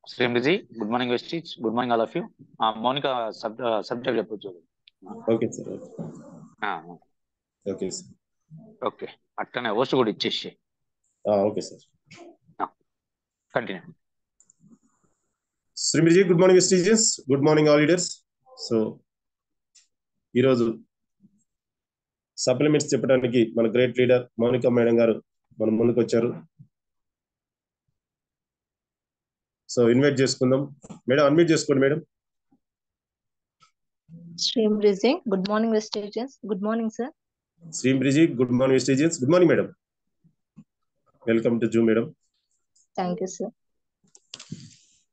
Shrimati, good morning Vestige, good morning all of you. Mounika subject చెప్పొచ్చు. Okay sir. Okay sir. Okay, అట్లనే host కూడా ఇచ్చేసి. Okay sir. Continue. శ్రీమతి, good morning Vestigians, good morning all leaders. So ఈరోజు supplements చెప్పడానికి మన great leader Mounika madam గారు మన ముందుకు వచ్చారు. సో ఇన్వైట్ చేసుకుందాం. మేడం అన్మ్యూట్ చేసుకోండి మేడం. శ్రీమతి, good morning Vestigians. Good morning sir. శ్రీమతి, good morning Vestigians, good morning madam. Welcome to Zoom madam. Thank you sir.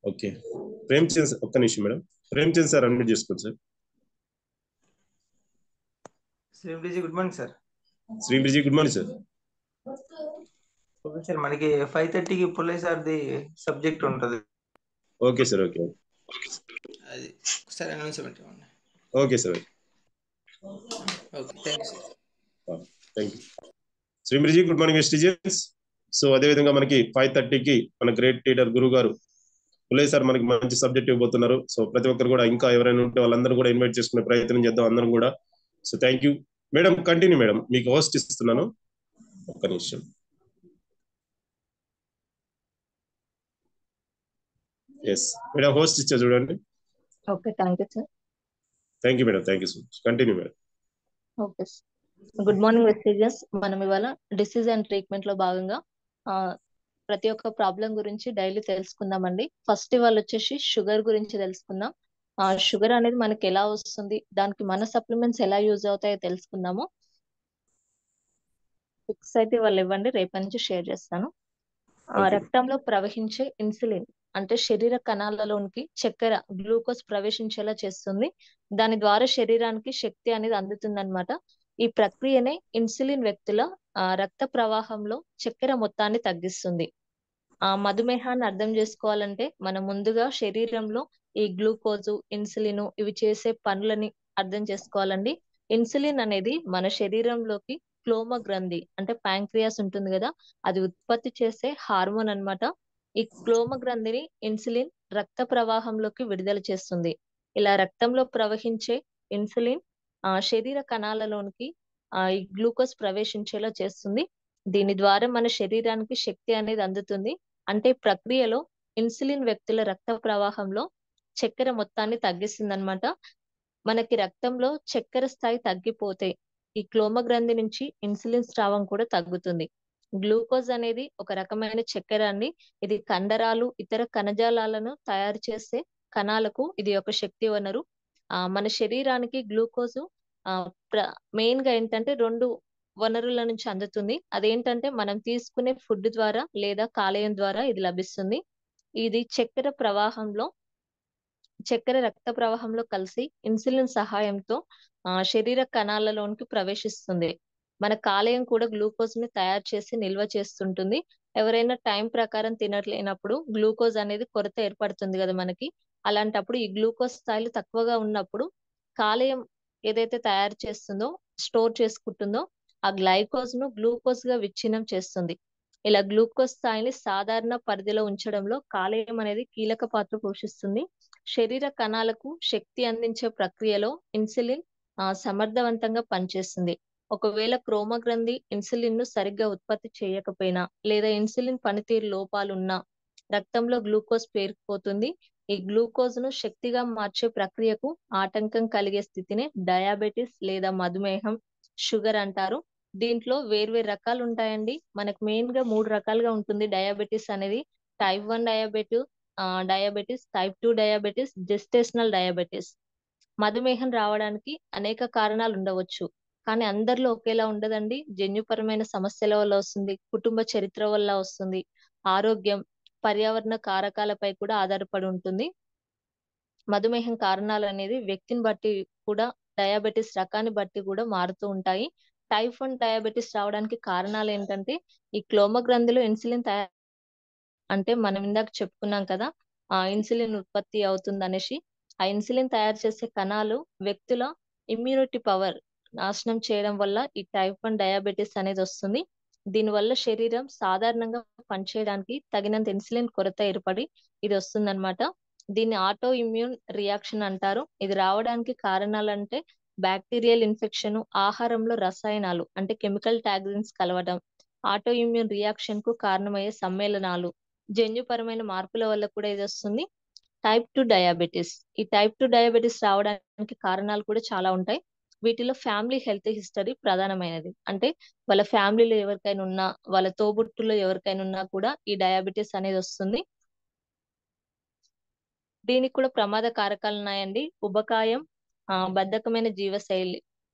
Okay, Premchand ఒక్క నిమిషం మేడం. ప్రేమ్చంద్ సార్ అన్మ్యూట్ చేసుకోండి సార్. శ్రీమతి, గుడ్ మార్నింగ్ సార్. శ్రీమతి, good morning sir. Okay sir, మనకి 5:30కి పుల్లయ్య సార్ది subject ఉంటుంది. Okay sir. ఓకే అది సార్ అనౌన్స్మెంట్ ఇవ్వండి. Okay sir. Okay, thank you sir. Thank you. Srimathi, good morning వెస్టీజియన్స్. సో అదేవిధంగా మనకి 5:30కి మన గ్రేట్ లీడర్ గురువు గారు పుల్లయ్య సార్ మనకి మంచి సబ్జెక్ట్ ఇవ్వబోతున్నారు. సో ప్రతి ఒక్కరు కూడా ఇంకా ఎవరైనా ఉంటే వాళ్ళందరూ కూడా ఇన్వైట్ చేసుకునే ప్రయత్నం చేద్దాం అందరం కూడా. So thank you madam. Continue madam, మీకు హోస్ట్ ఇస్తున్నాను. ఒక్క నిమిషం. ఎస్ మేడం, హోస్ట్ ఇచ్చా చూడండి. Okay, thank you sir. Thank you madam. Thank you so much. Continue madam. Okay sir. Good morning వెస్టీజియన్స్. మనం ఇవాళ డిసీజ్ అండ్ ట్రీట్మెంట్ లో భాగంగా ప్రతి ఒక్క ప్రాబ్లం గురించి డైలీ తెలుసుకుందామండి. ఫస్ట్ ఇవాళ వచ్చేసి షుగర్ గురించి తెలుసుకుందాం. షుగర్ అనేది మనకి ఎలా వస్తుంది, దానికి మన సప్లిమెంట్స్ ఎలా యూజ్ అవుతాయో తెలుసుకుందాము. పిక్స్ అయితే వాళ్ళు ఇవ్వండి, రేపటి నుంచి షేర్ చేస్తాను. రక్తంలో ప్రవహించే ఇన్సులిన్ అంటే శరీర కణాలలోనికి చక్కెర గ్లూకోజ్ ప్రవేశించేలా చేస్తుంది. దాని ద్వారా శరీరానికి శక్తి అనేది అందుతుంది అనమాట. ఈ ప్రక్రియనే ఇన్సులిన్ వ్యక్తుల రక్త ప్రవాహంలో చక్కెర మొత్తాన్ని తగ్గిస్తుంది. మధుమేహాన్ని అర్థం చేసుకోవాలంటే మనం ముందుగా శరీరంలో ఈ గ్లూకోజు, ఇన్సులిన్ ఇవి చేసే పనులని అర్థం చేసుకోవాలండి. ఇన్సులిన్ అనేది మన శరీరంలోకి క్లోమ గ్రంథి అంటే ప్యాంక్రియాస్ ఉంటుంది కదా, అది ఉత్పత్తి చేసే హార్మోన్ అన్నమాట. ఈ క్లోమ గ్రంథిని ఇన్సులిన్ రక్త ప్రవాహంలోకి విడుదల చేస్తుంది. ఇలా రక్తంలో ప్రవహించే ఇన్సులిన్ శరీర కణాలలోనికి ఈ గ్లూకోజ్ ప్రవేశించేలా చేస్తుంది. దీని ద్వారా మన శరీరానికి శక్తి అనేది అందుతుంది. అంటే ప్రక్రియలో ఇన్సులిన్ వ్యక్తుల రక్త ప్రవాహంలో చక్కెర మొత్తాన్ని తగ్గిస్తుంది అనమాట. మనకి రక్తంలో చక్కెర స్థాయి తగ్గిపోతే ఈ క్లోమ గ్రంథి నుంచి ఇన్సులిన్ స్రావం కూడా తగ్గుతుంది. గ్లూకోజ్ అనేది ఒక రకమైన చక్కెర అండి. ఇది కండరాలు, ఇతర కణజాలాలను తయారు చేసే కణాలకు ఇది ఒక శక్తి వనరు. మన శరీరానికి గ్లూకోజు మెయిన్ గా ఏంటంటే 2 వనరుల నుంచి అందుతుంది. అదేంటంటే మనం తీసుకునే ఫుడ్ ద్వారా లేదా కాలేయం ద్వారా ఇది లభిస్తుంది. ఇది చక్కెర రక్త ప్రవాహంలో కలిసి ఇన్సులిన్ సహాయంతో శరీర కణాలలోనికి ప్రవేశిస్తుంది. మన కాలేయం కూడా గ్లూకోజ్ ని తయారు చేసి నిల్వ చేస్తుంటుంది. ఎవరైనా టైం ప్రకారం తినట్లేనప్పుడు గ్లూకోజ్ అనేది కొరత ఏర్పడుతుంది కదా మనకి. అలాంటప్పుడు ఈ గ్లూకోజ్ స్థాయిలు తక్కువగా ఉన్నప్పుడు కాలేయం ఏదైతే తయారు చేస్తుందో, స్టోర్ చేసుకుంటుందో ఆ గ్లైకోజ్ ను గ్లూకోజ్ గా విచ్ఛిన్నం చేస్తుంది. ఇలా గ్లూకోజ్ స్థాయిని సాధారణ పరిధిలో ఉంచడంలో కాలేయం అనేది కీలక పాత్ర పోషిస్తుంది. శరీర కణాలకు శక్తి అందించే ప్రక్రియలో ఇన్సులిన్ సమర్థవంతంగా పనిచేస్తుంది. ఒకవేళ క్రోమ గ్రంథి ఇన్సులిన్ ను సరిగ్గా ఉత్పత్తి చేయకపోయినా లేదా ఇన్సులిన్ పనితీరు లోపాలున్నా రక్తంలో గ్లూకోజ్ పేరుకుపోతుంది. ఈ గ్లూకోజ్ ను శక్తిగా మార్చే ప్రక్రియకు ఆటంకం కలిగే స్థితిని డయాబెటిస్ లేదా మధుమేహం, షుగర్ అంటారు. దీంట్లో వేర్వేరు రకాలు ఉంటాయండి. మనకు మెయిన్ గా 3 రకాలుగా ఉంటుంది డయాబెటిస్ అనేది. Type 1 diabetes, type 2 diabetes, gestational diabetes. మధుమేహం రావడానికి అనేక కారణాలు ఉండవచ్చు, కానీ అందరిలో ఒకేలా ఉండదండి. జన్యుపరమైన సమస్యల వల్ల వస్తుంది, కుటుంబ చరిత్ర వల్ల వస్తుంది, ఆరోగ్యం, పర్యావరణ కారకాలపై కూడా ఆధారపడి ఉంటుంది. మధుమేహం కారణాలు అనేది వ్యక్తిని బట్టి కూడా, డయాబెటిస్ రకాన్ని బట్టి కూడా మారుతూ ఉంటాయి. టైప్ 1 డయాబెటిస్ రావడానికి కారణాలు ఏంటంటే ఈ క్లోమ గ్రంథిలో ఇన్సులిన్ అంటే మనం ఇందాక చెప్పుకున్నాం కదా, ఇన్సులిన్ ఉత్పత్తి అవుతుంది అనేసి. ఆ ఇన్సులిన్ తయారు చేసే కణాలు వ్యక్తుల ఇమ్యూనిటీ పవర్ నాశనం చేయడం వల్ల ఈ టైప్ 1 డయాబెటిస్ అనేది వస్తుంది. దీనివల్ల శరీరం సాధారణంగా పనిచేయడానికి తగినంత ఇన్సులిన్ కొరత ఏర్పడి ఇది వస్తుందన్నమాట. దీన్ని ఆటో ఇమ్యూన్ రియాక్షన్ అంటారు. ఇది రావడానికి కారణాలంటే బ్యాక్టీరియల్ ఇన్ఫెక్షన్, ఆహారంలో రసాయనాలు అంటే కెమికల్ టాక్సిన్స్ కలవడం, ఆటో ఇమ్యూన్ రియాక్షన్ కు కారణమయ్యే సమ్మేళనాలు, జన్యుపరమైన మార్పుల వల్ల కూడా ఇది వస్తుంది. Type 2 diabetes. ఈ టైప్ 2 డయాబెటీస్ రావడానికి కారణాలు కూడా చాలా ఉంటాయి. వీటిలో ఫ్యామిలీ హెల్త్ హిస్టరీ ప్రధానమైనది. అంటే వాళ్ళ ఫ్యామిలీలో ఎవరికైనా ఉన్నా, వాళ్ళ తోబుట్టులో ఎవరికైనా ఉన్నా కూడా ఈ డయాబెటీస్ అనేది వస్తుంది. దీనికి కూడా ప్రమాద కారకాలు ఉన్నాయండి. ఉబకాయం, బద్ధకమైన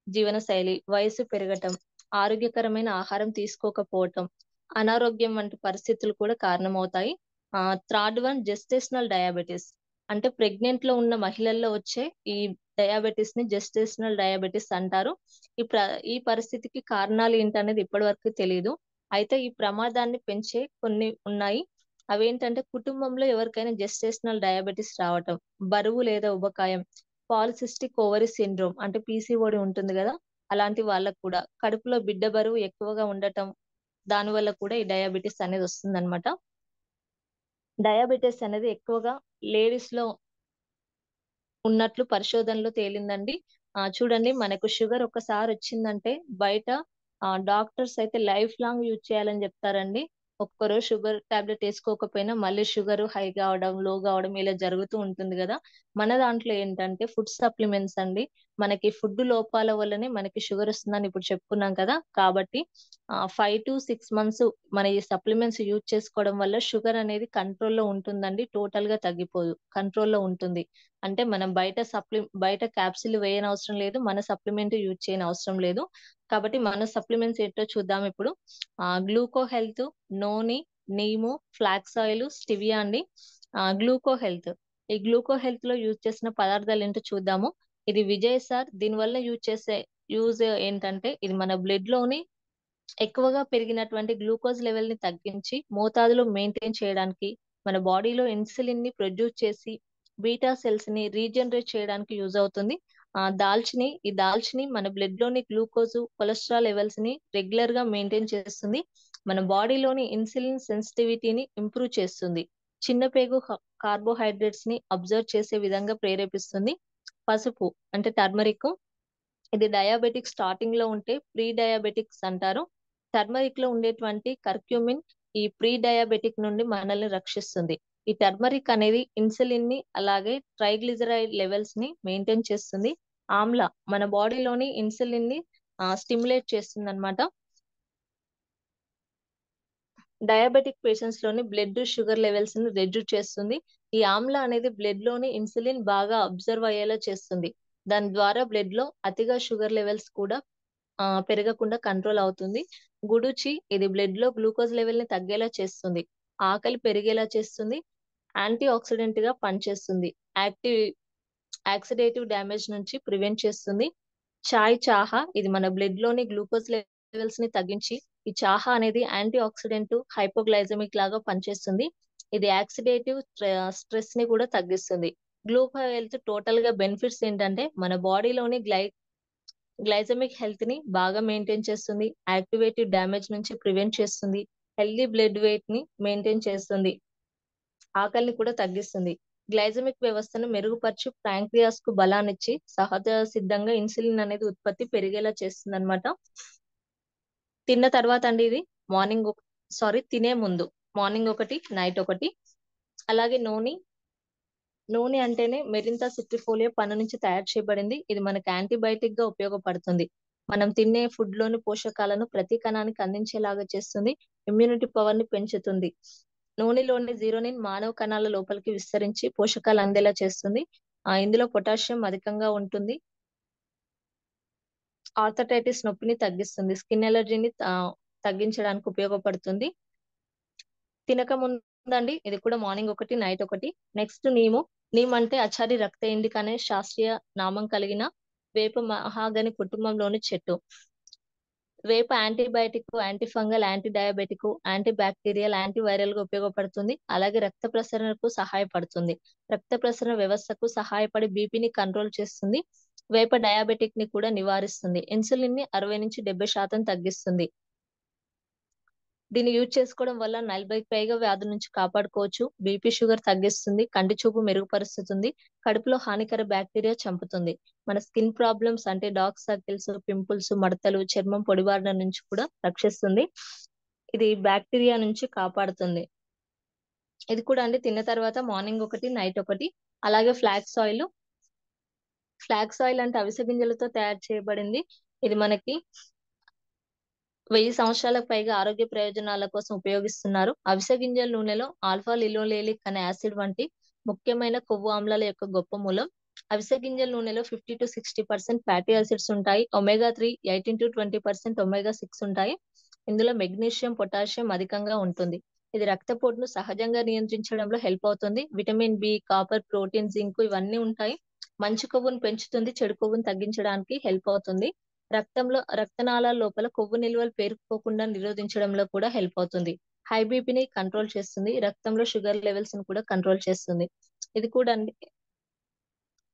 జీవన శైలి, వయసు పెరగటం, ఆరోగ్యకరమైన ఆహారం తీసుకోకపోవటం, అనారోగ్యం వంటి పరిస్థితులు కూడా కారణమవుతాయి. Third one gestational diabetes. అంటే ప్రెగ్నెంట్ లో ఉన్న మహిళల్లో వచ్చే ఈ డయాబెటీస్ ని జెస్టేషనల్ డయాబెటీస్ అంటారు. ఈ పరిస్థితికి కారణాలు ఏంటనేది ఇప్పటి వరకు తెలియదు. అయితే ఈ ప్రమాదాన్ని పెంచే కొన్ని ఉన్నాయి. అవేంటంటే కుటుంబంలో ఎవరికైనా జెస్టేషనల్ డయాబెటీస్ రావటం, బరువు లేదా ఉబకాయం, పాలిసిస్టిక్ ఓవరీ సిండ్రోమ్ అంటే పీసీఓడి ఉంటుంది కదా, అలాంటి వాళ్ళకు కూడా కడుపులో బిడ్డ బరువు ఎక్కువగా ఉండటం, దాని వల్ల కూడా ఈ డయాబెటీస్ అనేది వస్తుందన్నమాట. డయాబెటీస్ అనేది ఎక్కువగా లేడీస్ లో ఉన్నట్లు పరిశోధనలో తేలిందండి. చూడండి, మనకు షుగర్ ఒక్కసారి వచ్చిందంటే బయట డాక్టర్స్ అయితే లైఫ్ లాంగ్ యూజ్ చేయాలని చెప్తారండి. ఒక్కరోజు షుగర్ టాబ్లెట్ వేసుకోకపోయినా మళ్ళీ షుగర్ హై కావడం, లో కావడం ఇలా జరుగుతూ ఉంటుంది కదా. మన దాంట్లో ఏంటంటే ఫుడ్ సప్లిమెంట్స్ అండి. మనకి ఫుడ్ లోపాల వల్లనే మనకి షుగర్ వస్తుందని ఇప్పుడు చెప్పుకున్నాం కదా. కాబట్టి 5 to 6 months మన ఈ సప్లిమెంట్స్ యూజ్ చేసుకోవడం వల్ల షుగర్ అనేది కంట్రోల్లో ఉంటుందండి. టోటల్ గా తగ్గిపోదు, కంట్రోల్లో ఉంటుంది. అంటే మనం బయట క్యాప్సిల్ వేయని అవసరం లేదు, మన సప్లిమెంట్ యూజ్ చేయని అవసరం లేదు. కాబట్టి మన సప్లిమెంట్స్ ఏంటో చూద్దాం ఇప్పుడు. గ్లూకో హెల్త్, నోని, నీము, ఫ్లాక్స్ ఆయిల్, స్టివియా అండి. గ్లూకో హెల్త్. ఈ గ్లూకో హెల్త్ లో యూజ్ చేసిన పదార్థాలు ఏంటో చూద్దాము. ఇది విజయ్ సార్. దీనివల్ల యూజ్ ఏంటంటే ఇది మన బ్లడ్ లోని ఎక్కువగా పెరిగినటువంటి గ్లూకోజ్ లెవెల్ ని తగ్గించి మోతాదులో మెయింటైన్ చేయడానికి, మన బాడీలో ఇన్సులిన్ ని ప్రొడ్యూస్ చేసి బీటా సెల్స్ ని రీజనరేట్ చేయడానికి యూజ్ అవుతుంది. ఈ దాల్చిని మన బ్లడ్ లోని గ్లూకోజ్, కొలెస్ట్రాల్ లెవెల్స్ ని రెగ్యులర్ గా మెయింటైన్ చేస్తుంది. మన బాడీలోని ఇన్సులిన్ సెన్సిటివిటీని ఇంప్రూవ్ చేస్తుంది. చిన్న పేగు కార్బోహైడ్రేట్స్ ని అబ్జర్వ్ చేసే విధంగా ప్రేరేపిస్తుంది. పసుపు అంటే టర్మరిక్. ఇది డయాబెటిక్ స్టార్టింగ్ లో ఉంటే ప్రీ డయాబెటిక్స్ అంటారు. టర్మరిక్ లో ఉండేటువంటి కర్క్యూమిన్ ఈ ప్రీ డయాబెటిక్ నుండి మనల్ని రక్షిస్తుంది. ఈ టర్మరిక్ అనేది ఇన్సులిన్ ని అలాగే ట్రైగ్లిజరైడ్ లెవెల్స్ ని మెయింటైన్ చేస్తుంది. ఆమ్ల మన బాడీలోని ఇన్సులిన్ ని స్టిమ్యులేట్ చేస్తుంది అనమాట. డయాబెటిక్ పేషెంట్స్ లోని బ్లడ్ షుగర్ లెవెల్స్ ని రెడ్యూస్ చేస్తుంది. ఈ ఆమ్ల అనేది బ్లడ్ లోని ఇన్సులిన్ బాగా అబ్జర్వ్ అయ్యేలా చేస్తుంది. దాని ద్వారా బ్లడ్ లో అతిగా షుగర్ లెవెల్స్ కూడా పెరగకుండా కంట్రోల్ అవుతుంది. గుడుచి ఇది బ్లడ్ లో గ్లూకోజ్ లెవెల్ ని తగ్గేలా చేస్తుంది. ఆకలి పెరిగేలా చేస్తుంది. యాంటీ ఆక్సిడెంట్ గా పనిచేస్తుంది. ఆక్సిడేటివ్ డ్యామేజ్ నుంచి ప్రివెంట్ చేస్తుంది. చాహా ఇది మన బ్లడ్ లోని గ్లూకోజ్ లెవెల్స్ ని తగ్గించి, ఈ చాహా అనేది యాంటీ ఆక్సిడెంట్ హైపోగ్లైజమిక్ లాగా పనిచేస్తుంది. ఇది ఆక్సిడేటివ్ స్ట్రెస్ ని కూడా తగ్గిస్తుంది. గ్లూకో హెల్త్ టోటల్ గా బెనిఫిట్స్ ఏంటంటే మన బాడీలోని గ్లైజమిక్ హెల్త్ ని బాగా మెయింటైన్ చేస్తుంది. యాక్టివేటివ్ డ్యామేజ్ నుంచి ప్రివెంట్ చేస్తుంది. హెల్దీ బ్లడ్ వెయిట్ ని మెయింటైన్ చేస్తుంది. ఆకలిని కూడా తగ్గిస్తుంది. గ్లైజమిక్ వ్యవస్థను మెరుగుపరిచి ప్యాంక్రియాస్ కు బలాన్నిచ్చి సహజ సిద్ధంగా ఇన్సులిన్ అనేది ఉత్పత్తి పెరిగేలా చేస్తుంది అనమాట. తిన్న తర్వాత అండి ఇది తినే ముందు మార్నింగ్ ఒకటి, నైట్ ఒకటి. అలాగే నూనె అంటేనే మెరింతా సిట్రిఫోలియా పండు నుంచి తయారు చేయబడింది. ఇది మనకి యాంటీబయాటిక్ గా ఉపయోగపడుతుంది. మనం తినే ఫుడ్ లోని పోషకాలను ప్రతి కణానికి అందించేలాగా చేస్తుంది. ఇమ్యూనిటీ పవర్ ని పెంచుతుంది. నూనెలోని జీరోనిన్ మానవ కణాల లోపలికి విస్తరించి పోషకాలు అందేలా చేస్తుంది. ఇందులో పొటాషియం అధికంగా ఉంటుంది. ఆర్థరైటిస్ నొప్పిని తగ్గిస్తుంది. స్కిన్ ఎలర్జీని తగ్గించడానికి ఉపయోగపడుతుంది. తినక ముందండి ఇది కూడా మార్నింగ్ ఒకటి, నైట్ ఒకటి. నెక్స్ట్ నీమ్ అంటే అచారి రక్త ఇండిక అనే శాస్త్రీయ నామం కలిగిన వేప మహాగని కుటుంబంలోని చెట్టు. వేప antibiotic, antifungal, anti diabetic, anti bacterial, anti viral గా ఉపయోగపడుతుంది. అలాగే రక్త ప్రసరణకు సహాయపడుతుంది. రక్త ప్రసరణ వ్యవస్థకు సహాయపడి బీపీని కంట్రోల్ చేస్తుంది. వేప డయాబెటిక్ ని కూడా నివారిస్తుంది. ఇన్సులిన్ ని 60 నుంచి 70% తగ్గిస్తుంది. దీన్ని యూజ్ చేసుకోవడం వల్ల 40కి పైగా వ్యాధుల నుంచి కాపాడుకోవచ్చు. బీపీ షుగర్ తగ్గిస్తుంది, కంటి చూపు మెరుగుపరుస్తుంది, కడుపులో హానికర బ్యాక్టీరియా చంపుతుంది. మన స్కిన్ ప్రాబ్లమ్స్ అంటే డార్క్ సర్కిల్స్, పింపుల్స్, మడతలు, చర్మం పొడిబారిన నుంచి కూడా రక్షిస్తుంది. ఇది బ్యాక్టీరియా నుంచి కాపాడుతుంది. ఇది కూడా అండి తిన్న తర్వాత మార్నింగ్ ఒకటి, నైట్ ఒకటి. అలాగే ఫ్లాక్స్ ఆయిల్. ఫ్లాక్స్ ఆయిల్ అంటే అవిసె గింజలతో తయారు చేయబడింది. ఇది మనకి 1000 సంవత్సరాలకు పైగా ఆరోగ్య ప్రయోజనాల కోసం ఉపయోగిస్తున్నారు. అవిసె గింజల నూనెలో ఆల్ఫా లినోలేనిక్ అనే యాసిడ్ వంటి ముఖ్యమైన కొవ్వు ఆమ్లాల యొక్క గొప్ప మూలం. అవిసె గింజల నూనెలో 50 to 60% ఫ్యాటీ యాసిడ్స్ ఉంటాయి. ఒమేగా 3 18 to 20% ఒమేగా 6 ఉంటాయి. ఇందులో మెగ్నీషియం, పొటాషియం అధికంగా ఉంటుంది. ఇది రక్తపోటును సహజంగా నియంత్రించడంలో హెల్ప్ అవుతుంది. Vitamin B, copper, protein, zinc ఇవన్నీ ఉంటాయి. మంచి కొవ్వును పెంచుతుంది, చెడు కొవ్వును తగ్గించడానికి హెల్ప్ అవుతుంది. రక్తనాళాల లోపల కొవ్వు నిల్వలు పేరుకుపోకుండా నిరోధించడంలో కూడా హెల్ప్ అవుతుంది. హై బీపీని కంట్రోల్ చేస్తుంది. రక్తంలో షుగర్ లెవెల్స్ ని కూడా కంట్రోల్ చేస్తుంది. ఇది కూడా అండి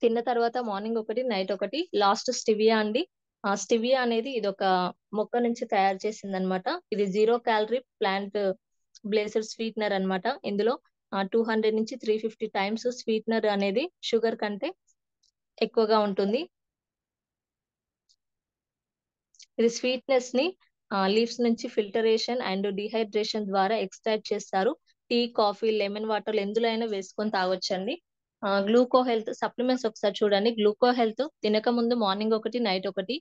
తిన్న తర్వాత మార్నింగ్ ఒకటి, నైట్ ఒకటి. లాస్ట్ స్టివియా అండి. స్టివియా అనేది ఇది ఒక మొక్క నుంచి తయారు చేసింది అనమాట. ఇది 0 క్యాలరీ ప్లాంట్ బ్లేసర్ స్వీట్నర్ అన్నమాట. ఇందులో 200 నుంచి 350 టైమ్స్ స్వీట్నర్ అనేది షుగర్ కంటే ఎక్కువగా ఉంటుంది. ఇది స్వీట్నెస్ ని లీవ్స్ నుంచి ఫిల్టరేషన్ అండ్ డిహైడ్రేషన్ ద్వారా ఎక్స్ట్రాక్ట్ చేస్తారు. టీ, కాఫీ, లెమన్ వాటర్ ఎందులో అయినా వేసుకొని తాగొచ్చండి. గ్లూకో హెల్త్ సప్లిమెంట్స్ ఒకసారి చూడండి. గ్లూకో హెల్త్ తినక ముందు మార్నింగ్ ఒకటి, నైట్ ఒకటి.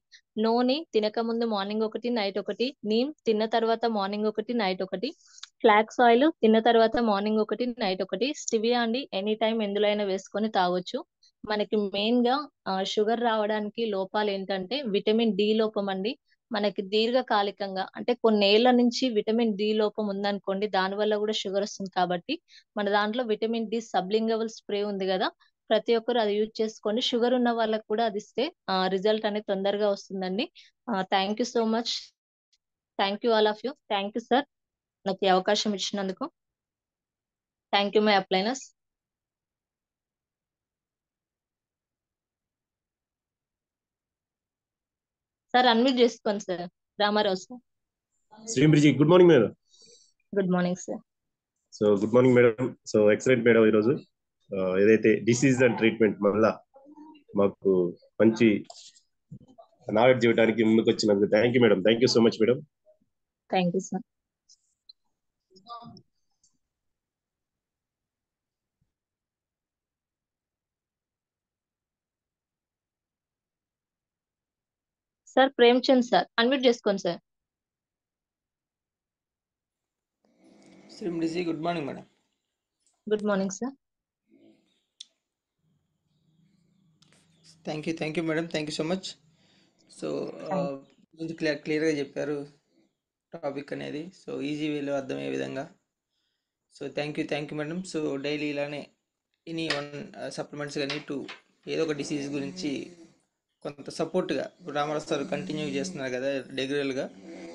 నోని తినక ముందు మార్నింగ్ ఒకటి, నైట్ ఒకటి. నీమ్ తిన్న తర్వాత మార్నింగ్ ఒకటి, నైట్ ఒకటి. ఫ్లాక్స్ ఆయిల్ తిన్న తర్వాత మార్నింగ్ ఒకటి, నైట్ ఒకటి. స్టివియా అండి ఎనీ టైం ఎందులో అయినా వేసుకొని తాగొచ్చు. మనకి మెయిన్ గా షుగర్ రావడానికి లోపాలు ఏంటంటే విటమిన్ డి లోపం అండి. మనకి దీర్ఘకాలికంగా అంటే కొన్నేళ్ల నుంచి విటమిన్ డి లోపం ఉందనుకోండి, దాని వల్ల కూడా షుగర్ వస్తుంది. కాబట్టి మన దాంట్లో విటమిన్ డి సబ్లింగవల్ స్ప్రే ఉంది కదా, ప్రతి ఒక్కరు అది యూజ్ చేసుకోండి. షుగర్ ఉన్న వాళ్ళకి కూడా అది ఇస్తే రిజల్ట్ అనేది తొందరగా వస్తుందండి. Thank you so much. Thank you all of you. Thank you sir, నాకు ఈ అవకాశం ఇచ్చినందుకు. థ్యాంక్ యూ మై అప్లైనర్స్. సార్ అన్మ్యూట్ చేసుకోండి సార్. రామారావు సార్. శ్రీమృజి good morning madam. Good morning sir. So good morning madam. So excellent madam. ఈరోజు ఏదైతే disease and treatment మళ్ళా మాకు మంచి నాలెడ్జ్ ఇవ్వడానికి ముందుకు వచ్చినందుకు thank you madam. Thank you so much madam. Thank you sir. Sir Premchand sir unmute చేసుకోండి sir. శ్రీమృజి good morning madam. Good morning sir. Thank you madam. Thank you so much. So క్లియర్గా చెప్పారు టాపిక్ అనేది. So easy వేలో అర్థమయ్యే విధంగా. So thank you madam. So daily ఇలానే any one supplements కానీ ఏదో ఒక డిసీజ్ గురించి కొంత సపోర్ట్గా రామారావు సార్ కంటిన్యూ చేస్తున్నారు కదా రెగ్యులర్గా.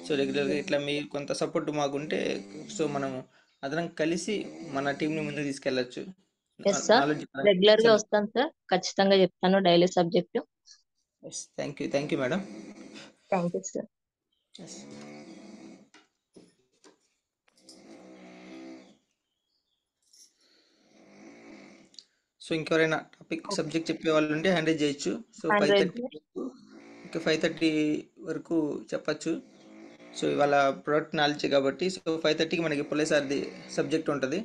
సో రెగ్యులర్గా ఇట్లా మీరు కొంత సపోర్ట్ మాకుంటే సో మనం అందరం కలిసి మన టీంని ముందుకు తీసుకెళ్ళచ్చు. రెగ్యులర్ గా వస్తాను సార్, ఖచ్చితంగా చెప్తాను daily subject. Thank you madam. Thank you sir. So ఇంకెవరైనా టాపిక్ సబ్జెక్ట్ చెప్పే వాళ్ళు ఉంటే హ్యాండ్ రైజ్ చేయొచ్చు. సో 5:30 వరకు చెప్పచ్చు. సో ఇవాళ ప్రొడక్ట్ నాలెడ్జ్ కాబట్టి సో 5:30కి మనకి పుల్లేసారిది సబ్జెక్ట్ ఉంటుంది.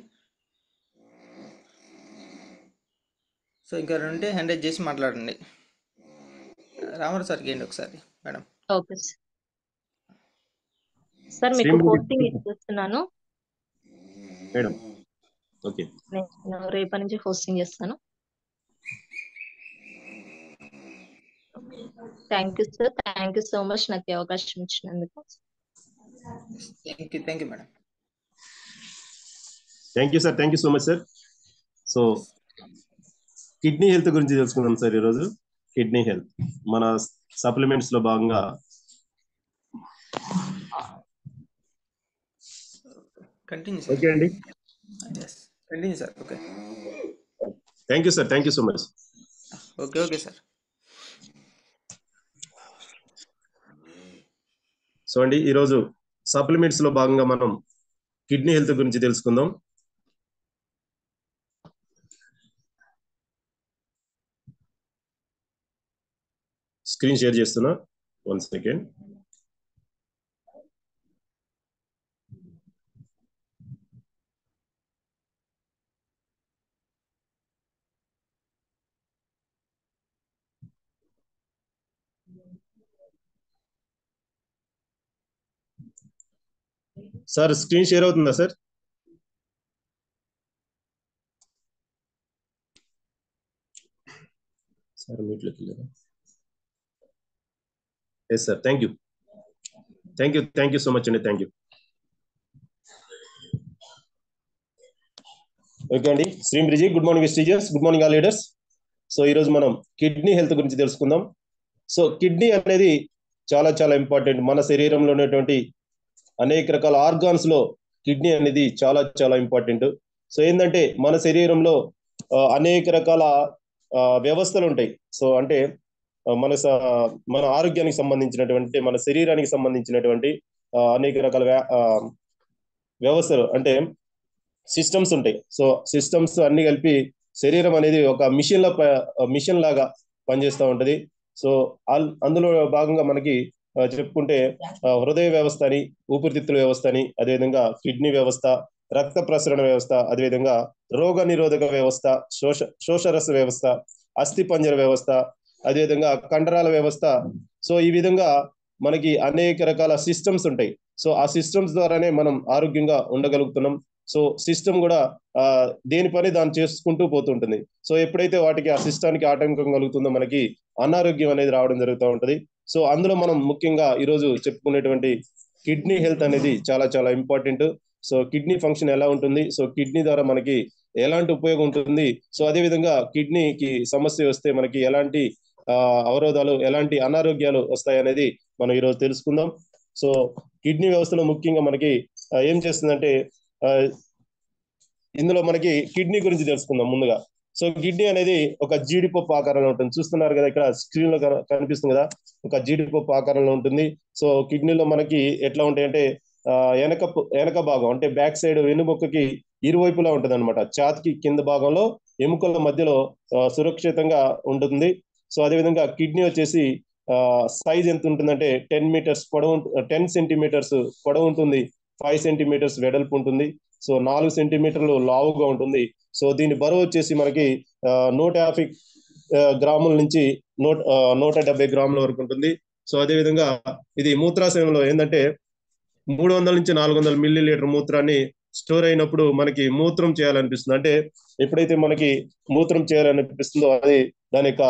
సో ఇంకెవరైనా ఉంటే హ్యాండ్ రైజ్ చేసి మాట్లాడండి. రామారావు సార్కి ఏంటి ఒకసారి మేడం. ఓకే సార్, మీకు పోస్టింగ్ ఇస్తున్నాను మేడం. ఓకే, నేను రేపటి నుంచి హోస్టింగ్ చేస్తాను. Thank you sir. Thank you so much నాకు అవకాశం ఇచ్చినందుకు. Thank you madam. Thank you sir. Thank you so much sir. So kidney health గురించి తెలుసుకున్నాం సార్ ఈరోజు. కిడ్నీ హెల్త్ మన సప్లిమెంట్స్ లో భాగంగా కంటిన్యూ ఓకే అండి. Continue sir. Okay, thank you sir. Thank you so much. Okay sir. So అండి ఈరోజు supplements లో భాగంగా మనం కిడ్నీ హెల్త్ గురించి తెలుసుకుందాం. స్క్రీన్ షేర్ చేస్తున్నా, 1 సెకండ్. సార్ స్క్రీన్ షేర్ అవుతుందా సార్? సార్ మీట్లోకి వెళ్ళారా? Yes sir, thank you so much అండి, థ్యాంక్ యూ. ఓకే అండి, శ్రీమ్రిజీ, good morning students, good morning all leaders. So ఈరోజు మనం కిడ్నీ హెల్త్ గురించి తెలుసుకుందాం. సో కిడ్నీ అనేది చాలా చాలా ఇంపార్టెంట్. మన శరీరంలో ఉన్నటువంటి అనేక రకాల ఆర్గాన్స్ లో కిడ్నీ అనేది చాలా చాలా ఇంపార్టెంట్. సో ఏంటంటే మన శరీరంలో అనేక రకాల వ్యవస్థలు ఉంటాయి. సో అంటే మన ఆరోగ్యానికి సంబంధించినటువంటి, మన శరీరానికి సంబంధించినటువంటి అనేక రకాల వ్యవస్థలు అంటే సిస్టమ్స్ ఉంటాయి. సో సిస్టమ్స్ అన్ని కలిపి శరీరం అనేది ఒక మిషన్ లాగా పనిచేస్తూ ఉంటది. సో అందులో భాగంగా మనకి చెప్పుకుంటే హృదయ వ్యవస్థ అని, ఊపిరితిత్తుల వ్యవస్థ అని, అదేవిధంగా కిడ్నీ వ్యవస్థ, రక్త ప్రసరణ వ్యవస్థ, అదేవిధంగా రోగ నిరోధక వ్యవస్థ, శోషరస వ్యవస్థ, అస్థిపంజర వ్యవస్థ, అదేవిధంగా కండరాల వ్యవస్థ. సో ఈ విధంగా మనకి అనేక రకాల సిస్టమ్స్ ఉంటాయి. సో ఆ సిస్టమ్స్ ద్వారానే మనం ఆరోగ్యంగా ఉండగలుగుతున్నాం. సో సిస్టమ్ కూడా దేని పని దాన్ని చేసుకుంటూ పోతుంటుంది. సో ఎప్పుడైతే వాటికి ఆ సిస్టానికి ఆటంకం కలుగుతుందో మనకి అనారోగ్యం అనేది రావడం జరుగుతూ ఉంటది. సో అందులో మనం ముఖ్యంగా ఈరోజు చెప్పుకునేటువంటి కిడ్నీ హెల్త్ అనేది చాలా చాలా ఇంపార్టెంట్. సో కిడ్నీ ఫంక్షన్ ఎలా ఉంటుంది, సో కిడ్నీ ద్వారా మనకి ఎలాంటి ఉపయోగం ఉంటుంది, సో అదే విధంగా కిడ్నీకి సమస్య వస్తే మనకి ఎలాంటి అవరోధాలు, ఎలాంటి అనారోగ్యాలు వస్తాయి అనేది మనం ఈరోజు తెలుసుకుందాం. సో కిడ్నీ వ్యవస్థలో ముఖ్యంగా మనకి ఏం చేస్తుందంటే ఇందులో మనకి కిడ్నీ గురించి తెలుసుకుందాం ముందుగా. సో కిడ్నీ అనేది ఒక జీడిపప్పు ఆకారంలో ఉంటుంది. చూస్తున్నారు కదా, ఇక్కడ స్క్రీన్ లో కనిపిస్తుంది కదా, ఒక జీడిపప్పు ఆకారంలో ఉంటుంది. సో కిడ్నీలో మనకి ఎట్లా ఉంటాయంటే వెనక భాగం అంటే బ్యాక్ సైడ్ వెన్నుముక్కకి ఇరువైపులా ఉంటుంది అనమాట. ఛాతికి కింద భాగంలో ఎముకల మధ్యలో సురక్షితంగా ఉంటుంది. సో అదేవిధంగా కిడ్నీ వచ్చేసి సైజ్ ఎంత ఉంటుందంటే 10 సెంటీమీటర్స్ పొడవు ఉంటుంది, 5 సెంటీమీటర్స్ వెడల్పు ఉంటుంది. సో 4 సెంటీమీటర్లు లావుగా ఉంటుంది. సో దీని బరువు వచ్చేసి మనకి 150 గ్రాముల నుంచి 170 గ్రాముల వరకు ఉంటుంది. సో అదేవిధంగా ఇది మూత్రాశయంలో ఏంటంటే 300 నుంచి 400 మిల్లీ లీటర్ మూత్రాన్ని స్టోర్ అయినప్పుడు మనకి మూత్రం చేయాలనిపిస్తుంది. అంటే ఎప్పుడైతే మనకి మూత్రం చేయాలనిపిస్తుందో అది దాని యొక్క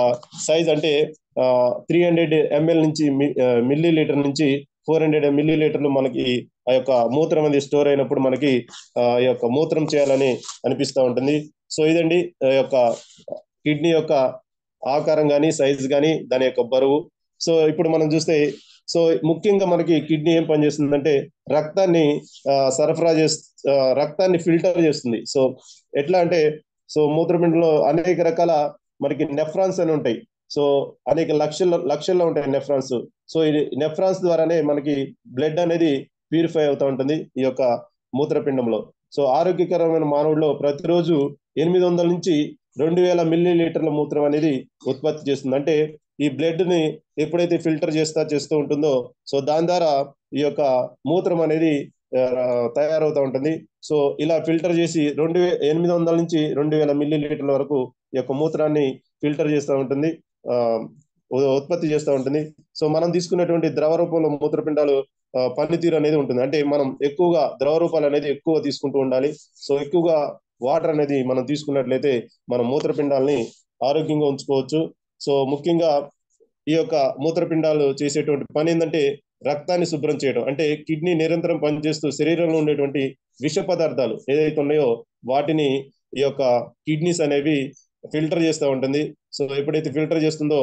సైజ్ అంటే 300 ml నుంచి మిల్లీ లీటర్ నుంచి 400 మిల్లీ లీటర్లు మనకి ఆ యొక్క మూత్రం అనేది స్టోర్ అయినప్పుడు మనకి ఈ యొక్క మూత్రం చేయాలని అనిపిస్తూ ఉంటుంది. సో ఇదండి యొక్క కిడ్నీ యొక్క ఆకారం కానీ, సైజ్ కానీ, దాని యొక్క బరువు. సో ఇప్పుడు మనం చూస్తే, సో ముఖ్యంగా మనకి కిడ్నీ ఏం పనిచేస్తుందంటే రక్తాన్ని సరఫరా రక్తాన్ని ఫిల్టర్ చేస్తుంది. సో ఎట్లా అంటే, సో మూత్రపిండంలో అనేక రకాల మనకి నెఫ్రాన్స్ అని ఉంటాయి. సో అనేక లక్షల్లో ఉంటాయి నెఫ్రాన్స్. సో ఇది నెఫ్రాన్స్ ద్వారానే మనకి బ్లడ్ అనేది ప్యూరిఫై అవుతూ ఉంటుంది ఈ యొక్క మూత్రపిండంలో. సో ఆరోగ్యకరమైన మానవుడిలో ప్రతిరోజు 800 నుంచి 2000 మిల్లీ లీటర్ల మూత్రం అనేది ఉత్పత్తి చేస్తుంది. అంటే ఈ బ్లడ్ ని ఎప్పుడైతే ఫిల్టర్ చేస్తూ ఉంటుందో, సో దాని ద్వారా ఈ యొక్క మూత్రం అనేది తయారవుతూ ఉంటుంది. సో ఇలా ఫిల్టర్ చేసి 800 నుంచి 2000 మిల్లీ లీటర్ల వరకు ఈ యొక్క మూత్రాన్ని ఫిల్టర్ చేస్తూ ఉంటుంది, ఉత్పత్తి చేస్తూ ఉంటుంది. సో మనం తీసుకున్నటువంటి ద్రవ రూపంలో మూత్రపిండాలు పనితీరు అనేది ఉంటుంది. అంటే మనం ఎక్కువగా ద్రవ రూపాలు అనేది ఎక్కువ తీసుకుంటూ ఉండాలి. సో ఎక్కువగా వాటర్ అనేది మనం తీసుకున్నట్లయితే మన మూత్రపిండాలని ఆరోగ్యంగా ఉంచుకోవచ్చు. సో ముఖ్యంగా ఈ యొక్క మూత్రపిండాలు చేసేటువంటి పని ఏంటంటే రక్తాన్ని శుభ్రం చేయడం. అంటే కిడ్నీ నిరంతరం పనిచేస్తూ శరీరంలో ఉండేటువంటి విష పదార్థాలు ఏదైతే ఉన్నాయో వాటిని ఈ యొక్క కిడ్నీస్ అనేవి ఫిల్టర్ చేస్తూ ఉంటుంది. సో ఎప్పుడైతే ఫిల్టర్ చేస్తుందో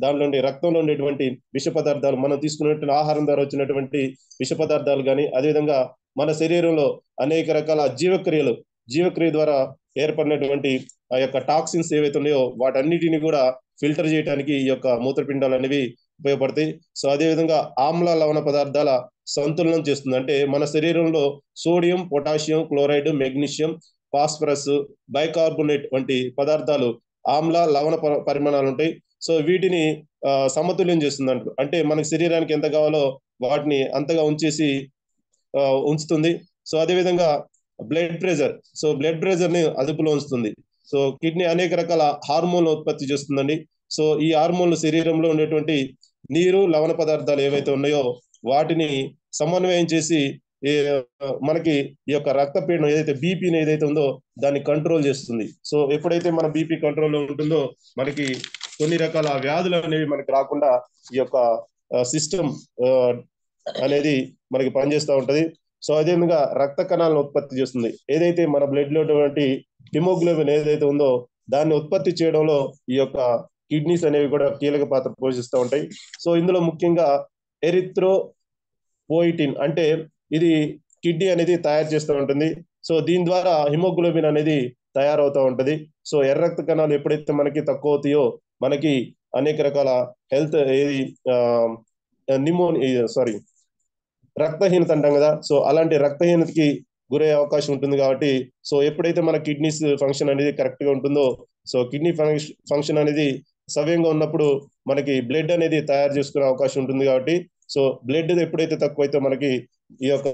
దానిలో రక్తంలో ఉండేటువంటి విష పదార్థాలు, మనం తీసుకున్నటువంటి ఆహారం ద్వారా వచ్చినటువంటి విష పదార్థాలు కానీ, అదేవిధంగా మన శరీరంలో అనేక రకాల జీవక్రియ ద్వారా ఏర్పడినటువంటి ఆ యొక్క టాక్సిన్స్ ఏవైతే ఉన్నాయో వాటన్నిటిని కూడా ఫిల్టర్ చేయడానికి ఈ యొక్క మూత్రపిండాలు అనేవి ఉపయోగపడతాయి. సో అదేవిధంగా ఆమ్ల లవణ పదార్థాల సంతులనం చేస్తుంది. అంటే మన శరీరంలో sodium, potassium, chloride, magnesium, phosphorus, bicarbonate వంటి పదార్థాలు ఆమ్ల లవణ పరిమాణాలు ఉంటాయి. సో వీటిని సమతుల్యం చేస్తుంది అంటే మనకి శరీరానికి ఎంత కావాలో వాటిని అంతగా ఉంచుతుంది. సో అదేవిధంగా blood pressure, so blood pressure ని అదుపులో ఉంచుతుంది. సో కిడ్నీ అనేక రకాల హార్మోన్లు ఉత్పత్తి చేస్తుందండి. సో ఈ హార్మోన్లు శరీరంలో ఉండేటువంటి నీరు, లవణ పదార్థాలు ఏవైతే ఉన్నాయో వాటిని సమన్వయం చేసి మనకి ఈ యొక్క రక్తపీడనం ఏదైతే బీపీని ఏదైతే ఉందో దాన్ని కంట్రోల్ చేస్తుంది. సో ఎప్పుడైతే మన బీపీ కంట్రోల్లో ఉంటుందో మనకి కొన్ని రకాల వ్యాధులు అనేవి మనకి రాకుండా ఈ యొక్క సిస్టమ్ అనేది మనకి పనిచేస్తూ ఉంటది. సో అదేవిధంగా రక్త కణాలను ఉత్పత్తి చేస్తుంది. ఏదైతే మన బ్లడ్ లో ఉన్నటువంటి హిమోగ్లోబిన్ ఏదైతే ఉందో దాన్ని ఉత్పత్తి చేయడంలో ఈ యొక్క కిడ్నీస్ అనేవి కూడా కీలక పాత్ర పోషిస్తూ ఉంటాయి. సో ఇందులో ముఖ్యంగా ఎరిథ్రోపోయిటిన్ అంటే ఇది కిడ్నీ అనేది తయారు చేస్తూ ఉంటుంది. సో దీని ద్వారా హిమోగ్లోబిన్ అనేది తయారవుతూ ఉంటది. సో ఎర్ర రక్త కణాలు ఎప్పుడైతే మనకి తక్కువ అవుతాయో మనకి అనేక రకాల హెల్త్ రక్తహీనత అంటాం కదా. సో అలాంటి రక్తహీనతకి గురయ్యే అవకాశం ఉంటుంది. కాబట్టి సో ఎప్పుడైతే మన కిడ్నీస్ ఫంక్షన్ అనేది కరెక్ట్ గా ఉంటుందో, సో కిడ్నీ ఫంక్షన్ అనేది సవ్యంగా ఉన్నప్పుడు మనకి బ్లడ్ అనేది తయారు చేసుకునే అవకాశం ఉంటుంది. కాబట్టి సో బ్లడ్ ఎప్పుడైతే తక్కువైతే మనకి ఈ యొక్క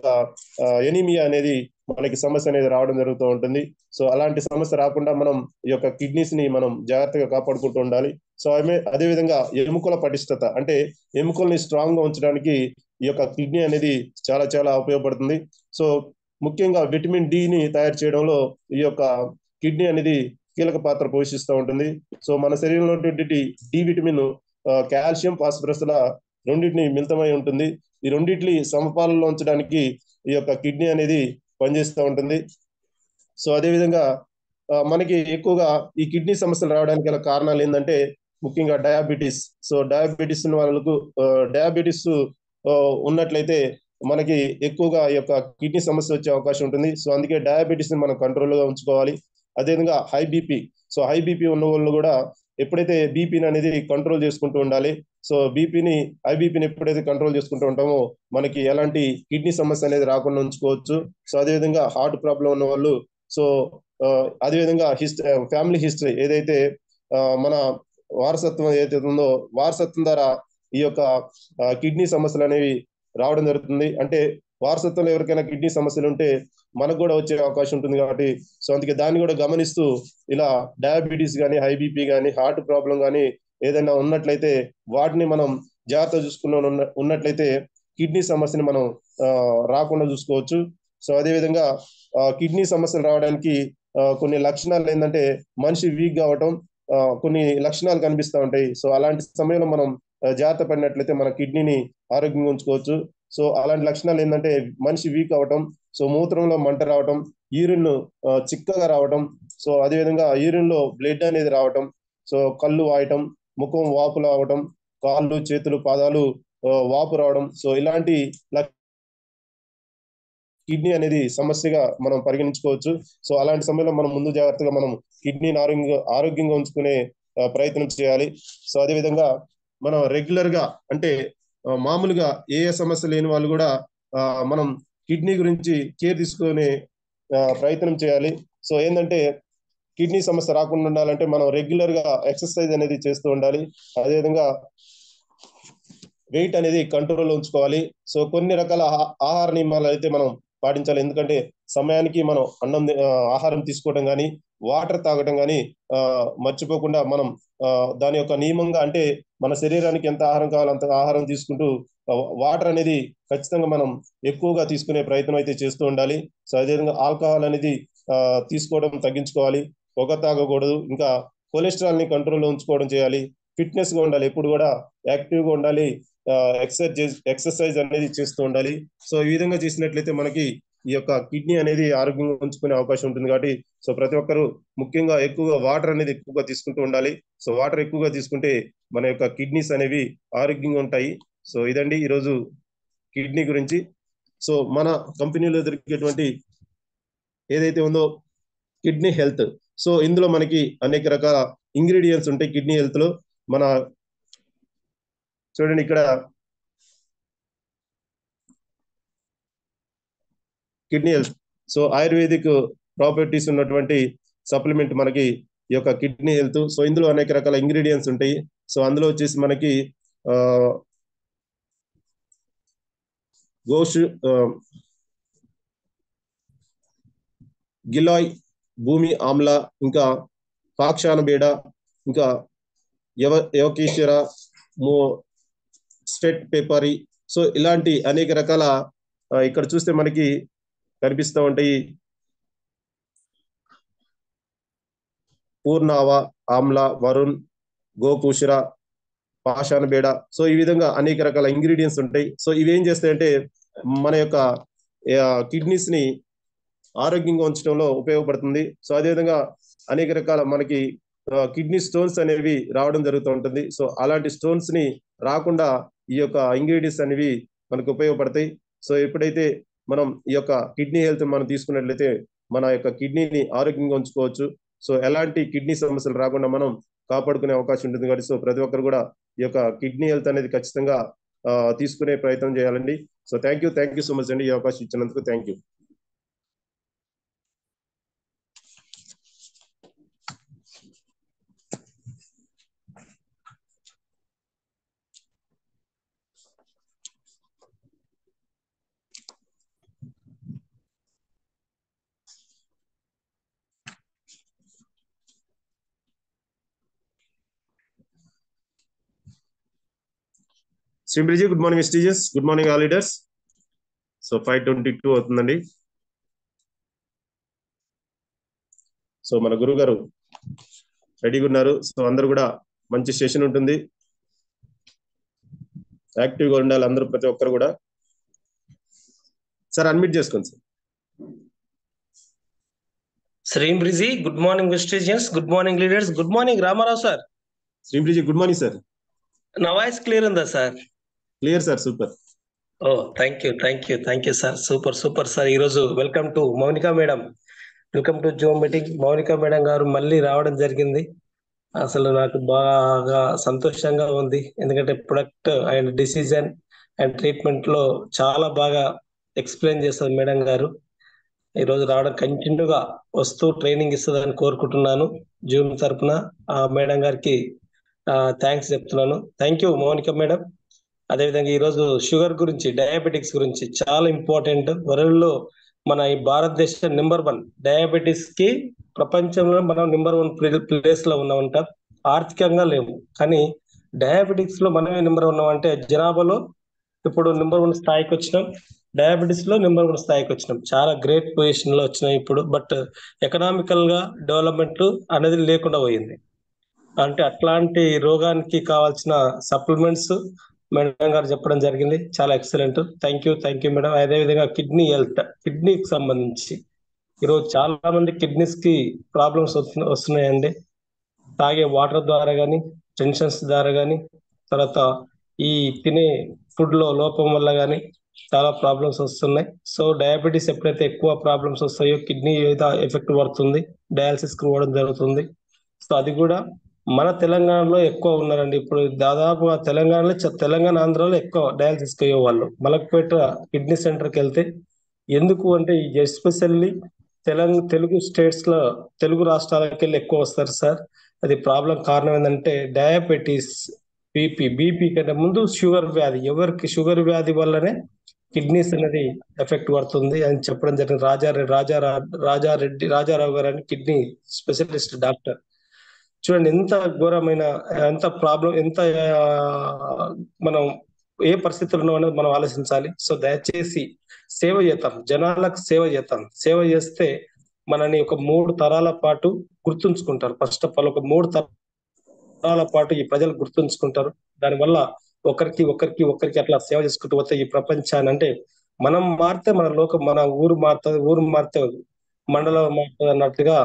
ఎనీమియా అనేది మనకి సమస్య అనేది రావడం జరుగుతూ ఉంటుంది. సో అలాంటి సమస్య రాకుండా మనం ఈ యొక్క కిడ్నీస్ ని మనం జాగ్రత్తగా కాపాడుకుంటూ ఉండాలి. సో అదేవిధంగా ఎముకల పటిష్టత అంటే ఎముకల్ని స్ట్రాంగ్ గా ఉంచడానికి ఈ యొక్క కిడ్నీ అనేది చాలా చాలా ఉపయోగపడుతుంది. సో ముఖ్యంగా విటమిన్ డి ని తయారు చేయడంలో ఈ యొక్క కిడ్నీ అనేది కీలక పాత్ర పోషిస్తూ ఉంటుంది. సో మన శరీరంలో డి విటమిన్ కాల్షియం, ఫాస్ఫరస్ ల రెండింటిని మిళితమై ఉంటుంది. ఈ రెండింటిని సమపాలలో ఉంచడానికి ఈ యొక్క కిడ్నీ అనేది పనిచేస్తూ ఉంటుంది. సో అదేవిధంగా మనకి ఎక్కువగా ఈ కిడ్నీ సమస్యలు రావడానికి గల కారణాలు ఏంటంటే ముఖ్యంగా డయాబెటీస్. సో డయాబెటీస్ వాళ్ళకు డయాబెటీస్ ఉన్నట్లయితే మనకి ఎక్కువగా ఈ యొక్క కిడ్నీ సమస్య వచ్చే అవకాశం ఉంటుంది. సో అందుకే డయాబెటీస్ ని మనం కంట్రోల్గా ఉంచుకోవాలి. అదేవిధంగా high BP, so high BP ఉన్న వాళ్ళు కూడా ఎప్పుడైతే బీపీని అనేది కంట్రోల్ చేసుకుంటూ ఉండాలి. సో హై బీపీని ఎప్పుడైతే కంట్రోల్ చేసుకుంటూ ఉంటామో మనకి ఎలాంటి కిడ్నీ సమస్య అనేది రాకుండా ఉంచుకోవచ్చు. సో అదేవిధంగా హార్ట్ ప్రాబ్లం ఉన్న వాళ్ళు, సో అదేవిధంగా ఫ్యామిలీ హిస్టరీ ఏదైతే మన వారసత్వం ఏదైతే ఉందో వారసత్వం ద్వారా ఈ యొక్క కిడ్నీ సమస్యలు అనేవి రావడం జరుగుతుంది. అంటే వారసత్వంలో ఎవరికైనా కిడ్నీ సమస్యలు ఉంటే మనకు కూడా వచ్చే అవకాశం ఉంటుంది. కాబట్టి సో అందుకే దాన్ని కూడా గమనిస్తూ ఇలా డయాబెటీస్ కానీ, హై బీపీ కానీ, హార్ట్ ప్రాబ్లం కానీ ఏదైనా ఉన్నట్లయితే వాటిని మనం జాగ్రత్త ఉన్నట్లయితే కిడ్నీ సమస్యని మనం రాకుండా చూసుకోవచ్చు. సో అదేవిధంగా కిడ్నీ సమస్యలు రావడానికి కొన్ని లక్షణాలు ఏంటంటే మనిషి వీక్ కావటం, కొన్ని లక్షణాలు కనిపిస్తూ ఉంటాయి. సో అలాంటి సమయంలో మనం జాగ్రత్త పడినట్లయితే మన కిడ్నీని ఆరోగ్యంగా ఉంచుకోవచ్చు. సో అలాంటి లక్షణాలు ఏంటంటే మనిషి వీక్ అవటం, సో మూత్రంలో మంట రావటం, యూరిన్ చిక్కగా రావటం, సో అదేవిధంగా యూరిన్ లో బ్లడ్ అనేది రావటం, సో కళ్ళు వాయటం, ముఖం వాపులు అవటం, కాళ్ళు, చేతులు, పాదాలు వాపు రావడం. సో ఇలాంటి కిడ్నీ అనేది సమస్యగా మనం పరిగణించుకోవచ్చు. సో అలాంటి సమయంలో మనం ముందు జాగ్రత్తగా మనం కిడ్నీని ఆరోగ్యంగా ఉంచుకునే ప్రయత్నం చేయాలి. సో అదేవిధంగా మనం రెగ్యులర్ గా అంటే మామూలుగా ఏ సమస్య లేని వాళ్ళు కూడా మనం కిడ్నీ గురించి కేర్ తీసుకునే ప్రయత్నం చేయాలి. సో ఏంటంటే కిడ్నీ సమస్య రాకుండా ఉండాలంటే మనం రెగ్యులర్ గా ఎక్సర్సైజ్ అనేది చేస్తూ ఉండాలి. అదేవిధంగా వెయిట్ అనేది కంట్రోల్లో ఉంచుకోవాలి. సో కొన్ని రకాల ఆహార నియమాలు అయితే మనం పాటించాలి. ఎందుకంటే సమయానికి మనం ఆహారం తీసుకోవడం కానీ, వాటర్ తాగడం కానీ మర్చిపోకుండా మనం దాని యొక్క నియమంగా అంటే మన శరీరానికి ఎంత ఆహారం కావాలో అంత ఆహారం తీసుకుంటూ వాటర్ అనేది ఖచ్చితంగా మనం ఎక్కువగా తీసుకునే ప్రయత్నం అయితే చేస్తూ ఉండాలి. సో అదేవిధంగా ఆల్కహాల్ అనేది తీసుకోవడం తగ్గించుకోవాలి, పొగ తాగకూడదు, ఇంకా కొలెస్ట్రాల్ ని కంట్రోల్లో ఉంచుకోవడం చేయాలి, ఫిట్నెస్ గా ఉండాలి, ఎప్పుడు కూడా యాక్టివ్ గా ఉండాలి, ఎక్సర్సైజ్ అనేది చేస్తూ ఉండాలి. సో ఈ విధంగా చేసినట్లయితే మనకి ఈ యొక్క కిడ్నీ అనేది ఆరోగ్యంగా ఉంచుకునే అవకాశం ఉంటుంది. కాబట్టి సో ప్రతి ఒక్కరు ముఖ్యంగా ఎక్కువగా వాటర్ అనేది ఎక్కువగా తీసుకుంటూ ఉండాలి. సో వాటర్ ఎక్కువగా తీసుకుంటే మన యొక్క కిడ్నీస్ అనేవి ఆరోగ్యంగా ఉంటాయి. సో ఇదండి ఈరోజు కిడ్నీ గురించి. సో మన కంపెనీలో దొరికేటువంటి ఏదైతే ఉందో కిడ్నీ హెల్త్, సో ఇందులో మనకి అనేక రకాల ఇంగ్రీడియంట్స్ ఉంటాయి కిడ్నీ హెల్త్ లో. మన చూడండి ఇక్కడ kidney health. So ayurvedic properties ఉన్నటువంటి సప్లిమెంట్ మనకి ఈ యొక్క కిడ్నీ హెల్త్. సో ఇందులో అనేక రకాల ఇంగ్రీడియంట్స్ ఉంటాయి. సో అందులో వచ్చేసి మనకి గోష్ గిలాయ్, భూమి ఆమ్ల, ఇంకా పాక్షాన బేడ, ఇంకా ఎవకేశ్వర, స్టెట్ పేపరీ. సో ఇలాంటి అనేక రకాల ఇక్కడ చూస్తే మనకి కనిపిస్తూ ఉంటాయి. పూర్ణావ, ఆమ్ల, వరుణ్, గోకూషర, పాషాణ బేడ. సో ఈ విధంగా అనేక రకాల ఇంగ్రీడియంట్స్ ఉంటాయి. సో ఇవేం చేస్తాయంటే మన యొక్క కిడ్నీస్ ని ఆరోగ్యంగా ఉంచడంలో ఉపయోగపడుతుంది. సో అదేవిధంగా అనేక రకాల మనకి కిడ్నీ స్టోన్స్ అనేవి రావడం జరుగుతూ ఉంటుంది. సో అలాంటి స్టోన్స్ ని రాకుండా ఈ యొక్క ఇంగ్రీడియంట్స్ అనేవి మనకు ఉపయోగపడతాయి. సో ఎప్పుడైతే మనం ఈ యొక్క కిడ్నీ హెల్త్ మనం తీసుకున్నట్లయితే మన యొక్క కిడ్నీని ఆరోగ్యంగా ఉంచుకోవచ్చు. సో ఎలాంటి కిడ్నీ సమస్యలు రాకుండా మనం కాపాడుకునే అవకాశం ఉంటుంది కాబట్టి సో ప్రతి ఒక్కరు కూడా ఈ యొక్క కిడ్నీ హెల్త్ అనేది ఖచ్చితంగా తీసుకునే ప్రయత్నం చేయాలండి. So thank you so much అండి ఈ అవకాశం ఇచ్చినందుకు. Thank you. శ్రీంబ్రిజీ, good morning Vestige, good morning all leaders. So 5:22 అవుతుందండి. సో మన గురువు గారు రెడీగా ఉన్నారు. సో అందరు కూడా మంచి సెషన్ ఉంటుంది, యాక్టివ్గా ఉండాలి అందరూ, ప్రతి ఒక్కరు కూడా. సార్ అన్మ్యూట్ చేసుకోండి సార్. శ్రీంబ్రిజీ, good morning Vestigians, good morning leaders, good morning Ramarao sir. శ్రీంబ్రిజీ, గుడ్ మార్నింగ్ సార్. నా వాయిస్ క్లియర్ ఉందా sir? Clear sir, super. Oh thank you sir. Super sir. ఈరోజు welcome to Mounika madam, welcome to Zoom meeting. Mounika madam గారు మళ్ళీ రావడం జరిగింది. అసలు నాకు బాగా సంతోషంగా ఉంది, ఎందుకంటే product and decision and treatment లో చాలా బాగా ఎక్స్ప్లెయిన్ చేస్తారు మేడం గారు. ఈరోజు రావడం కంటిన్యూగా వస్తూ ట్రైనింగ్ ఇస్తుందని కోరుకుంటున్నాను. జూమ్ తరఫున మేడం గారికి థ్యాంక్స్ చెప్తున్నాను. Thank you Mounika madam. అదేవిధంగా ఈరోజు షుగర్ గురించి, డయాబెటిక్స్ గురించి చాలా ఇంపార్టెంట్. వరల్డ్ లో మన ఈ భారతదేశం నెంబర్ 1 డయాబెటీస్ కి, ప్రపంచంలో మనం నెంబర్ 1 ప్లేస్ లో ఉన్నామంట. ఆర్థికంగా లేవు, కానీ డయాబెటిక్స్ లో మనమే నెంబర్ 1 ఉన్నామంటే జనాభాలో ఇప్పుడు నెంబర్ 1 స్థాయికి వచ్చినాం, డయాబెటీస్ లో నెంబర్ 1 స్థాయికి వచ్చినాం. చాలా గ్రేట్ పొజిషన్ లో వచ్చినాం ఇప్పుడు. బట్ ఎకనామికల్ గా డెవలప్మెంట్ అనేది లేకుండా పోయింది. అంటే అట్లాంటి రోగానికి కావాల్సిన సప్లిమెంట్స్ మేడం గారు చెప్పడం జరిగింది, చాలా ఎక్సలెంట్. Thank you madam. అదేవిధంగా కిడ్నీ హెల్త్, కిడ్నీకి సంబంధించి ఈరోజు చాలా మంది కిడ్నీస్ కి ప్రాబ్లమ్స్ వస్తున్నాయండి. తాగే వాటర్ ద్వారా కానీ, టెన్షన్స్ ద్వారా కానీ, తర్వాత ఈ తినే ఫుడ్ లో లోపం వల్ల కానీ చాలా ప్రాబ్లమ్స్ వస్తున్నాయి. సో డయాబెటీస్ ఎప్పుడైతే ఎక్కువ ప్రాబ్లమ్స్ వస్తాయో కిడ్నీ ఎఫెక్ట్ పడుతుంది, డయాలసిస్ కు పోవడం జరుగుతుంది. సో అది కూడా మన తెలంగాణలో ఎక్కువ ఉన్నారండి. ఇప్పుడు దాదాపుగా తెలంగాణ ఆంధ్రాలో ఎక్కువ డయాలసిస్ అయ్యే వాళ్ళు. మలక్పేట కిడ్నీ సెంటర్కి వెళ్తే, ఎందుకు అంటే ఎస్పెషల్లీ తెలుగు స్టేట్స్ లో, తెలుగు రాష్ట్రాలకు వెళ్ళి ఎక్కువ వస్తారు సార్. అది ప్రాబ్లం కారణం ఏంటంటే డయాబెటీస్, బీపీ కంటే ముందు షుగర్ వ్యాధి. ఎవరికి షుగర్ వ్యాధి వల్లనే కిడ్నీస్ అనేది ఎఫెక్ట్ పడుతుంది అని చెప్పడం జరిగింది. రాజారావు గారు అని కిడ్నీ స్పెషలిస్ట్ డాక్టర్. చూడండి ఎంత ఘోరమైన, ఎంత ప్రాబ్లం, ఎంత మనం ఏ పరిస్థితుల్లో ఉన్నాం అనేది మనం ఆలోచించాలి. సో దయచేసి సేవ చేద్దాం, జనాలకు సేవ చేద్దాం. సేవ చేస్తే మనని ఒక 3 తరాల పాటు గుర్తుంచుకుంటారు. ఫస్ట్ ఆఫ్ ఆల్ ఒక 3 తరాల పాటు ఈ ప్రజలు గుర్తుంచుకుంటారు. దానివల్ల ఒకరికి అట్లా సేవ చేసుకుంటూ పోతే ఈ ప్రపంచాన్ని, అంటే మనం మారితే మన లోకం, మన ఊరు మారుతుంది, ఊరు మారితే మండలం మారుతుంది అన్నట్టుగా.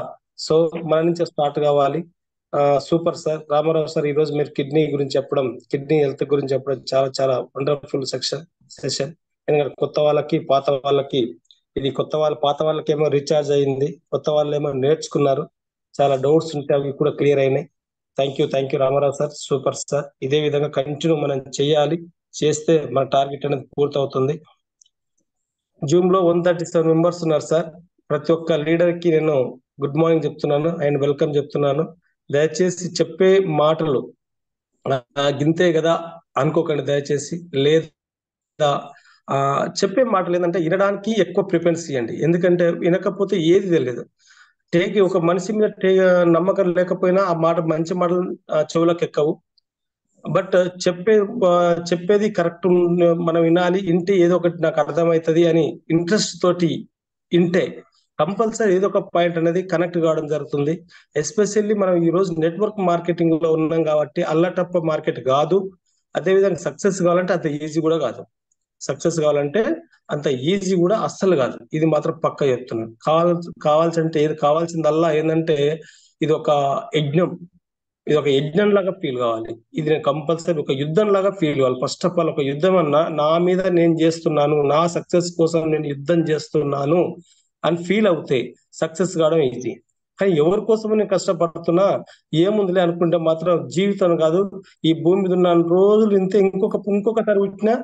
సో మన నుంచి స్టార్ట్ కావాలి. Super sir. రామారావు సార్, ఈ రోజు మీరు కిడ్నీ గురించి చెప్పడం, కిడ్నీ హెల్త్ గురించి చెప్పడం చాలా చాలా వండర్ఫుల్ సెషన్. ఎందుకంటే కొత్త వాళ్ళకి, పాత వాళ్ళకి, ఇది పాత వాళ్ళకేమో రీఛార్జ్ అయింది, కొత్త వాళ్ళు ఏమో నేర్చుకున్నారు. చాలా డౌట్స్ ఉంటే అవి కూడా క్లియర్ అయినాయి. Thank you Ramarao sir, super sir. ఇదే విధంగా కంటిన్యూ మనం చేయాలి, చేస్తే మన టార్గెట్ అనేది పూర్తవుతుంది. జూమ్ లో 137 మెంబర్స్ ఉన్నారు సార్. ప్రతి ఒక్క లీడర్ కి నేను గుడ్ మార్నింగ్ చెప్తున్నాను అండ్ వెల్కమ్ చెప్తున్నాను. దయచేసి చెప్పే మాటలు గింతే కదా అనుకోకండి దయచేసి. లేదా చెప్పే మాటలు ఏంటంటే వినడానికి ఎక్కువ ప్రిఫరెన్స్ ఇవ్వండి. ఎందుకంటే వినకపోతే ఏది తెలియదు. ఒక మనిషి మీద నమ్మకం లేకపోయినా ఆ మాట మంచి మాటలు చెవులకు ఎక్కవు. బట్ చెప్పేది కరెక్ట్ మనం వినాలి. ఇంటే ఏదో ఒకటి నాకు అర్థమవుతుంది అని ఇంట్రెస్ట్ తోటి ఇంటే కంపల్సరీ ఏదో ఒక పాయింట్ అనేది కనెక్ట్ కావడం జరుగుతుంది. ఎస్పెషల్లీ మనం ఈ రోజు నెట్వర్క్ మార్కెటింగ్ లో ఉన్నాం కాబట్టి అల్లటప్ప మార్కెట్ కాదు. అదేవిధంగా సక్సెస్ కావాలంటే అంత ఈజీ కూడా కాదు. సక్సెస్ కావాలంటే అంత ఈజీ కూడా అస్సలు కాదు. ఇది మాత్రం పక్క చెప్తున్నాను. కావాల్సిందల్లా ఏంటంటే ఇది ఒక యజ్ఞం. ఇది ఒక యజ్ఞం లాగా ఫీల్ కావాలి. ఇది నేను కంపల్సరీ ఒక యుద్ధం లాగా ఫీల్ కావాలి. ఫస్ట్ ఆఫ్ ఆల్ ఒక యుద్ధం అన్నా నా మీద నేను చేస్తున్నాను, నా సక్సెస్ కోసం నేను యుద్ధం చేస్తున్నాను అని ఫీల్ అవుతే సక్సెస్ కావడం ఈజీ. కానీ ఎవరి కోసం నేను కష్టపడుతున్నా ఏముందిలే అనుకుంటే మాత్రం జీవితం కాదు. ఈ భూమి మీద ఉన్న రోజులు ఇంతే, ఇంకొకసారి పుట్టినా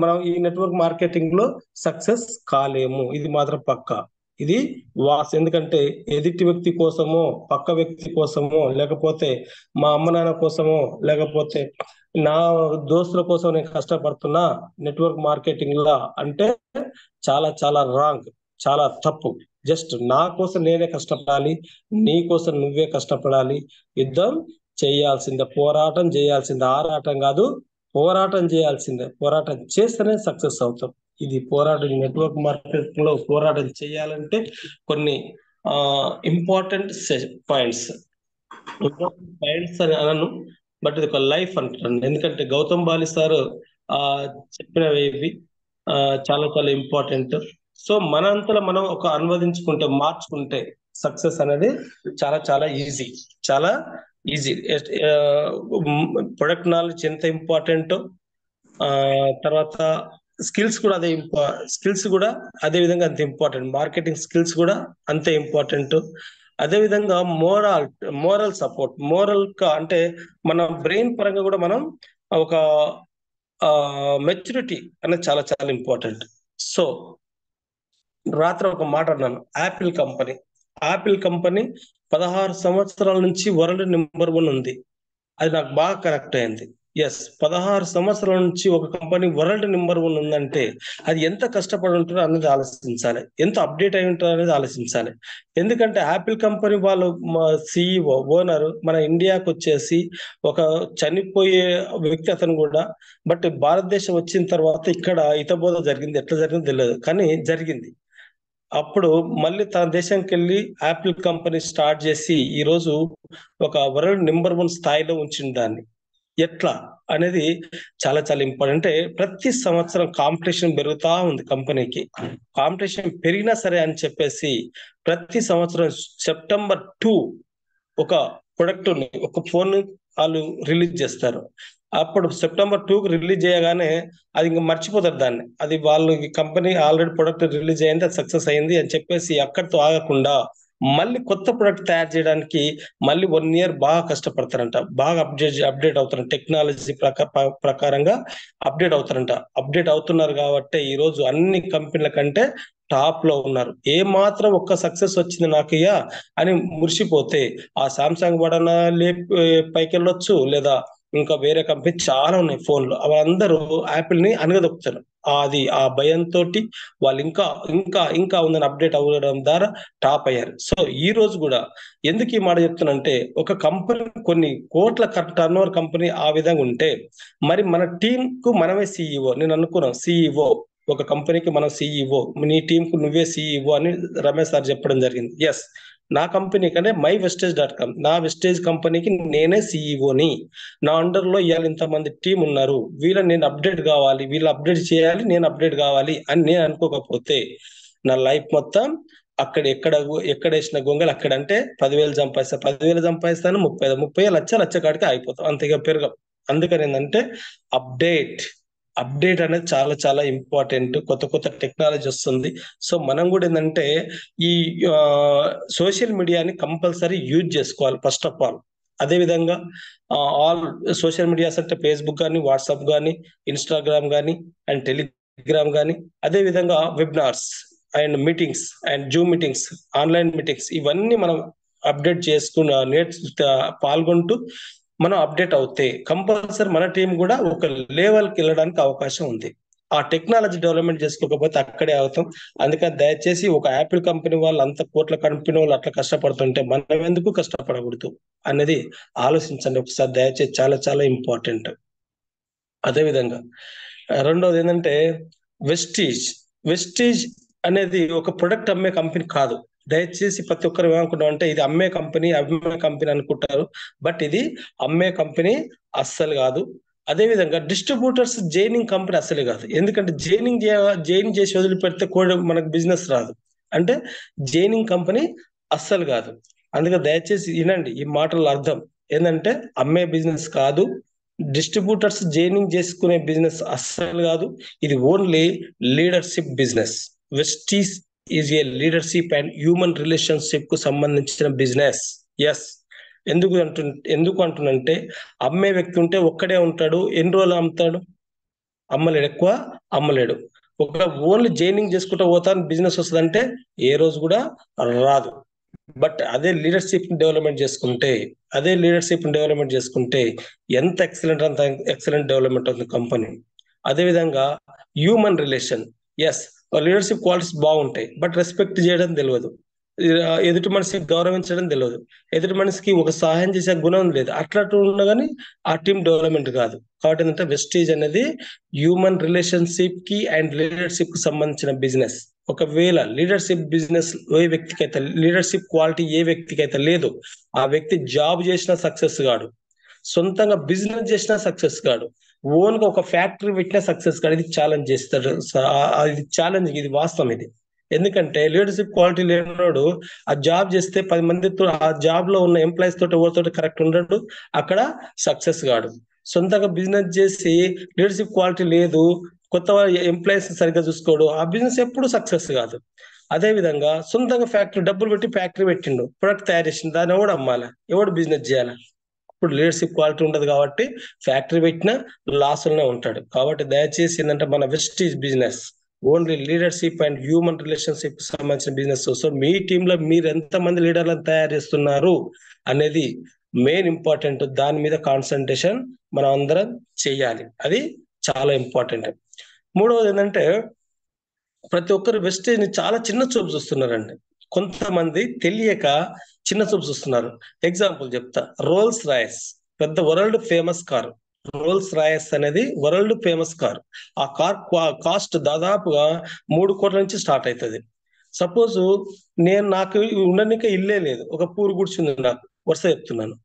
మనం ఈ నెట్వర్క్ మార్కెటింగ్ లో సక్సెస్ కాలేము. ఇది మాత్రం పక్కా. ఇది ఎందుకంటే ఎదుటి వ్యక్తి కోసమో, పక్క వ్యక్తి కోసమో, లేకపోతే మా అమ్మ నాన్న కోసమో, లేకపోతే నా దోస్తుల కోసం నేను కష్టపడుతున్నా నెట్వర్క్ మార్కెటింగ్ లా అంటే చాలా చాలా రాంగ్, చాలా తప్పు. జస్ట్ నా కోసం నేనే కష్టపడాలి, నీ కోసం నువ్వే కష్టపడాలి. యుద్ధం చేయాల్సిందే, పోరాటం చేయాల్సిందే. ఆరాటం కాదు, పోరాటం చేయాల్సిందే. పోరాటం చేస్తేనే సక్సెస్ అవుతాం. ఇది పోరాటం. నెట్వర్క్ మార్కెటింగ్ లో పోరాటం చేయాలంటే కొన్ని ఇంపార్టెంట్ పాయింట్స్ అని అనను, బట్ ఇది ఒక లైఫ్ అంటాను. ఎందుకంటే గౌతమ్ బాలి సార్ చెప్పినవి ఇవి చాలా చాలా ఇంపార్టెంట్. సో మనంతలో మనం ఒక అనువదించుకుంటే, మార్చుకుంటే సక్సెస్ అనేది చాలా చాలా ఈజీ, చాలా ఈజీ. ప్రొడక్ట్ నాలెడ్జ్ ఎంత ఇంపార్టెంట్, తర్వాత స్కిల్స్ కూడా అదే విధంగా అంత ఇంపార్టెంట్. మార్కెటింగ్ స్కిల్స్ కూడా అంతే ఇంపార్టెంట్. అదే విధంగా మోరల్ సపోర్ట్, అంటే మన బ్రెయిన్ పరంగా కూడా మనం ఒక మెచ్యూరిటీ అనేది చాలా చాలా ఇంపార్టెంట్. సో రాత్రి ఒక మాట అన్నాను. యాపిల్ కంపెనీ 16 సంవత్సరాల నుంచి వరల్డ్ నెంబర్ 1 ఉంది. అది నాకు బాగా కనెక్ట్ అయింది. 16 సంవత్సరాల నుంచి ఒక కంపెనీ వరల్డ్ నెంబర్ 1 ఉందంటే అది ఎంత కష్టపడి ఉంటారో అనేది ఆలోచించాలి, ఎంత అప్డేట్ అయి ఉంటారో అనేది ఆలోచించాలి. ఎందుకంటే యాపిల్ కంపెనీ వాళ్ళు CEO ఓనర్ మన ఇండియాకి వచ్చేసి ఒక చనిపోయే వ్యక్తి అతను కూడా. బట్ భారతదేశం వచ్చిన తర్వాత ఇక్కడ హితబోధ జరిగింది, ఎట్లా జరిగిందో తెలియదు కానీ జరిగింది. అప్పుడు మళ్ళీ తన దేశానికి వెళ్ళి యాపిల్ కంపెనీ స్టార్ట్ చేసి ఈ రోజు ఒక వరల్డ్ నెంబర్ 1 స్థాయిలో ఉంచింది దాన్ని. ఎట్లా అనేది చాలా చాలా ఇంపార్టెంట్. అంటే ప్రతి సంవత్సరం కాంపిటీషన్ పెరుగుతా ఉంది. కంపెనీకి కాంపిటీషన్ పెరిగినా సరే అని చెప్పేసి ప్రతి సంవత్సరం సెప్టెంబర్ 2 ఒక ప్రొడక్ట్ ఒక ఫోన్ వాళ్ళు రిలీజ్ చేస్తారు. అప్పుడు సెప్టెంబర్ 2కు రిలీజ్ చేయగానే అది ఇంకా మర్చిపోతారు దాన్ని. అది వాళ్ళు కంపెనీ ఆల్రెడీ ప్రొడక్ట్ రిలీజ్ అయింది, అది సక్సెస్ అయింది అని చెప్పేసి అక్కడితో ఆగకుండా మళ్ళీ కొత్త ప్రొడక్ట్ తయారు చేయడానికి మళ్ళీ 1 year బాగా కష్టపడతారంట. బాగా అప్డేట్ అవుతారంట. టెక్నాలజీ ప్రకారంగా అప్డేట్ అవుతారంట. అప్డేట్ అవుతున్నారు కాబట్టి ఈ రోజు అన్ని కంపెనీల కంటే టాప్ లో ఉన్నారు. ఏ మాత్రం ఒక్క సక్సెస్ వచ్చింది నాకు అని మురిసిపోతే ఆ సామ్సంగ్ వాడన పైకి వెళ్ళొచ్చు, లేదా ఇంకా వేరే కంపెనీ చాలా ఉన్నాయి ఫోన్లు. వాళ్ళందరూ యాపిల్ ని అనగదొక్కుతారు. అది ఆ భయంతో వాళ్ళు ఇంకా ఇంకా ఇంకా ఉందని అప్డేట్ అవ్వడం ద్వారా టాప్ అయ్యారు. సో ఈ రోజు కూడా ఎందుకు ఈ మాట చెప్తున్నంటే, ఒక కంపెనీ కొన్ని కోట్ల టర్న్ ఓవర్ కంపెనీ ఆ విధంగా ఉంటే మరి మన టీం కు మనమే CEO. నేను అనుకున్నాను CEO, ఒక కంపెనీకి మనం CEO, నీ టీం కు నువ్వే CEO అని రమేష్ సార్ చెప్పడం జరిగింది. నా కంపెనీ కంటే myvestage.com, నా వెస్టేజ్ కంపెనీకి నేనే CEOని. నా అండర్ లో ఇవాళ ఇంతమంది టీం ఉన్నారు, వీళ్ళని నేను అప్డేట్ కావాలి, వీళ్ళు అప్డేట్ చేయాలి, నేను అప్డేట్ కావాలి అని నేను అనుకోకపోతే నా లైఫ్ మొత్తం ఎక్కడ వేసిన గొంగలు అక్కడ. అంటే 10,000 సంపాదిస్తాను, 30 లక్ష కాడికి అయిపోతాం, అంతగా పెరగం. అందుకని ఏంటంటే అప్డేట్ అనేది చాలా చాలా ఇంపార్టెంట్. కొత్త టెక్నాలజీ వస్తుంది. సో మనం కూడా ఏంటంటే ఈ సోషల్ మీడియాని కంపల్సరీ యూజ్ చేసుకోవాలి ఫస్ట్ ఆఫ్ ఆల్. అదే విధంగా ఆల్ సోషల్ మీడియాస్ అంటే ఫేస్బుక్ కానీ, వాట్సాప్ కానీ, ఇన్స్టాగ్రామ్ కానీ అండ్ టెలిగ్రామ్ టెలిగ్రామ్ కానీ, అదే విధంగా webinars and meetings and Zoom meetings, online meetings, ఇవన్నీ మనం అప్డేట్ చేసుకున్న పాల్గొంటూ మనం అప్డేట్ అవుతే కంపల్సరీ మన టీం కూడా ఒక లెవెల్కి వెళ్ళడానికి అవకాశం ఉంది. ఆ టెక్నాలజీ డెవలప్మెంట్ చేసుకోకపోతే అక్కడే అవుతాం. అందుకని దయచేసి ఒక యాపిల్ కంపెనీ వాళ్ళు, అంత కోట్ల కంపెనీ వాళ్ళు అట్లా కష్టపడుతుంటే మనం ఎందుకు కష్టపడకూడదు అనేది ఆలోచించండి ఒకసారి దయచేసి. చాలా చాలా ఇంపార్టెంట్. అదే విధంగా రెండోది ఏంటంటే వెస్టీజ్ అనేది ఒక ప్రొడక్ట్ అమ్మే కంపెనీ కాదు. దయచేసి ప్రతి ఒక్కరు ఏమనుకుంటాం అంటే ఇది అమ్మే కంపెనీ అనుకుంటారు. బట్ ఇది అమ్మే కంపెనీ అస్సలు కాదు. అదే విధంగా డిస్ట్రిబ్యూటర్స్ జైనింగ్ కంపెనీ అసలే కాదు. ఎందుకంటే జైనింగ్ చేసి వదిలిపెడితే కూడా మనకు బిజినెస్ రాదు. అంటే జైనింగ్ కంపెనీ అస్సలు కాదు. అందుకే దయచేసి వినండి ఈ మాటల అర్థం ఏంటంటే అమ్మే బిజినెస్ కాదు, డిస్ట్రిబ్యూటర్స్ జైనింగ్ చేసుకునే బిజినెస్ అస్సలు కాదు. ఇది only leadership business. Vestige is a leadership and human relationship కు సంబంధించిన బిజినెస్. ఎస్, ఎందుకు అంటున్నంటే అమ్మే వ్యక్తి ఉంటే ఒక్కడే ఉంటాడు. ఎన్ని రోజులు అమ్ముతాడు? అమ్మలేడు, ఎక్కువ అమ్మలేడు. ఒక ఓన్లీ జైనింగ్ చేసుకుంటూ పోతాను బిజినెస్ వస్తుందంటే ఏ రోజు కూడా రాదు. బట్ అదే లీడర్షిప్ డెవలప్మెంట్ చేసుకుంటే ఎంత ఎక్సలెంట్ డెవలప్మెంట్ అవుతుంది కంపెనీ. అదే విధంగా human relation, yes, leadership qualities బాగుంటాయి, బట్ రెస్పెక్ట్ చేయడం తెలియదు, ఎదుటి మనిషికి గౌరవించడం తెలియదు, ఎదుటి మనిషికి ఒక సహాయం చేసే గుణం లేదు. అట్లా ఉన్నా కానీ ఆ టీం డెవలప్మెంట్ కాదు. కాబట్టి ఏంటంటే వెస్టీజ్ అనేది హ్యూమన్ రిలేషన్షిప్ కి అండ్ లీడర్షిప్ కి సంబంధించిన బిజినెస్. ఒకవేళ లీడర్షిప్ బిజినెస్ లీడర్షిప్ క్వాలిటీ ఏ వ్యక్తికి అయితే లేదు, ఆ వ్యక్తి జాబ్ చేసినా సక్సెస్ కాడు, సొంతంగా బిజినెస్ చేసినా సక్సెస్ కాడు, ఓన్ గా ఒక ఫ్యాక్టరీ పెట్టినా సక్సెస్ కాదు. ఇది ఛాలెంజ్ చేస్తాడు. ఇది ఛాలెంజ్, ఇది వాస్తవం ఇది. ఎందుకంటే లీడర్షిప్ క్వాలిటీ లేనివాడు ఆ జాబ్ చేస్తే 10 మందితో, ఆ జాబ్ లో ఉన్న ఎంప్లాయీస్ తోటి ఎవరితో కరెక్ట్ ఉండడు, అక్కడ సక్సెస్ కాడు. సొంతంగా బిజినెస్ చేసి లీడర్షిప్ క్వాలిటీ లేదు, కొత్త ఎంప్లాయీస్ సరిగ్గా చూసుకోడు, ఆ బిజినెస్ ఎప్పుడు సక్సెస్ కాదు. అదే విధంగా సొంతంగా ఫ్యాక్టరీ డబ్బులు పెట్టి ఫ్యాక్టరీ పెట్టిండు, ప్రొడక్ట్ తయారు చేసిండు, దాన్ని ఎవడు అమ్మాలి, ఎవడు బిజినెస్ చేయాలి? ఇప్పుడు లీడర్షిప్ క్వాలిటీ ఉండదు కాబట్టి ఫ్యాక్టరీ పెట్టినా లాస్లోనే ఉంటాడు. కాబట్టి దయచేసి ఏంటంటే మన Vestige business only leadership and human relationship సంబంధించిన బిజినెస్. సో మీ టీంలో మీరు ఎంతమంది లీడర్లను తయారు చేస్తున్నారు అనేది మెయిన్ ఇంపార్టెంట్. దాని మీద కాన్సన్ట్రేషన్ మనం అందరం చెయ్యాలి, అది చాలా ఇంపార్టెంట్. మూడవది ఏంటంటే ప్రతి ఒక్కరు వెస్టేజ్ ని చాలా చిన్న చూపు చూస్తున్నారండి. కొంతమంది తెలియక చిన్న చూపు చూస్తున్నారు. ఎగ్జాంపుల్ చెప్తా, రోల్స్ రాయస్ పెద్ద world famous car. Rolls Royce అనేది వరల్డ్ ఫేమస్ కార్. ఆ కార్ కాస్ట్ దాదాపుగా 3 కోట్ల నుంచి స్టార్ట్ అవుతుంది. సపోజ్ నాకు ఉండనిక ఇల్లే లేదు, ఒక పూరు కూర్చుంది, నాకు వరుస చెప్తున్నాను.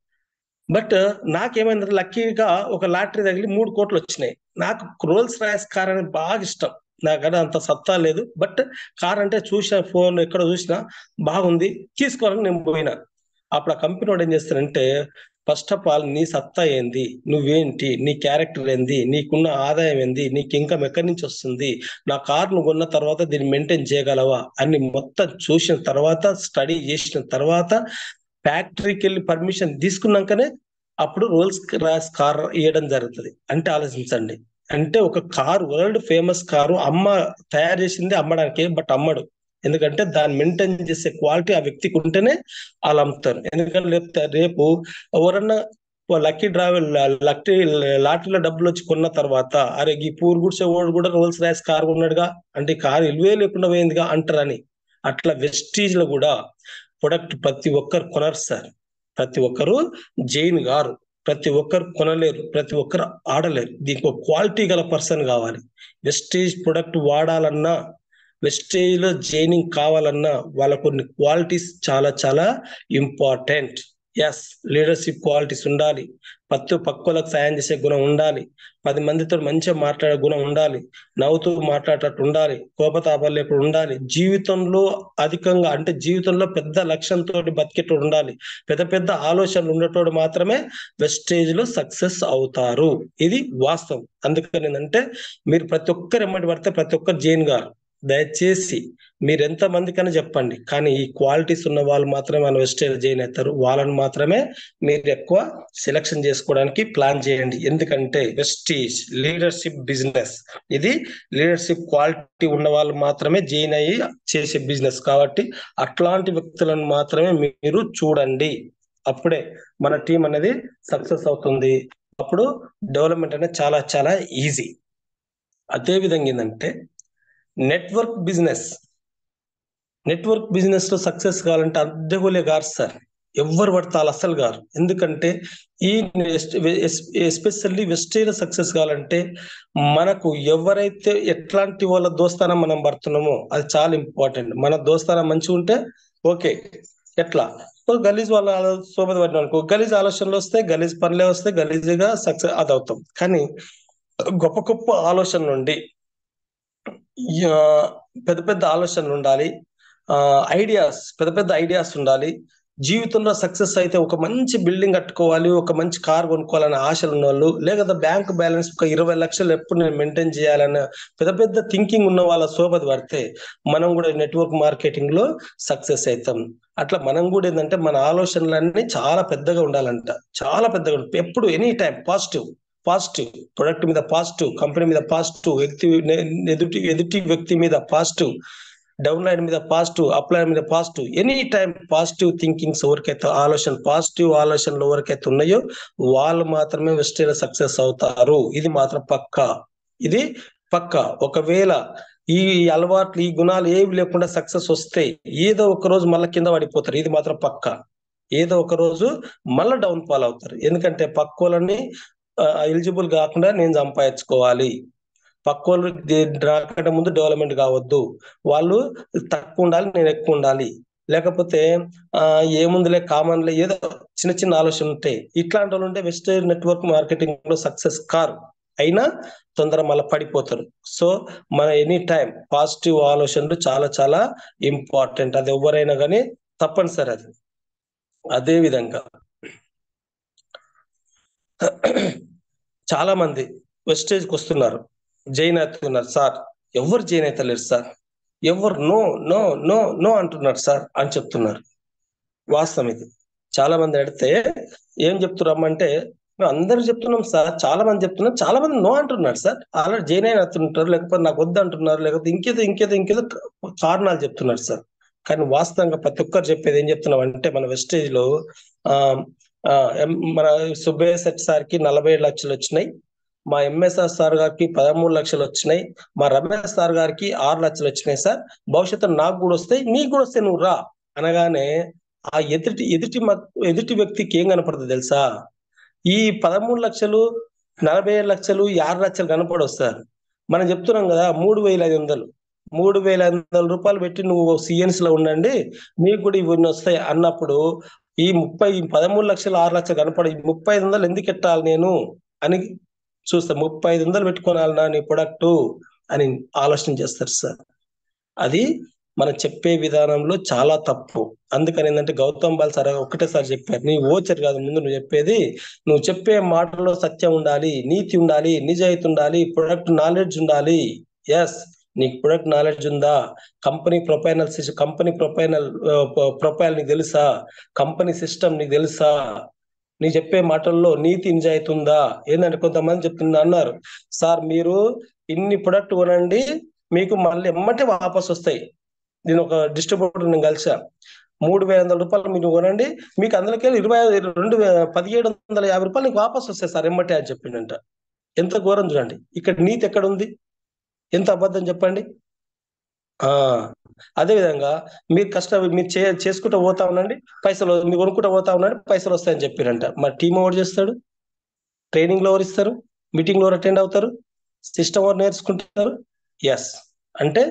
బట్ నాకేమైందంటే లక్కీగా ఒక లాటరీ తగిలి 3 కోట్లు వచ్చినాయి. నాకు రోల్స్ రాయస్ కార్ అనేది బాగా ఇష్టం. నాకంటే అంత సత్తా లేదు, బట్ కార్ అంటే చూసిన, ఫోన్ ఎక్కడ చూసినా బాగుంది, తీసుకోవాలని నేను పోయినా. అప్పుడు ఆ కంపెనీ వాడు ఏం చేస్తారంటే, ఫస్ట్ ఆఫ్ ఆల్ నీ సత్తా ఏంది, నువ్వేంటి, నీ క్యారెక్టర్ ఏంది, నీకున్న ఆదాయం ఏంది, నీకు ఇన్కమ్ ఎక్కడి నుంచి వస్తుంది, నా కార్ నువ్వు కొన్న తర్వాత దీన్ని మెయింటైన్ చేయగలవా అని మొత్తం చూసిన తర్వాత, స్టడీ చేసిన తర్వాత, ఫ్యాక్టరీకి వెళ్ళి పర్మిషన్ తీసుకున్నాకనే అప్పుడు రోల్స్ రాయస్ కార్ ఇవ్వడం జరుగుతుంది. అంటే ఆలోచించండి, అంటే ఒక కారు, వరల్డ్ ఫేమస్ కారు తయారు చేసింది అమ్మడానికి, బట్ అమ్మడు. ఎందుకంటే దాన్ని మెయింటైన్ చేసే క్వాలిటీ ఆ వ్యక్తికి ఉంటేనే వాళ్ళు అమ్ముతారు. ఎందుకంటే రేపు ఎవరన్నా లాటరీలో డబ్బులు వచ్చి కొన్న తర్వాత, అరే ఈ పూర్ గుడ్సే వాడు కూడా రోల్స్ రాయస్ కారు ఉన్నాడుగా, అంటే ఈ కారు ఇలువే లేకుండా పోయిందిగా అంటారని. అట్లా వెస్టీజ్ లో కూడా ప్రొడక్ట్ ప్రతి ఒక్కరు కొనరు సార్, ప్రతి ఒక్కరు జైన్ గారు, ప్రతి ఒక్కరు కొనలేరు, ప్రతి ఒక్కరు ఆడలేరు. దీనికి ఒక క్వాలిటీ గల పర్సన్ కావాలి. వెస్టీజ్ ప్రొడక్ట్ వాడాలన్నా, వెస్టీజ్ లో జైనింగ్ కావాలన్నా వాళ్ళ కొన్ని క్వాలిటీస్ చాలా చాలా ఇంపార్టెంట్. ఎస్, లీడర్షిప్ క్వాలిటీస్ ఉండాలి, పక్కలకు సాయం చేసే గుణం ఉండాలి, 10 మందితో మంచిగా మాట్లాడే గుణం ఉండాలి, నవ్వుతూ మాట్లాడేటట్టు ఉండాలి, కోపతాపాలు లేకుండా ఉండాలి, జీవితంలో అధికంగా అంటే జీవితంలో పెద్ద లక్ష్యంతో బతికేటోడు ఉండాలి, పెద్ద ఆలోచనలు ఉండేటోడు మాత్రమే వెస్టేజ్ లో సక్సెస్ అవుతారు. ఇది వాస్తవం. అందుకని ఏంటంటే మీరు ప్రతి ఒక్కరు ఎమ్మటి పడితే ప్రతి ఒక్కరు జైన్ గారు, దయచేసి మీరు ఎంత మందికైనా చెప్పండి, కానీ ఈ క్వాలిటీస్ ఉన్న వాళ్ళు మాత్రమే మన వెస్టేజ్ జాయిన్ అవుతారు. వాళ్ళని మాత్రమే మీరు ఎక్కువ సెలక్షన్ చేసుకోవడానికి ప్లాన్ చేయండి. ఎందుకంటే వెస్టేజ్ లీడర్షిప్ బిజినెస్, ఇది లీడర్షిప్ క్వాలిటీ ఉన్న వాళ్ళు మాత్రమే జాయిన్ అయ్యి చేసే బిజినెస్ కాబట్టి అట్లాంటి వ్యక్తులను మాత్రమే మీరు చూడండి. అప్పుడే మన టీం అనేది సక్సెస్ అవుతుంది. అప్పుడు డెవలప్మెంట్ అనేది చాలా చాలా ఈజీ. అదే విధంగా ఏంటంటే నెట్వర్క్ బిజినెస్ లో సక్సెస్ కావాలంటే అద్దెగోలే గారు సార్, ఎవరు పడతారు అసలు గారు. ఎందుకంటే ఈ ఎస్పెషల్లీ వెస్టేజ్ సక్సెస్ కావాలంటే మనకు ఎవరైతే ఎట్లాంటి వాళ్ళ దోస్తానం మనం పడుతున్నామో అది చాలా ఇంపార్టెంట్. మన దోస్తానం మంచిగా ఉంటే ఓకే. ఎట్లా గలీజ్ వాళ్ళ సోబత పడిన అనుకో, గలీజ్ ఆలోచనలు వస్తే, గలీజ్ పనులే వస్తే, గలీజ్గా సక్సెస్ అది అవుతాం. కానీ గొప్ప గొప్ప ఆలోచన నుండి పెద్ద పెద్ద ఆలోచనలు ఉండాలి, పెద్ద పెద్ద ఐడియాస్ ఉండాలి. జీవితంలో సక్సెస్ అయితే ఒక మంచి బిల్డింగ్ కట్టుకోవాలి, ఒక మంచి కార్ కొనుక్కోవాలనే ఆశలు ఉన్న వాళ్ళు, లేదా బ్యాంక్ బ్యాలెన్స్ ఒక 20 లక్షలు ఎప్పుడు నేను మెయింటైన్ చేయాలనే పెద్ద పెద్ద థింకింగ్ ఉన్న వాళ్ళ సోబత పడితే మనం కూడా నెట్వర్క్ మార్కెటింగ్ లో సక్సెస్ అవుతాం. అట్లా మనం కూడా ఏంటంటే మన ఆలోచనలన్నీ చాలా పెద్దగా ఉండాలంట, చాలా పెద్దగా. ఎప్పుడు ఎనీ టైం పాజిటివ్ ప్రొడక్ట్ మీద పాజిటివ్, కంపెనీ మీద పాజిటివ్, ఎదుటి వ్యక్తి మీద పాజిటివ్, డౌన్ లైన్ మీద పాజిటివ్, అప్ లైన్ మీద positive, any time positive thinkings ఎవరికైతే పాజిటివ్ ఆలోచనలు ఎవరికైతే ఉన్నాయో వాళ్ళు మాత్రమే వెస్టేజ్ సక్సెస్ అవుతారు. ఇది మాత్రం పక్కా. ఒకవేళ ఈ అలవాట్లు, ఈ గుణాలు ఏవి లేకుండా సక్సెస్ వస్తే ఏదో ఒక రోజు మళ్ళీ కింద పడిపోతారు. ఇది మాత్రం పక్కా. ఏదో ఒక రోజు మళ్ళీ డౌన్ ఫాల్ అవుతారు. ఎందుకంటే పక్కోళ్ళని ఎలిజిబుల్ కాకుండా నేను సంపాదించుకోవాలి, పక్కోళ్ళు రాకంటే ముందు డెవలప్మెంట్ కావద్దు, వాళ్ళు తక్కువ ఉండాలి నేను ఎక్కువ ఉండాలి, లేకపోతే ఏముందిలే కామన్లే, ఏదో చిన్న చిన్న ఆలోచన ఉంటాయి. ఇట్లాంటి వాళ్ళు ఉంటే వెస్టేజ్ నెట్వర్క్ మార్కెటింగ్ లో సక్సెస్ కారు, అయినా తొందర మళ్ళీ పడిపోతారు. సో మన ఎనీ టైం పాజిటివ్ ఆలోచనలు చాలా చాలా ఇంపార్టెంట్. అది ఎవరైనా కానీ తప్పనిసరి అది. అదే విధంగా చాలా మంది వెస్టేజ్కి వస్తున్నారు, జాయిన్ అవుతున్నారు సార్. ఎవరు జాయిన్ అవుతలేరు సార్, ఎవరు నో నో నో నో అంటున్నారు సార్ అని చెప్తున్నారు. వాస్తవం ఇది. చాలా మంది అడిగితే ఏం చెప్తున్నారంటే మేము అందరూ చెప్తున్నాం సార్, చాలా మంది చెప్తున్నారు, చాలా మంది నో అంటున్నారు సార్, ఆల్రెడీ జాయిన్ అయిన అవుతుంటారు, లేకపోతే నాకు వద్దు అంటున్నారు, లేకపోతే ఇంకేదో కారణాలు చెప్తున్నారు సార్. కానీ వాస్తవంగా ప్రతి ఒక్కరు చెప్పేది ఏం చెప్తున్నాం అంటే మన వెస్టేజ్ లో మన సుబ్బయ్య శెట్టి సార్కి 47 లక్షలు వచ్చినాయి, మా ఎంఎస్ఆర్ సార్ గారికి 13 లక్షలు వచ్చినాయి, మా రమేష్ సార్ గారికి 6 లక్షలు వచ్చినాయి సార్. భవిష్యత్తులో నాకు కూడా వస్తాయి, నీకు కూడా వస్తాయి, నువ్వు రా అనగానే ఆ ఎదుటి వ్యక్తికి ఏం కనపడుతుంది తెలుసా? ఈ 13 లక్షలు, 47 లక్షలు, 6 లక్షలు కనపడవు సార్. మనం చెప్తున్నాం కదా 3,500 రూపాయలు పెట్టి నువ్వు సిఎన్స్ లో ఉండండి, నీకు కూడా ఇవన్నీ వస్తాయి అన్నప్పుడు ఈ 13 లక్షలు 6 లక్షలు కనపడ 3500 ఎందుకు ఎట్టాలి నేను అని చూస్తా. 3500 పెట్టుకోనాలన్నా నీ ప్రొడక్ట్ అని ఆలోచన చేస్తారు సార్. అది మనం చెప్పే విధానంలో చాలా తప్పు. అందుకని ఏంటంటే గౌతమ్ బాల్ సార్ ఒకటేసారి చెప్పారు, నీ ఓచర్ కాదు ముందు నువ్వు చెప్పేది, నువ్వు చెప్పే మాటల్లో సత్యం ఉండాలి, నీతి ఉండాలి, నిజాయితీ ఉండాలి, ప్రొడక్ట్ నాలెడ్జ్ ఉండాలి. ఎస్, నీకు ప్రొడక్ట్ నాలెడ్జ్ ఉందా? కంపెనీ ప్రొఫైల్ నీకు తెలుసా? కంపెనీ సిస్టమ్ నీకు తెలుసా? నీ చెప్పే మాటల్లో నీతి నిజాయితీ ఉందా? ఏంటంటే కొంతమంది అన్నారు సార్ మీరు ఇన్ని ప్రొడక్ట్ కొనండి మీకు మళ్ళీ ఎమ్మటే వాపస్ వస్తాయి. నేను ఒక డిస్ట్రిబ్యూటర్ నేను కలిసా, 3,500 రూపాయలు మీరు కొనండి, మీకు అందులోకి 1,750 రూపాయలు నీకు వాపస్ వస్తాయి సార్ ఎమ్మటే అని చెప్పిండంట. ఎంత ఘోరం చూడండి. ఇక్కడ నీతి ఎక్కడ ఉంది? ఎంత అబద్ధం చెప్పండి. అదే విధంగా మీరు మీరు చేసుకుంటూ పోతా ఉండండి, పైసలు మీరు కొనుక్కుంటూ పోతా ఉండండి, పైసలు వస్తాయని చెప్పారంట. మరి టీం ఎవరు చేస్తాడు? ట్రైనింగ్ లో ఎవరు ఇస్తారు? మీటింగ్ లో ఎవరు అటెండ్ అవుతారు? సిస్టమ్ ఎవరు నేర్చుకుంటారు? ఎస్, అంటే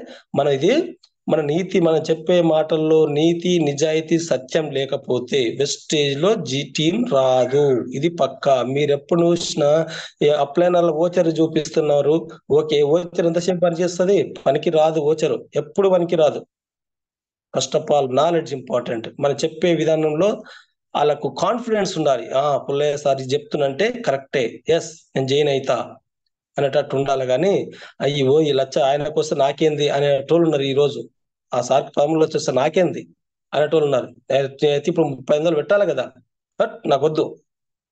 మన నీతి, మనం చెప్పే మాటల్లో నీతి నిజాయితీ సత్యం లేకపోతే వెస్టేజ్ లో టీం రాదు. ఇది పక్కా. మీరు ఎప్పుడు చూసినా అప్లైనర్ల ఓచర్ చూపిస్తున్నారు, ఓకే, ఓచర్ ఎంతసేపు పనిచేస్తుంది? పనికి రాదు ఓచరు, ఎప్పుడు పనికి రాదు. First of all knowledge important. మనం చెప్పే విధానంలో వాళ్ళకు కాన్ఫిడెన్స్ ఉండాలి. పుల్లయ్య సార్ చెప్తున్నంటే కరెక్టే, ఎస్ నేను జాయిన్ అవుతా, అనేటట్టు ఉండాలి. కానీ అయ్యో ఈ లచ్చ ఆయనకు వస్తే నాకేంది అనేటోళ్ళు ఉన్నారు. ఈ రోజు ఆ సార్ ఫార్ములా వచ్చేస్తే నాకేంది అనేటోళ్ళు ఉన్నారు. అయితే ఇప్పుడు 30,000 పెట్టాలి కదా, బట్ నాకు వద్దు,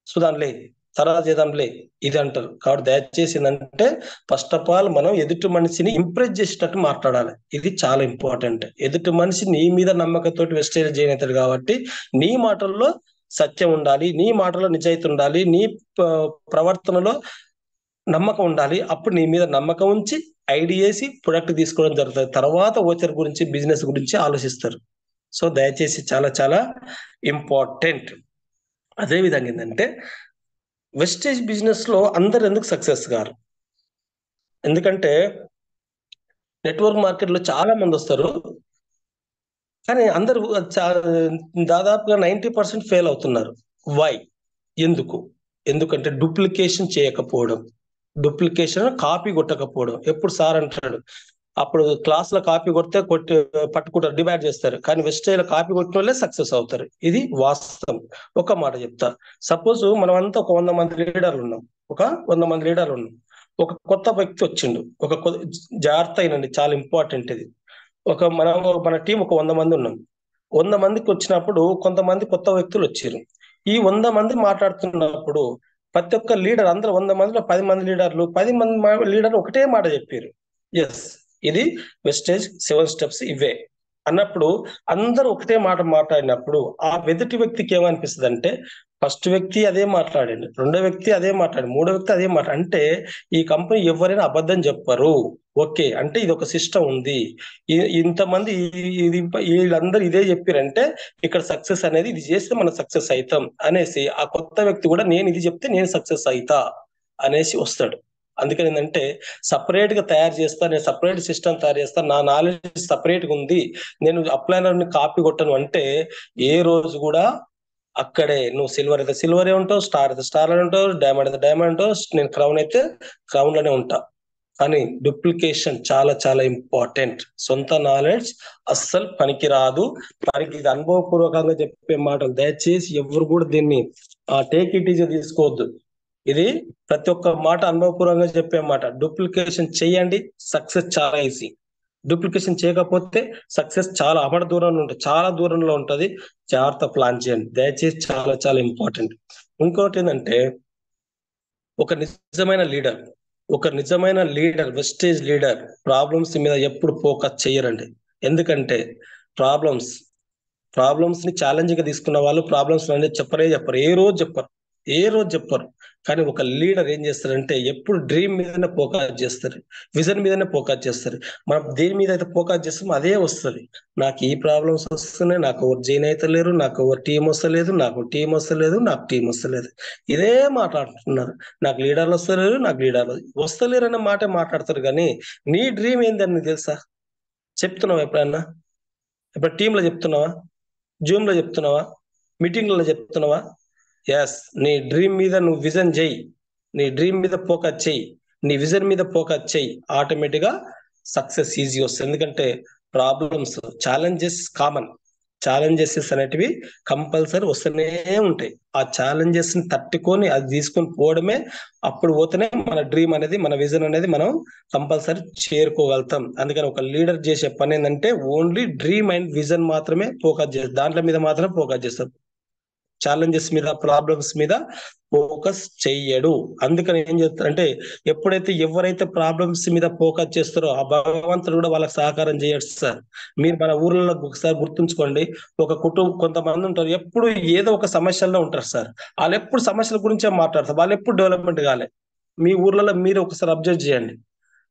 సుదాన్లే తర్వాత చేద్దాంలే ఇది అంటారు. కాబట్టి దయచేసి ఏంటంటే ఫస్ట్ ఆఫ్ ఆల్ మనం ఎదుటి మనిషిని ఇంప్రెస్ చేసేటట్టు మాట్లాడాలి. ఇది చాలా ఇంపార్టెంట్. ఎదుటి మనిషి నీ మీద నమ్మకంతో వెస్టేజ్ చేయనవుతాడు కాబట్టి నీ మాటల్లో సత్యం ఉండాలి, నీ మాటలో నిజాయితీ ఉండాలి, నీ ప్రవర్తనలో నమ్మకం ఉండాలి. అప్పుడు నీ మీద నమ్మకం ఉంచి ఐడియా వేసి ప్రొడక్ట్ తీసుకోవడం జరుగుతుంది. తర్వాత ఓచర్ గురించి బిజినెస్ గురించి ఆలోచిస్తారు. సో దయచేసి చాలా చాలా ఇంపార్టెంట్. అదే విధంగా ఏంటంటే వెస్టేజ్ బిజినెస్ లో అందరు ఎందుకు సక్సెస్ గారు? ఎందుకంటే నెట్వర్క్ మార్కెట్ లో చాలా మంది వస్తారు, కానీ అందరూ దాదాపుగా 90% ఫెయిల్ అవుతున్నారు. వై? ఎందుకంటే డూప్లికేషన్ చేయకపోవడం, డూప్లికేషన్ కాపీ కొట్టకపోవడం. ఎప్పుడు సార్ అంటాడు, అప్పుడు క్లాస్ లో కాపీ కొడితే పట్టుకుంటారు, డిమాండ్ చేస్తారు, కానీ వెస్టేజ్ లో కాపీ కొట్టిన వాళ్ళే సక్సెస్ అవుతారు. ఇది వాస్తవం. ఒక మాట చెప్తా, సపోజ్ మనం అంతా ఒక 100 మంది లీడర్లు ఉన్నాం, ఒక కొత్త వ్యక్తి వచ్చిండు, జాగ్రత్త అయినండి, చాలా ఇంపార్టెంట్ ఇది. మన టీం ఒక 100 మంది ఉన్నాం. 100 మందికి వచ్చినప్పుడు కొంతమంది కొత్త వ్యక్తులు వచ్చారు. ఈ 100 మంది మాట్లాడుతున్నప్పుడు ప్రతి ఒక్క లీడర్, అందరూ 100 మందిలో 10 మంది లీడర్లు, 10 మంది లీడర్లు ఒకటే మాట చెప్పారు. ఎస్, ఇది వెస్టేజ్ 7 స్టెప్స్ ఇవే అన్నప్పుడు అందరూ ఒకటే మాట మాట్లాడినప్పుడు ఆ ఎదుటి వ్యక్తికి ఏమనిపిస్తుంది అంటే, ఫస్ట్ వ్యక్తి అదే మాట్లాడండి, రెండో వ్యక్తి అదే మాట్లాడి, మూడో వ్యక్తి అదే అంటే ఈ కంపెనీ ఎవరైనా అబద్ధం చెప్పరు. ఓకే, అంటే ఇది ఒక సిస్టమ్ ఉంది, ఇంతమంది వీళ్ళందరూ ఇదే చెప్పారంటే ఇక్కడ సక్సెస్ అనేది ఇది చేస్తే మనం సక్సెస్ అవుతాం అనేసి ఆ కొత్త వ్యక్తి కూడా నేను ఇది చెప్తే నేను సక్సెస్ అవుతా అనేసి వస్తాడు. అందుకని ఏంటంటే సపరేట్ గా తయారు చేస్తా, నేను సపరేట్ సిస్టమ్ తయారు చేస్తా, నా నాలెడ్జ్ సపరేట్ గా ఉంది, నేను అప్లైనర్ ని కాపీ కొట్టను అంటే ఏ రోజు కూడా అక్కడే నువ్వు సిల్వర్ అయితే సిల్వరే ఉంటావు, స్టార్ అయితే స్టార్ అని ఉంటావు, డైమండ్ అయితే డైమండ్ ఉంటావు, నేను క్రౌన్ అయితే క్రౌన్ లోనే ఉంటా. కానీ డూప్లికేషన్ చాలా చాలా ఇంపార్టెంట్. సొంత నాలెడ్జ్ అస్సలు పనికిరాదు. మనకి ఇది అనుభవపూర్వకంగా చెప్పే మాటలు, దయచేసి ఎవరు కూడా దీన్ని టేక్ ఇట్ ఈజీ తీసుకోవద్దు. ఇది ప్రతి ఒక్క మాట అనుభవపూర్వకంగా చెప్పే మాట. డూప్లికేషన్ చేయండి, సక్సెస్ చాలా ఈజీ. డూప్లికేషన్ చేయకపోతే సక్సెస్ చాలా అమర దూరంలో ఉంటుంది, చాలా దూరంలో ఉంటుంది. జాగ్రత్త ప్లాన్ చేయండి, దయచేసి చాలా చాలా ఇంపార్టెంట్. ఇంకోటి ఏంటంటే ఒక నిజమైన లీడర్ వెస్టేజ్ లీడర్ ప్రాబ్లమ్స్ మీద ఎప్పుడు ఫోకస్ చేయరండి. ఎందుకంటే ప్రాబ్లమ్స్ ని ఛాలెంజ్ గా తీసుకున్న వాళ్ళు ప్రాబ్లమ్స్ అనేది చెప్పరు, ఏ రోజు చెప్పరు. కానీ ఒక లీడర్ ఏం చేస్తారంటే ఎప్పుడు డ్రీమ్ మీదనే ఫోకస్ చేస్తారు, విజన్ మీదనే ఫోకస్ చేస్తారు. మనం దేని మీద అయితే ఫోకస్ చేస్తామో అదే వస్తుంది. నాకు ఈ ప్రాబ్లమ్స్ వస్తున్నాయి, నాకు ఎవరు జైన్ అయితే లేరు, నాకు ఎవరు టీం వస్తలేదు, నాకు టీం వస్తలేదు, ఇదే మాట్లాడుతున్నారు. నాకు లీడర్లు వస్తలేరు అనే మాట మాట్లాడతారు. కానీ నీ డ్రీమ్ ఏందని తెలుసా? చెప్తున్నావా ఎప్పుడన్నా? ఇప్పుడు టీంలో చెప్తున్నావా, జూమ్ లో చెప్తున్నావా, మీటింగ్లలో చెప్తున్నావా? ఎస్, నీ డ్రీమ్ మీద నువ్వు విజన్ చేయి, నీ డ్రీమ్ మీద ఫోకస్ చేయి, నీ విజన్ మీద ఫోకస్ చేయి, ఆటోమేటిక్ గా సక్సెస్ ఈజీ వస్తుంది. ఎందుకంటే ప్రాబ్లమ్స్, ఛాలెంజెస్ అనేటివి కంపల్సరీ వస్తూనే ఉంటాయి. ఆ ఛాలెంజెస్ ని తట్టుకొని అది తీసుకొని పోవడమే, అప్పుడు పోతేనే మన డ్రీమ్ అనేది, మన విజన్ అనేది మనం కంపల్సరీ చేరుకోగలుగుతాం. అందుకని ఒక లీడర్ చేసే పని ఏంటంటే ఓన్లీ డ్రీమ్ అండ్ విజన్ మాత్రమే ఫోకస్ చేస్తారు, దాంట్లో మీద మాత్రమే ఫోకస్ చేస్తారు. ఛాలెంజెస్ మీద, ప్రాబ్లమ్స్ మీద ఫోకస్ చెయ్యడు. అందుకని ఏం చేస్తారంటే ఎప్పుడైతే ఎవరైతే ప్రాబ్లమ్స్ మీద ఫోకస్ చేస్తారో ఆ భగవంతుడు కూడా వాళ్ళకి సహకారం చేయడు సార్. మీరు మన ఊర్లలో ఒకసారి గుర్తుంచుకోండి, ఒక కుటుంబం కొంతమంది ఉంటారు, ఎప్పుడు ఏదో ఒక సమస్యల్లో ఉంటారు సార్. వాళ్ళు ఎప్పుడు సమస్యల గురించే మాట్లాడతారు, వాళ్ళు ఎప్పుడు డెవలప్మెంట్ కాలే. మీ ఊర్లలో మీరు ఒకసారి అబ్జర్వ్ చేయండి,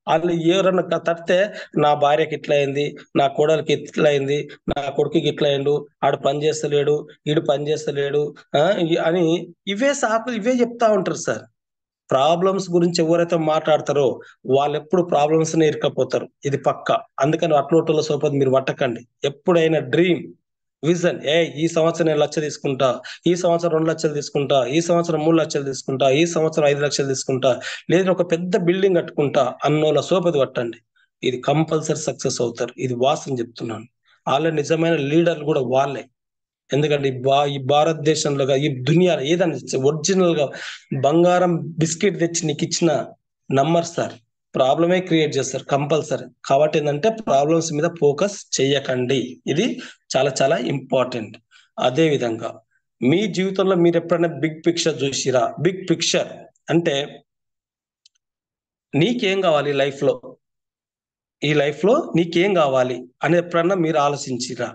వాళ్ళు ఎవరన్నా తడితే నా భార్యకి ఇట్లా అయింది, నా కోడలికి ఇట్లా అయింది, నా కొడుకుకి ఇట్లా అయిండు, ఆడు పని చేస్తలేడు, ఈడు పని చేస్తలేడు అని ఇవే చెప్తా ఉంటారు సార్. ప్రాబ్లమ్స్ గురించి ఎవరైతే మాట్లాడతారో వాళ్ళు ఎప్పుడు ప్రాబ్లమ్స్ నే ఇరుకపోతారు, ఇది పక్క. అందుకని అట్లోటోళ్ళ సోపతి మీరు పట్టకండి. ఎప్పుడైనా డ్రీమ్, విజన్, ఈ సంవత్సరం నేను 1 లక్ష తీసుకుంటా, ఈ సంవత్సరం 2 లక్షలు తీసుకుంటా, ఈ సంవత్సరం 3 లక్షలు తీసుకుంటా, ఈ సంవత్సరం 5 లక్షలు తీసుకుంటా, లేదా ఒక పెద్ద బిల్డింగ్ కట్టుకుంటా అన్నోళ్ళ సోపతి పట్టండి. ఇది కంపల్సరీ సక్సెస్ అవుతారు. ఇది వాస్తవం చెప్తున్నాను. వాళ్ళ నిజమైన లీడర్లు కూడా వాళ్ళే. ఎందుకంటే ఈ భారతదేశంలో ఈ దునియాలో ఏదైనా ఒరిజినల్ గా బంగారం బిస్కెట్ తెచ్చి నీకు ఇచ్చిన నమ్మరు సార్, ప్రాబ్లమే క్రియేట్ చేస్తారు కంపల్సరీ. కాబట్టి ఏంటంటే ప్రాబ్లమ్స్ మీద ఫోకస్ చేయకండి, ఇది చాలా చాలా ఇంపార్టెంట్. అదే విధంగా మీ జీవితంలో మీరు ఎప్పుడైనా బిగ్ పిక్చర్ చూసిరా? బిగ్ పిక్చర్ అంటే నీకేం కావాలి ఈ లైఫ్ లో నీకేం కావాలి అని ఎప్పుడన్నా మీరు ఆలోచించిరా?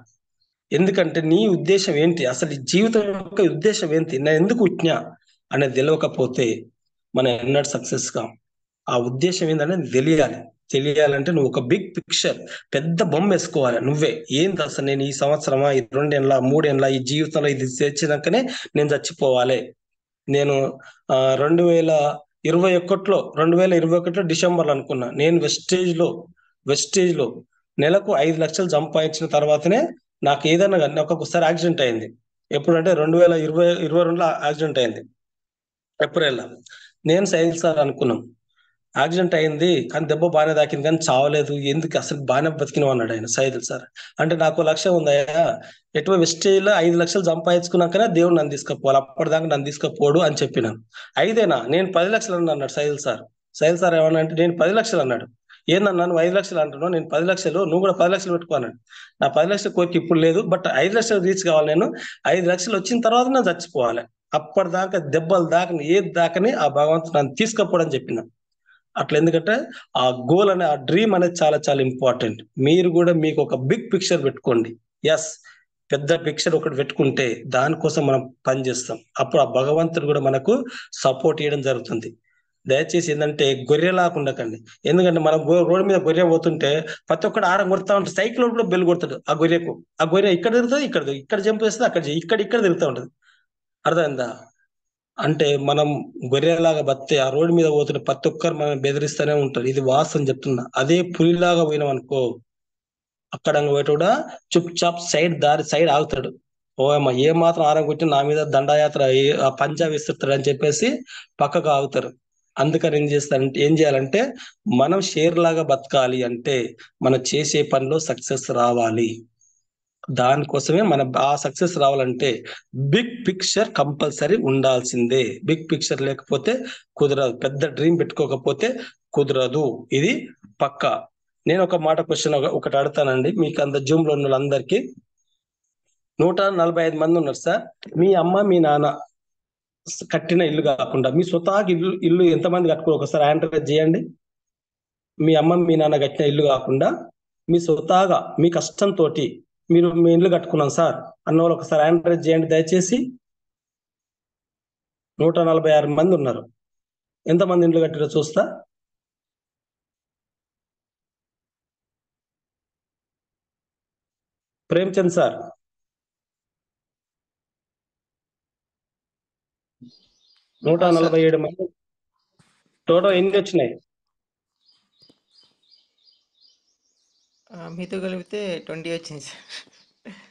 ఎందుకంటే నీ ఉద్దేశం ఏంటి, అసలు ఈ జీవితం యొక్క ఉద్దేశం ఏంటి, నేను ఎందుకు పుట్టినా అనేది తెలియకపోతే మనం ఎన్నడూ సక్సెస్ కాం. ఆ ఉద్దేశం ఏంటనేది తెలియాలంటే నువ్వు ఒక బిగ్ పిక్చర్, పెద్ద బొమ్మ వేసుకోవాలి. నువ్వే ఏంది అసలు, నేను ఈ సంవత్సరమా, ఈ 2 ఏళ్ళ 3 ఏళ్ళ ఈ జీవితంలో ఇది తెచ్చినాకనే నేను చచ్చిపోవాలి. నేను 2021లో డిసెంబర్లో అనుకున్నా నేను వెస్టేజ్ లో నెలకు 5 లక్షలు సంపాదించిన తర్వాతనే నాకు ఏదైనా కానీ. నాకు ఒకసారి యాక్సిడెంట్ అయింది. ఎప్పుడంటే 2022లో యాక్సిడెంట్ అయింది ఏప్రిల్లో. నేను సైల్ సార్ అనుకున్నాం, యాక్సిడెంట్ అయింది కానీ దెబ్బ బాగానే తాకింది కానీ చావలేదు, ఎందుకు అసలు బాగానే బతికినావు అన్నాడు ఆయన సైదుల్ సార్. అంటే నాకు లక్ష్యం ఉందయ్యా, ఎటువంటి వెస్టేజ్లో 5 లక్షలు సంపాదించుకున్నాకనే దేవుడు నన్ను తీసుకుపోవాలి, అప్పటిదాకా నన్ను తీసుకుపోడు అని చెప్పినాను. అయితేనా నేను 10 లక్షలు అన్నాడు సైదుల్ సార్ ఏమన్నా అంటే నేను 10 లక్షలు అన్నాడు. ఏందన్నా నువ్వు 5 లక్షలు అంటున్నావు, నేను 10 లక్షలు, నువ్వు కూడా 10 లక్షలు పెట్టుకో అన్నాడు. నా 10 లక్షల కోరిక ఇప్పుడు లేదు, బట్ 5 లక్షలు రీచ్ కావాలి. నేను 5 లక్షలు వచ్చిన తర్వాత నేను చచ్చిపోవాలి, అప్పటిదాకా దెబ్బలు దాకని ఏది దాకని ఆ భగవంతుడు నన్ను తీసుకుపోవడం చెప్పిన. అట్లా ఎందుకంటే ఆ గోల్ అనే ఆ డ్రీమ్ అనేది చాలా చాలా ఇంపార్టెంట్. మీరు కూడా మీకు ఒక బిగ్ పిక్చర్ పెట్టుకోండి. ఎస్, పెద్ద పిక్చర్ ఒకటి పెట్టుకుంటే దానికోసం మనం పనిచేస్తాం, అప్పుడు ఆ భగవంతుడు కూడా మనకు సపోర్ట్ చేయడం జరుగుతుంది. దయచేసి ఏంటంటే గొర్రెలాగా ఉండకండి. ఎందుకంటే మనం రోడ్డు మీద గొర్రె పోతుంటే ప్రతి ఒక్కడు ఆరం కొడతా ఉంటే సైకిల్ కూడా బెల్ కొడతాడు ఆ గొర్రెకు. ఆ గొర్రె ఇక్కడ తిరుగుతుంది, ఇక్కడ జంప్ వేస్తుంది, ఇక్కడ తిరుగుతూ ఉంటుంది. అర్థమైందా? అంటే మనం గొర్రెలాగా బతితే ఆ రోడ్డు మీద పోతుంటే ప్రతి ఒక్కరు మనం బెదిరిస్తూనే ఉంటారు, ఇది వాస్తవం చెప్తున్నా. అదే పులిలాగా పోయినాం అనుకో, అక్కడ కూడా చుప్ చాప్ సైడ్ ఆగుతాడు. ఓ అమ్మ ఏ మాత్రం ఆరం కొట్టి నా మీద దండయాత్ర పంజా విస్తుతాడు అని చెప్పేసి పక్కకు ఆగుతారు. అందుకని ఏం చేయాలంటే మనం షేర్ లాగా బతకాలి అంటే మనం చేసే పనిలో సక్సెస్ రావాలి. దానికోసమే మన ఆ సక్సెస్ రావాలంటే బిగ్ పిక్చర్ కంపల్సరీ ఉండాల్సిందే. బిగ్ పిక్చర్ లేకపోతే కుదరదు, పెద్ద డ్రీమ్ పెట్టుకోకపోతే కుదరదు, ఇది పక్కా. నేను ఒక మాట క్వశ్చన్ ఒకటి అడుగుతానండి మీకు, అంత జూమ్ లో ఉన్న వాళ్ళందరికీ. 145 మంది ఉన్నారు సార్. మీ అమ్మ మీ నాన్న కట్టిన ఇల్లు కాకుండా మీ స్వతహాగా ఇల్లు ఎంతమంది కట్టుకో, ఒకసారి ఆండ్రైజ్ చేయండి. మీ అమ్మ మీ నాన్న కట్టిన ఇల్లు కాకుండా మీ స్వతహాగా మీ కష్టంతో మీరు మీ ఇల్లు కట్టుకున్నాం సార్ అన్న వాళ్ళు ఒకసారి ఆండ్రైజ్ చేయండి దయచేసి. 146 మంది ఉన్నారు. ఎంతమంది ఇండ్లు కట్టారో చూస్తా. ప్రేమ్చంద్ సార్ 147 మంది. టోటల్ ఎన్ని వచ్చినాయి? మీతో కలిపితే 20 వచ్చింది సార్.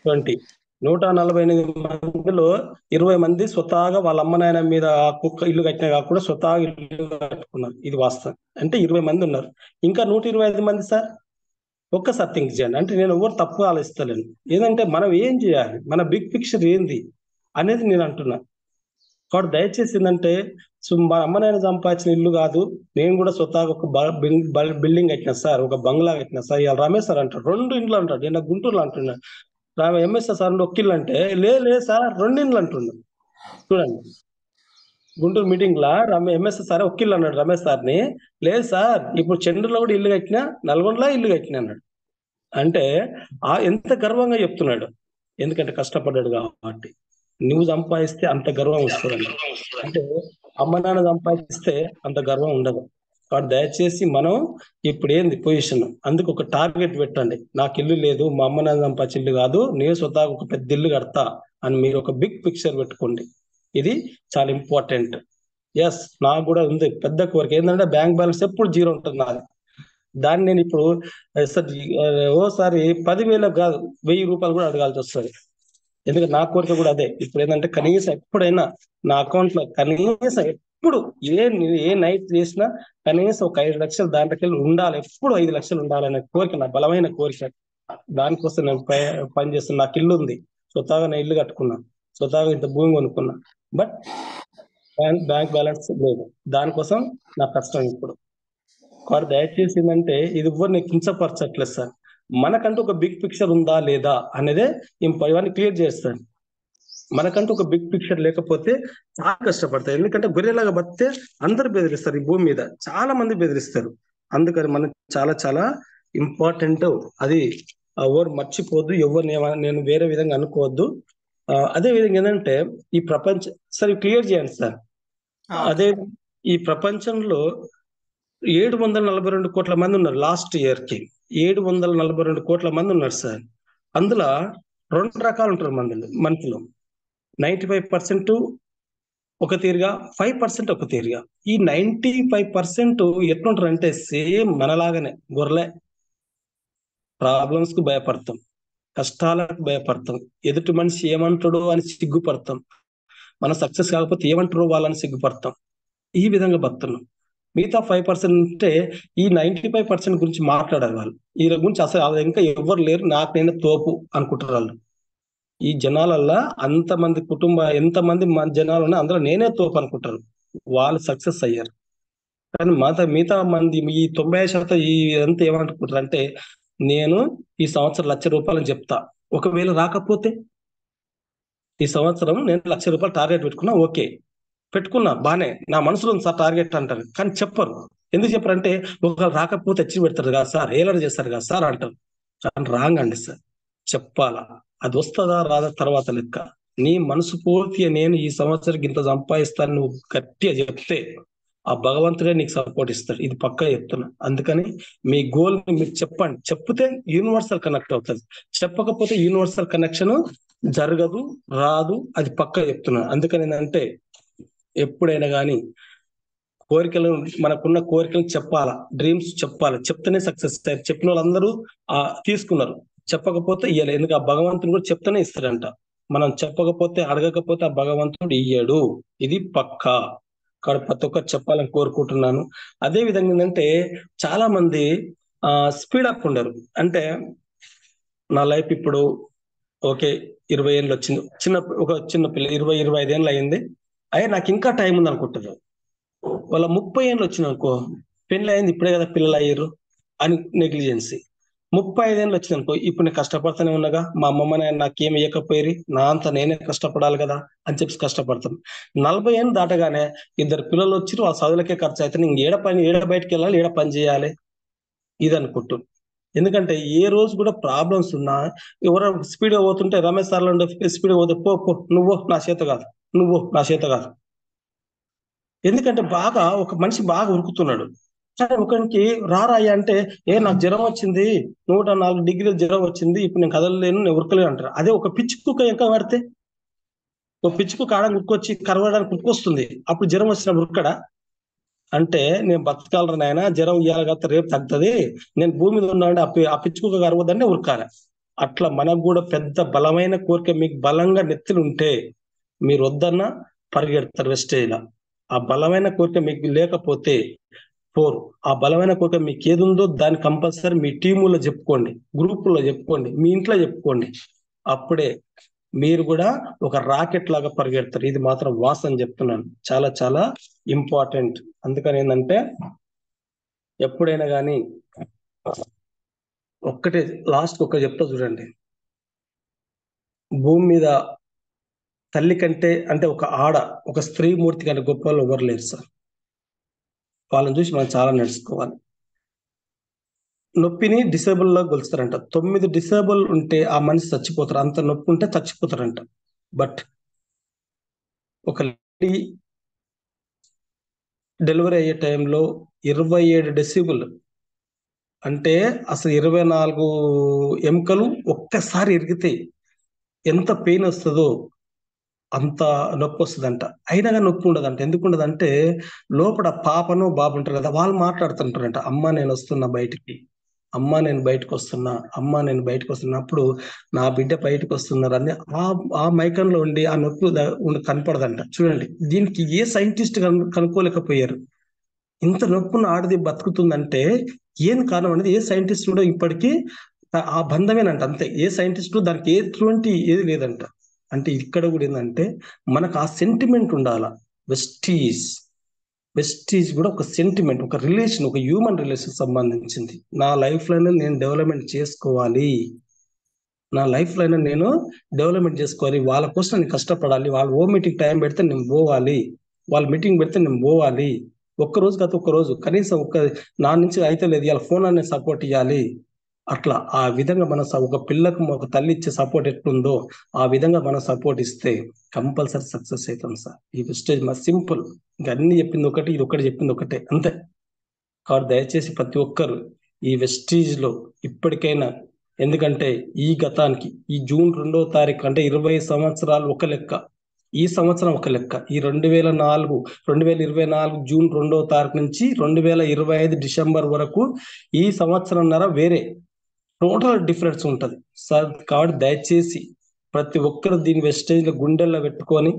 20. 148 మందిలో 20 మంది స్వతహాగా వాళ్ళ అమ్మ నాయన మీద కుక్క ఇల్లు కట్టినా కాకుండా స్వతహాగా ఇల్లు కట్టుకున్నారు, ఇది వాస్తవం. అంటే 20 మంది ఉన్నారు. ఇంకా 125 మంది సార్ ఒక్కసారి థింక్ చేయండి. అంటే నేను ఎవరు తప్పు ఆలోచిస్తలేను, ఏదంటే మనం ఏం చేయాలి, మన బిగ్ పిక్చర్ ఏంది అనేది నేను అంటున్నా. కాబట్టి దయచేసి ఏంటంటే మా అమ్మ నాయన సంపాదించిన ఇల్లు కాదు, నేను కూడా స్వతహాగా ఒక బిల్డింగ్ కట్టినా సార్, ఒక బంగ్లా కట్టినా సార్. ఇవాళ రమేష్ సార్ అంటాడు 2 ఇండ్లు అంటాడు, నేను గుంటూరులో అంటున్నాను. ఎంఎస్ఆర్ సార్ ఒక ఇల్లు అంటే లేదు సార్ 2 ఇండ్లు అంటున్నాడు. చూడండి, గుంటూరు మీటింగ్ లా ఎంఎస్ఆర్ సార్ ఒక ఇల్లు అన్నాడు రమేష్ సార్ని. లేదు సార్ ఇప్పుడు చంద్రులో కూడా ఇల్లు కట్టినా, నల్గొండలో ఇల్లు కట్టినా అన్నాడు. అంటే ఎంత గర్వంగా చెప్తున్నాడు, ఎందుకంటే కష్టపడ్డాడు కాబట్టి. నువ్వు సంపాదిస్తే అంత గర్వం వస్తుందండి, అంటే అమ్మ నాన్న సంపాదిస్తే అంత గర్వం ఉండదు. కాబట్టి దయచేసి మనం ఇప్పుడు ఏంది పొజిషన్, అందుకు ఒక టార్గెట్ పెట్టండి. నాకు ఇల్లు లేదు, మా అమ్మ నాన్న సంపాదించి ఇల్లు కాదు, నేను స్వతహాగా ఒక పెద్ద ఇల్లు కడతా అని మీరు ఒక బిగ్ పిక్చర్ పెట్టుకోండి, ఇది చాలా ఇంపార్టెంట్. ఎస్, నాకు కూడా ఉంది పెద్ద కోరిక, ఏంటంటే బ్యాంక్ బ్యాలెన్స్ ఎప్పుడు 0 ఉంటుంది నాది. దాన్ని నేను ఇప్పుడు ఓసారి 10,000 కాదు 1000 రూపాయలు కూడా అడగాల్సి వస్తుంది. ఎందుకంటే నా కోరిక కూడా అదే. ఇప్పుడు ఏంటంటే కనీసం ఎప్పుడైనా నా అకౌంట్ లో కనీసం ఎప్పుడు ఏ నైట్ చేసినా కనీసం ఒక 5 లక్షలు దాంట్లోకి ఉండాలి, ఎప్పుడు 5 లక్షలు ఉండాలనే కోరిక, నా బలమైన కోరిక. దానికోసం నేను పని చేస్తున్నా. నాకు ఇల్లు ఉంది, స్వతహాగా నేను ఇల్లు కట్టుకున్నా, స్వతహాగా ఇంత భూమి కొనుక్కున్నా, బట్ బ్యాంక్ బ్యాలెన్స్ లేదు. దానికోసం నా కష్టం ఇప్పుడు. వాడు దయచేసి ఏంటంటే ఇది ఎవరిని కించపరచట్లేదు సార్. మనకంటూ ఒక బిగ్ పిక్చర్ ఉందా లేదా అనేదే ఇవన్నీ క్లియర్ చేస్తాను. మనకంటూ ఒక బిగ్ పిక్చర్ లేకపోతే చాలా కష్టపడతారు. ఎందుకంటే గొర్రెలాగా బతితే అందరు బెదిరిస్తారు, ఈ భూమి మీద చాలా మంది బెదిరిస్తారు. అందుకని మనం చాలా చాలా ఇంపార్టెంట్ అది. ఎవరు మర్చిపోవద్దు, ఎవరిని నేను వేరే విధంగా అనుకోవద్దు. అదే విధంగా ఏంటంటే ఈ ప్రపంచం సరే క్లియర్ చేయండి సార్. అదే ఈ ప్రపంచంలో 742 కోట్ల మంది ఉన్నారు. లాస్ట్ ఇయర్ కి 742 కోట్ల మంది ఉన్నారు సార్. అందులో 2 రకాలు ఉంటారు మనుషులు. 95% ఒక తీరుగా, 5% ఒక తీరుగా. ఈ 95% ఎట్లుంటారు అంటే సేమ్ మనలాగానే గొర్రెలే. ప్రాబ్లమ్స్ కు భయపడతాం, కష్టాలకు భయపడతాం, ఎదుటి మనిషి ఏమంటాడో అని సిగ్గుపడతాం, మన సక్సెస్ కాకపోతే ఏమంటారో వాళ్ళని సిగ్గుపడతాం. ఈ విధంగా బతున్నాం. మిగతా 5% అంటే ఈ 95% గురించి మాట్లాడారు వాళ్ళు. ఈ గురించి అసలు ఇంకా ఎవరు లేరు, నాకు నేను తోపు అనుకుంటారు వాళ్ళు. ఈ జనాలల్లా అంతమంది ఎంతమంది జనాలు ఉన్నా అందులో నేనే తోపు అనుకుంటారు. వాళ్ళు సక్సెస్ అయ్యారు. కానీ మిగతా మంది ఈ 90% ఈ అంతా ఏమనుకుంటారు అంటే నేను ఈ సంవత్సరం 1,00,000 రూపాయలు చెప్తా, ఒకవేళ రాకపోతే ఈ సంవత్సరం నేను 1,00,000 రూపాయలు టార్గెట్ పెట్టుకున్నా, ఓకే పెట్టుకున్నా బానే, నా మనసులో ఉంది సార్ టార్గెట్ అంటారు. కానీ చెప్పరు. ఎందుకు చెప్పారంటే ఒకవేళ రాకపోతే తెచ్చి పెడతారు కదా సార్, ఏలర్ చేస్తారు కదా సార్ అంటారు. కానీ రాంగ్ అండి సార్. చెప్పాలా, అది వస్తుందా రాదా తర్వాత లెక్క. నీ మనసు పూర్తిగా నేను ఈ సంవత్సరం ఇంత సంపాదిస్తాను నువ్వు గట్టిగా చెప్తే ఆ భగవంతుడే నీకు సపోర్ట్ ఇస్తాడు. ఇది పక్కా చెప్తున్నా. అందుకని మీ గోల్ మీరు చెప్పండి. చెప్తే యూనివర్సల్ కనెక్ట్ అవుతుంది, చెప్పకపోతే యూనివర్సల్ కనెక్షన్ జరగదు, రాదు. అది పక్కా చెప్తున్నా. అందుకని ఏంటంటే ఎప్పుడైనా కానీ కోరికలు, మనకున్న కోరికలు చెప్పాలా, డ్రీమ్స్ చెప్పాలి. చెప్తేనే సక్సెస్ అయ్యారు. చెప్పిన వాళ్ళందరూ తీసుకున్నారు, చెప్పకపోతే ఇయ్యలే. ఎందుకు ఆ భగవంతుడు కూడా చెప్తేనే ఇస్తాడంట. మనం చెప్పకపోతే, అడగకపోతే ఆ భగవంతుడు ఇయ్యడు. ఇది పక్కా. ప్రతి ఒక్కరు చెప్పాలని కోరుకుంటున్నాను. అదే విధంగా ఏంటంటే చాలా మంది స్పీడప్ ఉండరు. అంటే నా లైఫ్ ఇప్పుడు ఓకే 20 ఏళ్ళు వచ్చింది, ఒక చిన్న పిల్ల 20-25 ఏళ్ళు అయింది, అయ్యే నాకు ఇంకా టైం ఉంది అనుకుంటారు. వాళ్ళ 30 ఏళ్ళు వచ్చింది అనుకో, పెళ్ళి అయింది ఇప్పుడే కదా పిల్లలు అయ్యారు అని నెగ్లిజెన్సీ. 35 ఏళ్ళు వచ్చింది అనుకో, ఇప్పుడు నేను కష్టపడుతూనే ఉన్నాగా, మా అమ్మమ్మ నాకేం ఇవ్వకపోయి నా అంతా నేనే కష్టపడాలి కదా అని చెప్పి కష్టపడతాం. 40 ఏళ్ళు దాటగానే 2 పిల్లలు వచ్చి వాళ్ళ చదువులకే ఖర్చు అవుతుంది, ఏడ బయటకు వెళ్ళాలి, ఏడ పని చేయాలి ఇది అనుకుంటూ. ఎందుకంటే ఏ రోజు కూడా ప్రాబ్లమ్స్ ఉన్నా ఎవరో స్పీడ్గా పోతుంటే రమేష్ సార్లు స్పీడ్గా పోతే పో నువ్వు నా చేత కాదు, నువ్వు నా చేత కాదు. ఎందుకంటే ఒక మనిషి బాగా ఉరుకుతున్నాడు. సరే ఒకరికి రారాయ్యా అంటే నాకు జ్వరం వచ్చింది, 104 డిగ్రీల జ్వరం వచ్చింది, ఇప్పుడు నేను కదలలేను, నేను ఉరకలేను అంటారు. అదే ఒక పిచ్చి కుక్క ఇంకా పడితే, ఒక పిచ్చి కుక్క ఆడ ఉరుకొచ్చి కరవడానికి ఉరుకొస్తుంది, అప్పుడు జ్వరం వచ్చిన ఉరకడా అంటే నేను బతకాలరా నాయన, జ్వరం ఇయ్యాలి కదా రేపు తగ్గుతుంది, నేను భూమి మీద ఉన్నానంటే ఆ పిచ్చి కుక్క కరవద్దంటే ఉరకాలి. అట్లా మనకు కూడా పెద్ద బలమైన కోరిక మీకు బలంగా నెత్తులు ఉంటే మీరు వద్దన్నా పరిగెడతారు వెస్టేజ్లా. ఆ బలమైన కోరిక మీకు లేకపోతే పోరు. ఆ బలమైన కోరిక మీకు ఏది ఉందో దాన్ని కంపల్సరీ మీ టీములో చెప్పుకోండి, గ్రూపుల్లో చెప్పుకోండి, మీ ఇంట్లో చెప్పుకోండి. అప్పుడే మీరు కూడా ఒక రాకెట్ లాగా పరిగెడతారు. ఇది మాత్రం వాస్తవం చెప్తున్నాను, చాలా చాలా ఇంపార్టెంట్. అందుకని ఏంటంటే ఎప్పుడైనా కానీ ఒక్కటే లాస్ట్ ఒక్క చెప్తా చూడండి. భూమి మీద తల్లి కంటే అంటే ఒక స్త్రీ మూర్తి కంటే గొప్ప వాళ్ళు ఎవరు లేరు సార్. వాళ్ళని చూసి మనం చాలా నేర్చుకోవాలి. నొప్పిని డిసేబుల్ లో గొలుస్తారంట. 9 డిసేబుల్ ఉంటే ఆ మనిషి చచ్చిపోతారు, అంత నొప్పి ఉంటే చచ్చిపోతారంట. బట్ ఒక లేడీ డెలివరీ అయ్యే టైంలో 27 డెసిబుల్ అంటే అసలు 24 ఎముకలు ఒక్కసారి ఇరిగితే ఎంత పెయిన్ వస్తుందో అంత నొప్పి వస్తుందంట. అయినా కానీ నొప్పి ఉండదంట. ఎందుకు ఉండదంటే లోపల పాపను బాబు ఉంటారు కదా, వాళ్ళు మాట్లాడుతుంటారంట, అమ్మ నేను వస్తున్నా బయటికి, అమ్మ నేను బయటకు వస్తున్నా, అమ్మ నేను బయటకు వస్తున్నప్పుడు నా బిడ్డ బయటకు వస్తున్నారు అని ఆ మైకంలో ఉండి ఆ నొప్పి కనపడదంట. చూడండి, దీనికి ఏ సైంటిస్ట్ కనుక్కోలేకపోయారు. ఇంత నొప్పును ఆడది బతుకుతుందంటే ఏం కారణం అనేది ఏ సైంటిస్ట్ కూడా ఇప్పటికీ ఆ బంధమేనంట, అంతే. ఏ సైంటిస్ట్ దానికి ఎటువంటి ఏది లేదంట. అంటే ఇక్కడ కూడా ఏంటంటే మనకు ఆ సెంటిమెంట్ ఉండాల. వెస్టీజ్ వెస్టీజ్ కూడా ఒక సెంటిమెంట్, ఒక రిలేషన్, ఒక హ్యూమన్ రిలేషన్ సంబంధించింది. నా లైఫ్ లోనే నేను డెవలప్మెంట్ చేసుకోవాలి, నా లైఫ్ లోనే నేను డెవలప్మెంట్ చేసుకోవాలి, వాళ్ళ కోసం నేను కష్టపడాలి, వాళ్ళ ఓ మీటింగ్ టైం పెడితే నేను పోవాలి, వాళ్ళ మీటింగ్ పెడితే నేను పోవాలి, ఒక్క రోజు కాదు ఒక్క రోజు కనీసం నా నుంచి అయితే లేదు, ఇవాళ ఫోన్ అనే సపోర్ట్ ఇవ్వాలి. అట్లా ఆ విధంగా మన ఒక పిల్లకు ఒక తల్లి ఇచ్చే సపోర్ట్ ఎట్లుందో ఆ విధంగా మనం సపోర్ట్ ఇస్తే కంపల్సరీ సక్సెస్ అవుతాం సార్. ఈ స్టేజ్ మా సింపుల్, ఇంకా అన్ని చెప్పింది ఒకటి, ఇది ఒకటి చెప్పింది ఒకటే, అంతే. కాబట్టి దయచేసి ప్రతి ఒక్కరు ఈ వెస్టీజ్ లో ఇప్పటికైనా, ఎందుకంటే ఈ గతానికి ఈ జూన్ 2వ తారీఖు అంటే 20 సంవత్సరాలు ఒక లెక్క, ఈ సంవత్సరం ఒక లెక్క, ఈ 2024 జూన్ 2వ తారీఖు నుంచి 2025 డిసెంబర్ వరకు ఈ సంవత్సరంన్నర వేరే టోటల్ డిఫరెన్స్ ఉంటది సార్. కాబట్టి దయచేసి ప్రతి ఒక్కరు దీని వెస్టేజ్ లో గుండెల్లో పెట్టుకొని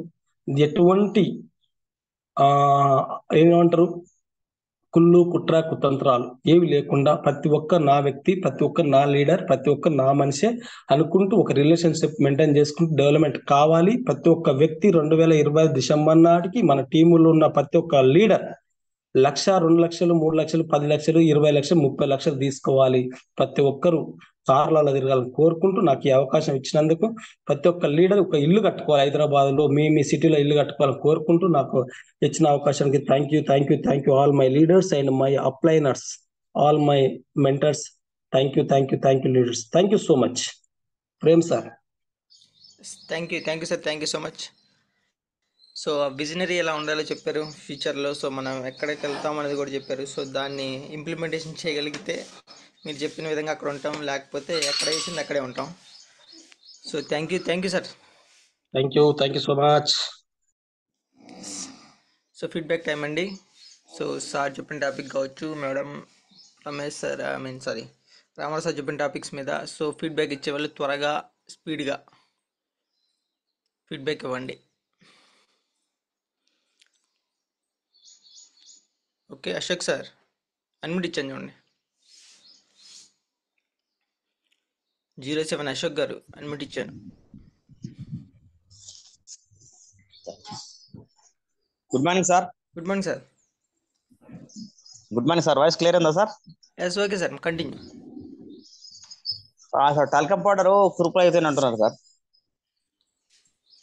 ఎటువంటి ఏమంటారు కుళ్ళు కుట్ర కుతంత్రాలు ఏవి లేకుండా ప్రతి ఒక్క నా వ్యక్తి, ప్రతి ఒక్క నా లీడర్, ప్రతి ఒక్క నా మనిషే అనుకుంటూ ఒక రిలేషన్షిప్ మెయింటైన్ చేసుకుంటూ డెవలప్మెంట్ కావాలి. ప్రతి ఒక్క వ్యక్తి 2025 డిసెంబర్ నాటికి మన టీములో ఉన్న ప్రతి ఒక్క లీడర్ 1,00,000, 2,00,000, 3,00,000, 10,00,000, 20,00,000, 30,00,000 తీసుకోవాలి. ప్రతి ఒక్కరు కార్లలో తిరగాలని కోరుకుంటూ నాకు ఈ అవకాశం ఇచ్చినందుకు, ప్రతి ఒక్క లీడర్ ఒక ఇల్లు కట్టుకోవాలి, హైదరాబాద్ లో మీ సిటీలో ఇల్లు కట్టుకోవాలని కోరుకుంటూ నాకు ఇచ్చిన అవకాశానికి thank you all my leaders and my upliners, all my mentors. Thank you leaders. Thank you so much. Prem sir. Thank you sir, thank you so much. So ఆ విజనరీ ఎలా ఉండాలో చెప్పారు ఫ్యూచర్లో. సో మనం ఎక్కడికి వెళ్తాం అనేది కూడా చెప్పారు. సో దాన్ని ఇంప్లిమెంటేషన్ చేయగలిగితే మీరు చెప్పిన విధంగా అక్కడ ఉంటాం, లేకపోతే ఎక్కడ వేసింది అక్కడే ఉంటాం. So thank you sir. Thank you so much. So feedback time అండి. సో సార్ చెప్పిన టాపిక్ కావచ్చు, madam Ramesh sir Ramarao sir చెప్పిన టాపిక్స్ మీద సో ఫీడ్బ్యాక్ ఇచ్చేవాళ్ళు త్వరగా స్పీడ్గా ఫీడ్బ్యాక్ ఇవ్వండి. ఓకే, అశోక్ సార్ అన్మిట్ ఇచ్చాను చూడండి. 07 అశోక్ గారు అన్మిట్ ఇచ్చాను. Good morning sir. Good morning sir. Good morning sir. Voice clear ఉందా sir? Yes, okay sir, continue. Sir talcum powder కురుపులు అవుతాయని అంటున్నారు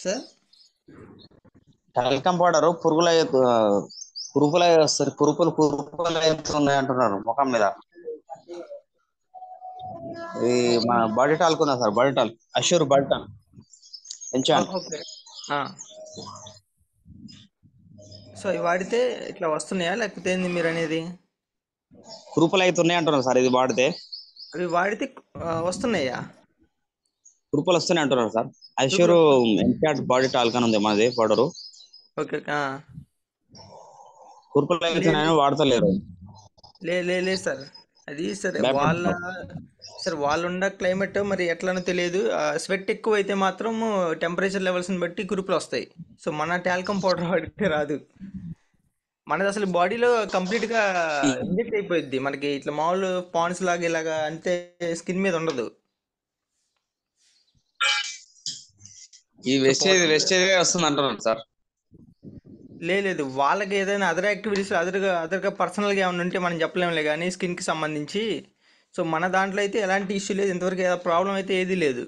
సార్. టాల్కమ్ పౌడర్ పురుగులు అవుతున్నాయి అంటున్నారు ముఖం మీద. ఇది మన బాడీ టాల్క్ ఉందా సార్? Body talk, assure body talk okay. So ఇవి వాడితే ఇట్లా వస్తున్నాయా, లేకపోతే ఏంది మీరు అనేది? కురుపులు అవుతున్నాయి అంటున్నారు సార్. ఇది వాడితే అవి వాడితే వస్తున్నాయా? కురుపులు వస్తున్నాయి అంటున్నారు సార్. అష్యూర్ ఎన్క్యాట్ బాడీ టాల్క్ అని ఉంది మనది పౌడరు. ఓకే. కురుపులు అవుతున్నాయని వాడతలేరు. లేదు సార్, అది సరే వాళ్ళు ఉన్న క్లైమేట్ మరి ఎట్లానో తెలియదు. స్వెట్ ఎక్కువ అయితే మాత్రం టెంపరేచర్ లెవెల్స్ని బట్టి కురుపులు వస్తాయి. సో మన టాల్కమ్ పౌడర్ వాడితే రాదు. మనది అసలు బాడీలో కంప్లీట్గా ఇంజెక్ట్ అయిపోయింది. మనకి ఇట్లా మామూలు పాండ్స్ లాగా ఇలాగా అంతే స్కిన్ మీద ఉండదు. ఈ వెస్టేజ్ వస్తుంది అంటున్నారు సార్. లేదు, వాళ్ళకి ఏదైనా అదర్ యాక్టివిటీస్ అదర్గా పర్సనల్గా ఏమైనా ఉంటే మనం చెప్పలేములే కానీ స్కిన్కి సంబంధించి. సో మన దాంట్లో అయితే ఎలాంటి ఇష్యూ లేదు, ఇంతవరకు ప్రాబ్లం అయితే ఏదీ లేదు.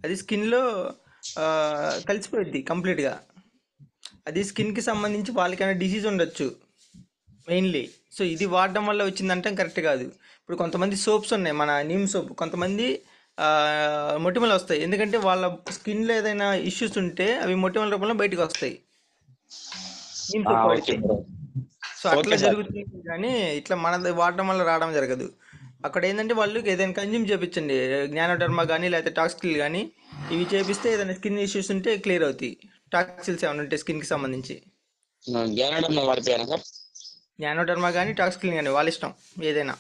అది స్కిన్లో కలిసిపోయింది కంప్లీట్గా. అది స్కిన్కి సంబంధించి వాళ్ళకైనా డిసీజ్ ఉండొచ్చు మెయిన్లీ. సో ఇది వాడడం వల్ల వచ్చిందంటే కరెక్ట్ కాదు. ఇప్పుడు కొంతమంది సోప్స్ ఉన్నాయి, మన నీమ్ సోప్, కొంతమంది మొటిమలు వస్తాయి. ఎందుకంటే వాళ్ళ స్కిన్లో ఏదైనా ఇష్యూస్ ఉంటే అవి మొటిమల రూపంలో బయటకు వస్తాయి నీమ్ సోప్ వాడితే. సో అట్లా జరుగుతుంది కానీ ఇట్లా మనది వాడడం వల్ల రావడం జరగదు. అక్కడ ఏంటంటే వాళ్ళు ఏదైనా కన్జ్యూమ్ చేయించండి, జ్ఞానోడర్మా కానీ లేకపోతే టాక్సిల్ కానీ, ఇవి చేపిస్తే ఏదైనా స్కిన్ ఇష్యూస్ ఉంటే క్లియర్ అవుతాయి. టాక్సిల్స్ ఏమైనా ఉంటే స్కిన్కి సంబంధించి జ్ఞానోడర్మా కానీ టాక్సిల్ కానీ వాళ్ళ ఇష్టం ఏదైనా.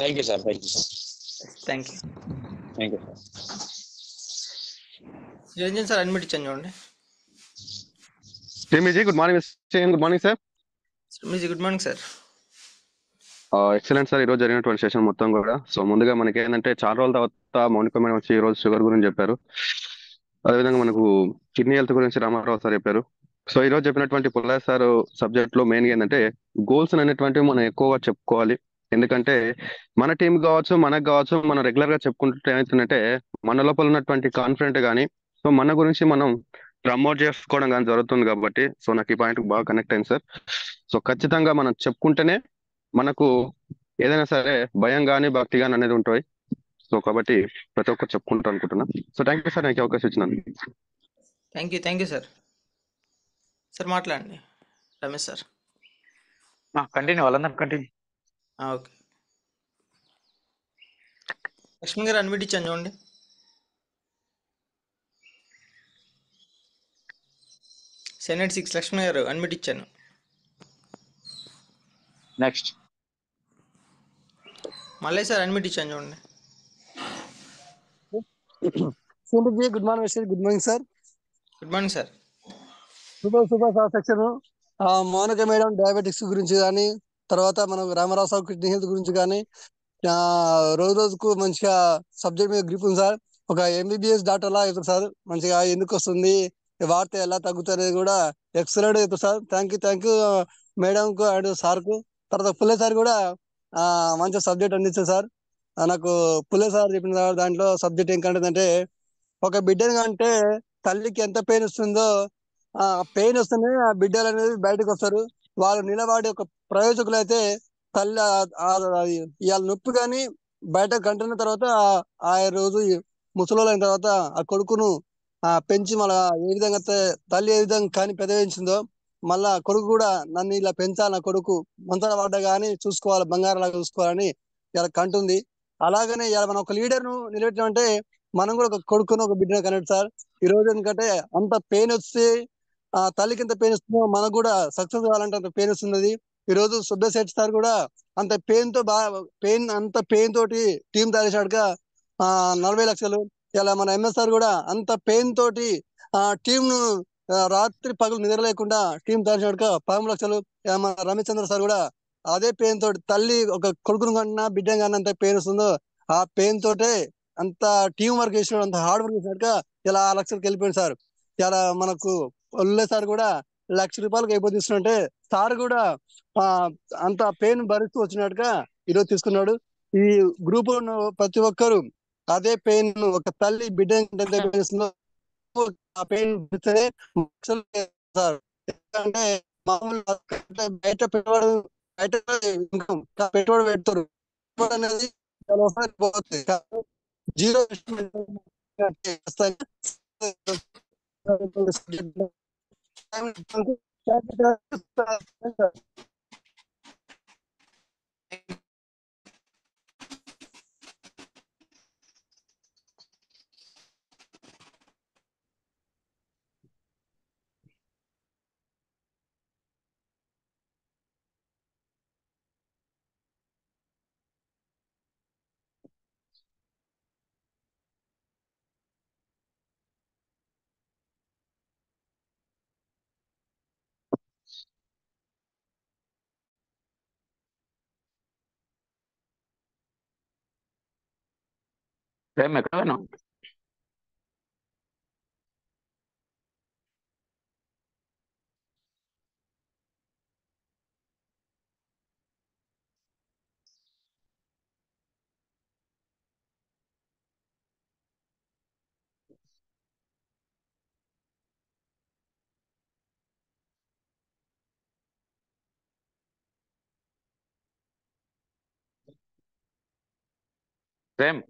Thank you sir. Thank you Niranjan sir admit ఇచ్చాను చూడండి. Good morning sir. Good morning sir. Excellent sir. ఈరోజు జరిగినటువంటి సెషన్ మొత్తం కూడా. సో ముందుగా మనకి ఏంటంటే చాలా రోజుల తర్వాత మౌనిక మేడం వచ్చి ఈ రోజు షుగర్ గురించి చెప్పారు. అదేవిధంగా మనకు కిడ్నీ హెల్త్ గురించి రామారావు సార్ చెప్పారు. సో ఈ రోజు చెప్పినటువంటి పుల్లయ్య సార్ సబ్జెక్ట్ లో మెయిన్ ఏంటంటే గోల్స్ అనేటువంటివి మనం ఎక్కువగా చెప్పుకోవాలి. ఎందుకంటే మన టీం కావచ్చు, మనకు కావచ్చు, మనం రెగ్యులర్ గా చెప్పుకుంటుంటే ఏమవుతుందంటే మన లోపల ఉన్నటువంటి కాన్ఫిడెంట్ కానీ, సో మన గురించి మనం ప్రమోట్ చేసుకోవడం కానీ జరుగుతుంది. కాబట్టి సో నాకు ఈ పాయింట్ బాగా కనెక్ట్ అయింది సార్. సో ఖచ్చితంగా మనం చెప్పుకుంటేనే మనకు ఏదైనా సరే భయం కానీ భక్తి కానీ అనేది ఉంటుంది. సో కాబట్టి ప్రతి ఒక్కరు చెప్పుకుంటారు అనుకుంటున్నా. సో థ్యాంక్ యూ సార్, నాకు ఈ అవకాశం ఇచ్చినందుకు. Thank you sir. సార్ మాట్లాడండి రమేష్ సార్. కంటిన్యూ, వాళ్ళందరూ కంటిన్యూ. ఓకే, లక్ష్మి గారు అన్మిట్ ఇచ్చాను చూడండి. సెనెట్ 6 లక్ష్మి గారు అన్మిట్ ఇచ్చాను. నెక్స్ట్ మళ్ళీ సార్ అన్మిట్ ఇచ్చాను చూడండి. Good morning sir. Good morning sir. Good morning sir. Super sir section. Mounika madam diabetics గురించి కానీ, తర్వాత మనం రామారావు సార్ కిడ్నీ హెల్త్ గురించి కానీ రోజు రోజుకు మంచిగా సబ్జెక్ట్ మీద గ్రిప్ ఉంది సార్. ఒక ఎంబీబీఎస్ డాక్టర్ లా అవుతుంది సార్. మంచిగా ఎందుకు వస్తుంది, వాడితే ఎలా తగ్గుతుంది కూడా ఎక్సలెంట్ అవుతుంది సార్. థ్యాంక్ యూ మేడం కు అండ్ సార్ కు. తర్వాత పుల్లే సార్ కూడా మంచి సబ్జెక్ట్ అందించారు సార్. నాకు పుల్లే సార్ చెప్పిన దాంట్లో సబ్జెక్ట్ ఏంటంటే ఒక బిడ్డని కంటే తల్లికి ఎంత పెయిన్ వస్తుందో ఆ పెయిన్ వస్తేనే ఆ బిడ్డలు అనేది బయటకు వస్తారు. వాళ్ళు నిలబడి ఒక ప్రయోజకులు అయితే తల్లి ఇవాళ నొప్పి కానీ బయట కంటున్న తర్వాత ఆ రోజు ముసలోళ్ళు అయిన తర్వాత ఆ కొడుకును పెంచి మళ్ళా ఏ విధంగా తల్లి ఏ విధంగా కానీ పెదవించిందో మళ్ళా కొడుకు కూడా నన్ను ఇలా పెంచాలి, నా కొడుకు మంతన పడ్డా కానీ చూసుకోవాలి, బంగారం లాగా చూసుకోవాలని ఇలా కంటుంది. అలాగనే ఇలా మనం ఒక లీడర్ ను నిలబెట్టినామంటే మనం కూడా ఒక కొడుకును ఒక బిడ్డను కనెక్ట్ సార్. ఈ రోజు ఎందుకంటే అంత పెయిన్ వస్తే తల్లికి ఎంత పెయిన్ వస్తుందో మనకు కూడా సక్సెస్ కావాలంటే అంత పెయిన్ వస్తున్నది. ఈ రోజు సుబ్బశెట్టి సార్ కూడా అంత పెయిన్ తో అంత పెయిన్ తోటి టీం తయారేసాడుగా 40 లక్షలు. ఇలా మన ఎంఎస్ సార్ కూడా అంత పెయిన్ తోటి టీం ను రాత్రి పగలు నిద్ర లేకుండా టీం తయారేసాడుగా 13 లక్షలు. మన రమేష్ చంద్ర సార్ కూడా అదే పెయిన్ తోటి తల్లి ఒక కొడుకును కన్నా బిడ్డ కన్నా అంత పెయిన్ వస్తుందో ఆ పెయిన్ తోటే అంత టీం వర్క్ చేసినాడు, అంత హార్డ్ వర్క్ చేసినాడుగా ఇలా 6 లక్షలకు వెళ్ళిపోయింది సార్. ఇలా మనకు ఒళ్ళే సార్ కూడా ₹1,00,000 అయిపోతుంటే సార్ కూడా అంత పెయిన్ భరిస్తూ వచ్చినట్టుగా ఈరోజు తీసుకున్నాడు. ఈ గ్రూప్ ప్రతి ఒక్కరు అదే పెయిన్ ఒక తల్లి బిడ్డ ఆ పెయిన్ సార్. ఎందుకంటే మామూలు బయట పెట్టుబడి పెడతారు అనేది పోతుంది. జీరో ప్రేమ్ ఎక్కడ పోయినావు? ప్రేమ్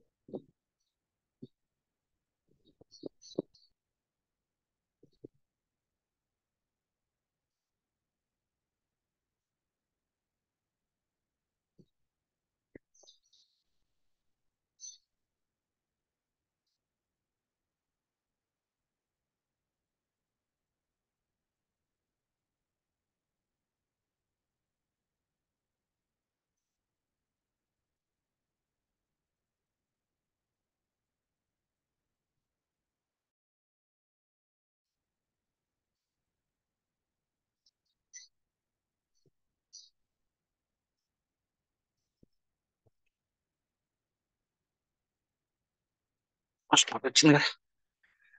స్టార్ట్ వచ్చింది కదా.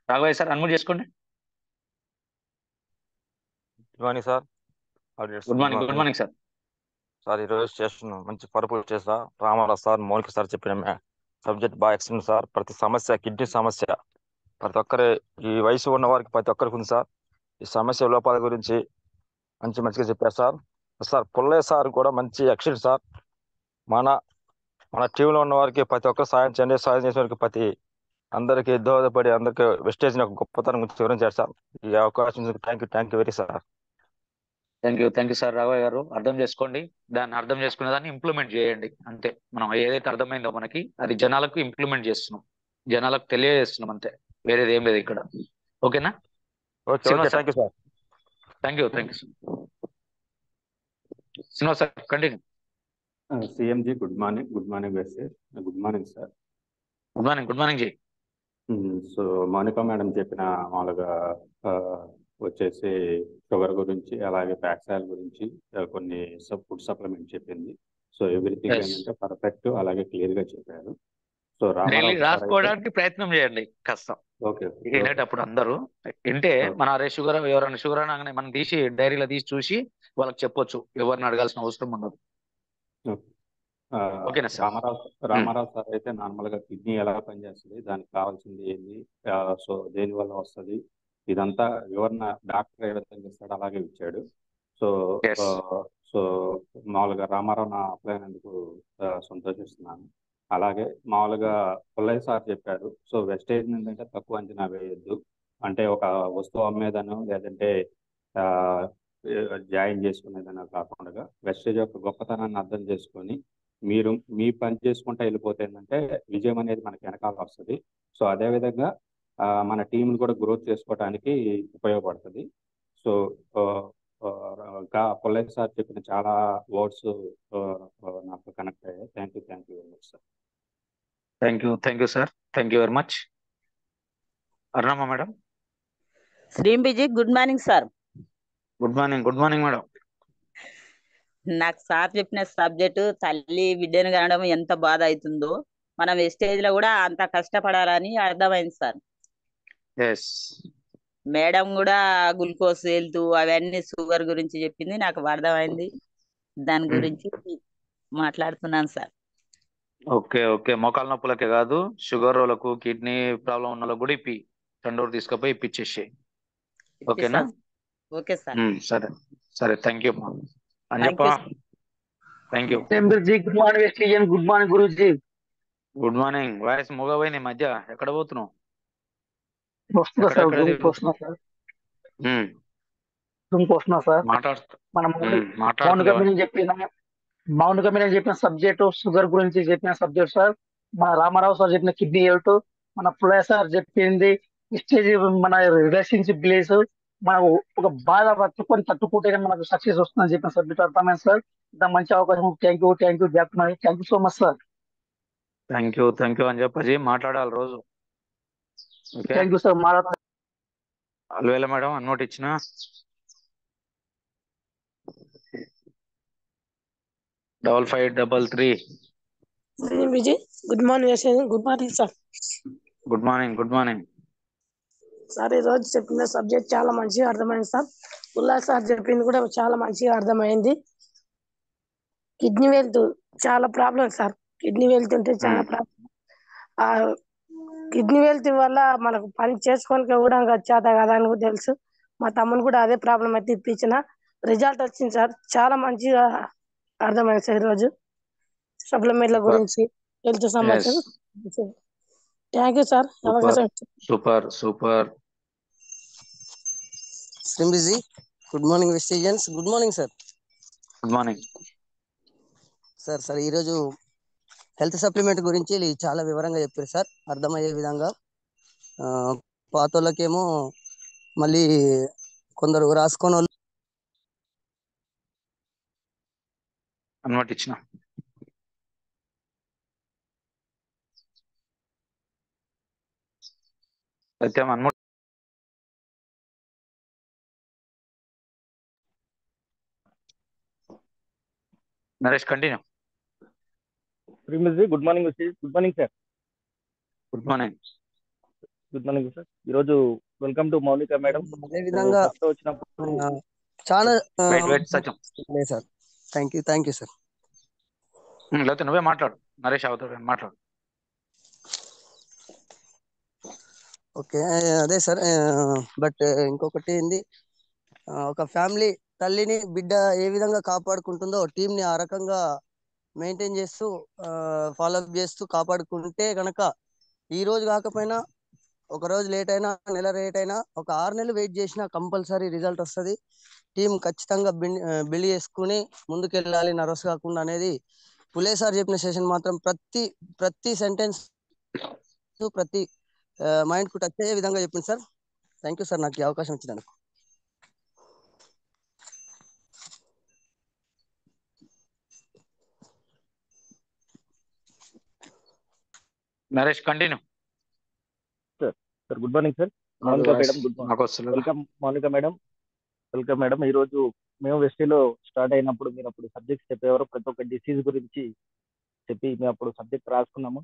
రాఘవయ్య సార్ అన్మ్యూట్ చేసుకోండి. Good morning sir. Good morning sir. Sir ఈరోజు స్టేషన్ మంచి పర్పస్ చేసా. రామారావు సార్, మౌలిక సార్ చెప్పిన సబ్జెక్ట్ బాగా ఎక్సలెంట్ సార్. ప్రతి సమస్య, కిడ్నీ సమస్య ప్రతి ఒక్కరి ఈ వయసు ఉన్న వారికి ప్రతి ఒక్కరికి ఉంది సార్. ఈ సమస్య లోపాల గురించి మంచిగా చెప్పారు సార్. సార్ పుల్లయ్య సార్ కూడా మంచి ఎక్సలెంట్ సార్. మన టీంలో ఉన్న వారికి ప్రతి ఒక్కరు సాయం చేయండి. సాయం చేసే వారికి ప్రతి అందరికీ దోహదపడి అందరికీ వెస్టేజ్ గొప్పతనం గురించి వివరించారు సార్. ఈ అవకాశం thank you very sir. Thank you sir. Raghavaiah గారు అర్థం చేసుకోండి, దాన్ని అర్థం చేసుకునే దాన్ని ఇంప్లిమెంట్ చేయండి అంతే. మనం ఏదైతే అర్థమైందో మనకి అది జనాలకు ఇంప్లిమెంట్ చేస్తున్నాం, జనాలకు తెలియజేస్తున్నాం అంతే, వేరేది ఏం లేదు ఇక్కడ. ఓకేనా? Thank you sir. Thank you sir. Srinivas sir continue. సిఎంజీ good morning. Good morning sir. Good morning sir. Good morning ji. So Mounika madam చెప్పిన మామూలుగా వచ్చేసి షుగర్ గురించి, అలాగే ప్యాక్సాల్ గురించి కొన్ని ఫుడ్ సప్లిమెంట్ చెప్పింది. సో ఎవ్రీథింగ్ ఏంటంటే పర్ఫెక్ట్, అలాగే క్లియర్ గా చెప్పారు. సో రాసుకోవడానికి ప్రయత్నం చేయండి కష్టం. ఓకే, వినేటప్పుడు అందరూ వింటే మన షుగర్ ఎవరైనా షుగర్ అనగానే మనం తీసి డైరీలో తీసి చూసి వాళ్ళకి చెప్పొచ్చు, ఎవరిని అడగాల్సిన అవసరం ఉండదు. ఓకేనా సార్? రామారావు సార్ అయితే నార్మల్ గా కిడ్నీ ఎలా పనిచేస్తుంది, దానికి కావాల్సింది ఏంది, సో దేని వల్ల వస్తుంది, ఇదంతా వివరణ డాక్టర్ ఏ విధంగా ఇస్తాడు అలాగే ఇచ్చాడు. సో సో మామూలుగా రామారావు నా అప్లై అయినందుకు సంతోషిస్తున్నాను. అలాగే మామూలుగా పుల్లయ్య సార్ చెప్పారు. సో వెస్టేజ్ ఏంటంటే తక్కువ అంచనా వేయొద్దు, అంటే ఒక వస్తువు అమ్మేదనో లేదంటే జాయిన్ చేసుకునేదనో కాకుండా వెస్టేజ్ యొక్క గొప్పతనాన్ని అర్థం చేసుకొని మీరు మీ పని చేసుకుంటూ వెళ్ళిపోతే ఏంటంటే విజయం అనేది మనకి వెనకాల వస్తుంది. సో అదేవిధంగా మన టీంని కూడా గ్రోత్ చేసుకోవడానికి ఉపయోగపడుతుంది. సో పుల్లయ్య సార్ చెప్పిన చాలా వర్డ్స్ నాకు కనెక్ట్ అయ్యాయి. Thank you very much sir. Thank you sir. Thank you very much. Arunamma madam. శ్రీంబిజీ good morning sir. Good morning madam. నాకు సార్ చెప్పిన సబ్జెక్టు తల్లి బిడ్డను కనడం ఎంత బాధ అవుతుందో మనం స్టేజ్ లో కూడా అంత కష్టపడాలని అర్థమైంది సార్. మేడం కూడా గ్లూకోజ్ హెల్త్ అవన్నీ షుగర్ గురించి చెప్పింది, నాకు అర్థమైంది. దాని గురించి మాట్లాడుతున్నాను సార్. ఓకే. మోకాల నొప్పులకే కాదు, షుగర్ వాళ్ళకు, కిడ్నీ ప్రాబ్లం ఉన్న వాళ్ళకు కూడా చండూరు తీసుకుపోయి ఇప్పించేసి. ఓకేనా? Okay sir. సరే thank you Anjappa. Thank you. Good morning. Good morning guruji. Good morning. Voice మూగపోయింది ఈ మధ్య, ఎక్కడ పోతున్నావు? మౌనిక మీద చెప్పిన సబ్జెక్టు షుగర్ గురించి చెప్పిన సబ్జెక్ట్ సార్. మన రామారావు సార్ చెప్పిన కిడ్నీ హెల్త్, మన పుల్లయ్య సార్ చెప్పింది స్టేజ్, మన రిలేషన్షిప్ ప్లేస్, మనకు ఒక బాధ తట్టుకుంటే మనకు సక్సెస్ వస్తుందని చెప్పిన సబ్జెక్ట్ అర్థమైంది సార్. ఇంత మంచి అవకాశం థ్యాంక్ యూ చెప్తున్నాను. Thank you so much sir. Thank you అని చెప్పి మాట్లాడాలి రోజు. Thank you sir. Alvela madam అన్నోటి ఇచ్చిన. Double 533. Vijay good morning. Good morning sir. Good morning sir. ఈ రోజు చెప్పిన సబ్జెక్ట్ చాలా మంచిగా అర్థమైంది సార్. ఉల్లాస్ సార్ చెప్పింది కూడా చాలా మంచిగా అర్థమైంది. కిడ్నీ వెల్త్ చాలా ప్రాబ్లం సార్. కిడ్నీ వెల్త్ ఉంటే చాలా ప్రాబ్లం. ఆ కిడ్నీ వెల్త్ వల్ల మనకు పని చేసుకొని కూడా చేత కదా అని తెలుసు. మా తమ్ముని కూడా అదే ప్రాబ్లం అయితే ఇప్పించిన రిజల్ట్ వచ్చింది సార్. చాలా మంచిగా అర్థమైంది సార్ ఈరోజు సప్లిమెంట్ల గురించి, హెల్త్ సమస్యలు. Thank you sir. సూపర్. శ్రీంబిజీ good morning Vestigians. Good morning sir. Good morning sir. ఈరోజు హెల్త్ సప్లిమెంట్ గురించి చాలా వివరంగా చెప్పారు సార్, అర్థమయ్యే విధంగా. పాత వాళ్ళకేమో మళ్ళీ కొందరు రాసుకొని వాళ్ళు అన్నమాట ఇచ్చిన. Naresh continue. Good morning sir. Good morning sir. ఈరోజు వెల్కమ్ టు మౌనిక మేడం. అదే విధంగా వచ్చినప్పుడు చాలా వెయిట్ సత్యం. లేదు సార్. Thank you sir. లేకపోతే నువ్వే మాట్లాడు, నరేష్ అవతల మాట్లాడు. ఓకే, అదే సార్. బట్ ఇంకొకటి ఏంది, ఒక ఫ్యామిలీ తల్లిని బిడ్డ ఏ విధంగా కాపాడుకుంటుందో టీంని ఆ రకంగా మెయింటైన్ చేస్తూ ఫాలోఅప్ చేస్తూ కాపాడుకుంటే కనుక ఈ రోజు కాకపోయినా ఒక రోజు లేట్ అయినా, నెల లేట్ అయినా, ఒక 6 నెలలు వెయిట్ చేసినా కంపల్సరీ రిజల్ట్ వస్తుంది. టీం ఖచ్చితంగా బిల్డ్ చేసుకుని ముందుకెళ్ళాలి నర్వస్ కాకుండా అనేది పులే సార్ చెప్పిన సెషన్ మాత్రం ప్రతి సెంటెన్స్ ప్రతి మైండ్ కు టచ్ అయ్యే విధంగా చెప్పింది సార్. థ్యాంక్ యూ సార్ నాకు ఈ అవకాశం ఇచ్చినందుకు. Naresh continue. Sir good morning sir. Mounika madam good morning. Welcome Mounika madam. Welcome madam. ఈ రోజు మేము వెస్టీలో స్టార్ట్ అయినప్పుడు మీరు అప్పుడు సబ్జెక్ట్స్ చెప్పేవారు, ప్రతి ఒక్క డిసీజ్ గురించి చెప్పి మేము అప్పుడు సబ్జెక్ట్ రాసుకున్నాము.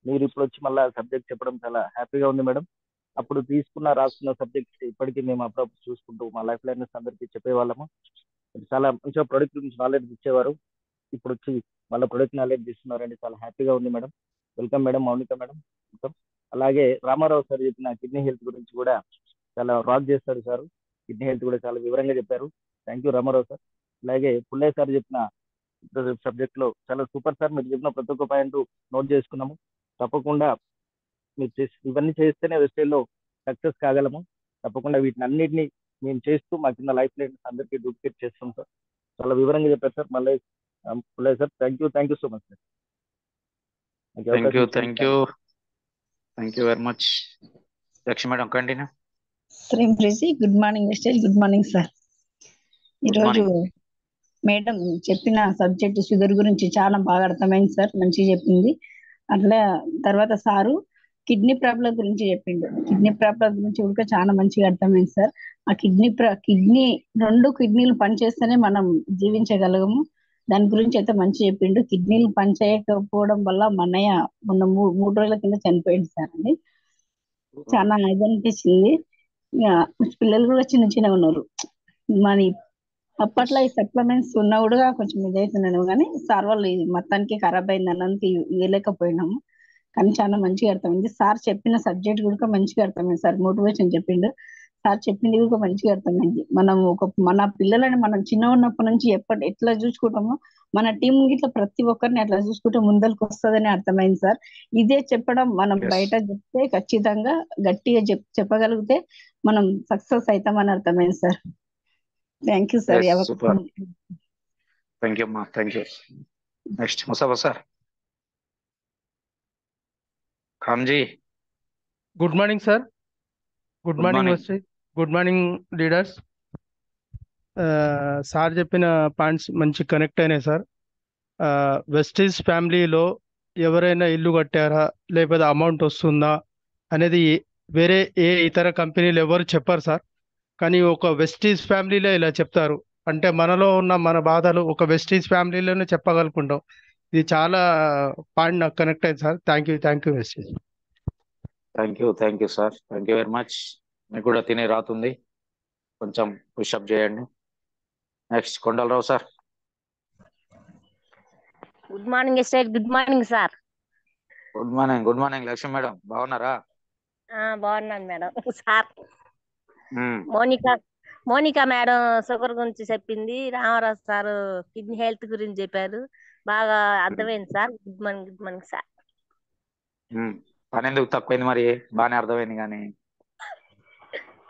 మీరు ఇప్పుడు వచ్చి మళ్ళీ సబ్జెక్ట్ చెప్పడం చాలా హ్యాపీగా ఉంది మేడం. అప్పుడు రాసుకున్న సబ్జెక్ట్స్ ఇప్పటికీ మేము అప్పుడప్పుడు చూసుకుంటూ మా లైఫ్ లైనర్స్ అందరికీ చెప్పేవాళ్ళము. చాలా మంచిగా ప్రొడక్ట్ గురించి నాలెడ్జ్ ఇచ్చేవారు. ఇప్పుడు వచ్చి మళ్ళీ ప్రొడక్ట్ నాలెడ్జ్ ఇస్తున్నారండి, చాలా హ్యాపీగా ఉంది madam. Welcome madam, Mounika madam welcome. అలాగే రామారావు సార్ చెప్పిన కిడ్నీ హెల్త్ గురించి కూడా చాలా రాక్ చేస్తారు సార్. కిడ్నీ హెల్త్ కూడా చాలా వివరంగా చెప్పారు. Thank you Ramarao sir. అలాగే పుల్లయ్య సార్ చెప్పిన సబ్జెక్ట్ లో చాలా సూపర్ సార్. మీరు చెప్పిన ప్రతి ఒక్క పాయింట్ నోట్ చేసుకున్నాము. తప్పకుండా మీరు ఇవన్నీ చేస్తేనే వెస్టైల్లో సక్సెస్ కాగలము. తప్పకుండా వీటిని అన్నింటినీ మేము చేస్తూ మా కింద లైఫ్ లైన్ అందరికీ డూప్లికేట్ చేస్తాం సార్. చాలా వివరంగా చెప్పారు సార్. మళ్ళీ Pullaiah sir thank you so much sir. Thank you very much. Lakshmi madam continue. Shrimati good morning mister, good morning sir. ఈరోజు మేడం చెప్పిన సబ్జెక్ట్ షుగర్ గురించి చాలా బాగా అర్థమైంది సార్, మంచిగా చెప్పింది. అట్లా తర్వాత సారు కిడ్నీ ప్రాబ్లం గురించి చెప్పిండు. కిడ్నీ ప్రాబ్లం గురించి కూడా చాలా మంచిగా అర్థమైంది సార్. ఆ కిడ్నీ 2 కిడ్నీలు పనిచేస్తేనే మనం జీవించగలము. దాని గురించి అయితే మంచిగా చెప్పిండు. కిడ్నీలు పనిచేయకపోవడం వల్ల మా అన్నయ్య మొన్న 3 రోజుల కింద చనిపోయింది సార్. అని చాలా ఇది అనిపించింది. పిల్లలు కూడా చిన్న ఉన్నారు. మరి అప్పట్లో ఈ సప్లిమెంట్స్ ఉన్నా కూడా కొంచెం ఇదవుతున్నాను, కానీ సార్ వాళ్ళు మొత్తానికి ఖరాబ్ అయింది అన్నంత ఇవ్వలేకపోయినాము. కానీ చాలా మంచిగా అర్థమైంది. సార్ చెప్పిన సబ్జెక్ట్ కూడా మంచిగా అర్థమైంది సార్. మోటివేషన్ చెప్పిండు సార్, చెప్పింది కూడా మంచిగా అర్థమైంది. మనం మన పిల్లలని మనం చిన్న ఉన్నప్పటి నుంచి ఎట్లా చూసుకుంటామో మన టీం గిట్లా ప్రతి ఒక్కరిని అట్లా చూసుకుంటే ముందరికి వస్తుందని అర్థమైంది సార్. ఇదే చెప్పడం మనం బయట చెప్తే ఖచ్చితంగా గట్టిగా చెప్పగలిగితే మనం సక్సెస్ అవుతామని అర్థమైంది sir. Thank you sir. Thank you అమ్మా, thank you. Next Musafa sir. Khanji. Good morning sir. Good morning good morning leaders. Sir చెప్పిన పాయింట్స్ మంచి కనెక్ట్ అయినాయి సార్. వెస్టీజ్ ఫ్యామిలీలో ఎవరైనా ఇల్లు కట్టారా లేకపోతే అమౌంట్ వస్తుందా అనేది వేరే ఏ ఇతర కంపెనీలు ఎవరు చెప్పారు సార్. కానీ ఒక వెస్టీజ్ ఫ్యామిలీలో ఇలా చెప్తారు అంటే మనలో ఉన్న మన బాధలు ఒక వెస్టీజ్ ఫ్యామిలీలోనే చెప్పగలుగుకుంటాం. ఇది చాలా పాయింట్ నాకు కనెక్ట్ అయింది సార్. థ్యాంక్ యూ వెస్టీజ్. Thank you sir. Thank you very much. మీకు కూడా తినే రాతుంది, కొంచెం పుషప్ చేయండి. Next Kondalarao sir. Good morning sir. Good morning sir. Good morning Lakshmi madam, బాగున్నారా? బాగున్నాను madam. Sir Monika madam sugar గురించి చెప్పింది, రామారావు సార్ కిడ్నీ హెల్త్ గురించి చెప్పారు. బాగా అర్థమైంది సార్. Good morning sir. పని ఎందుకు తక్కువైంది మరి? బాగానే అర్థమైంది, కానీ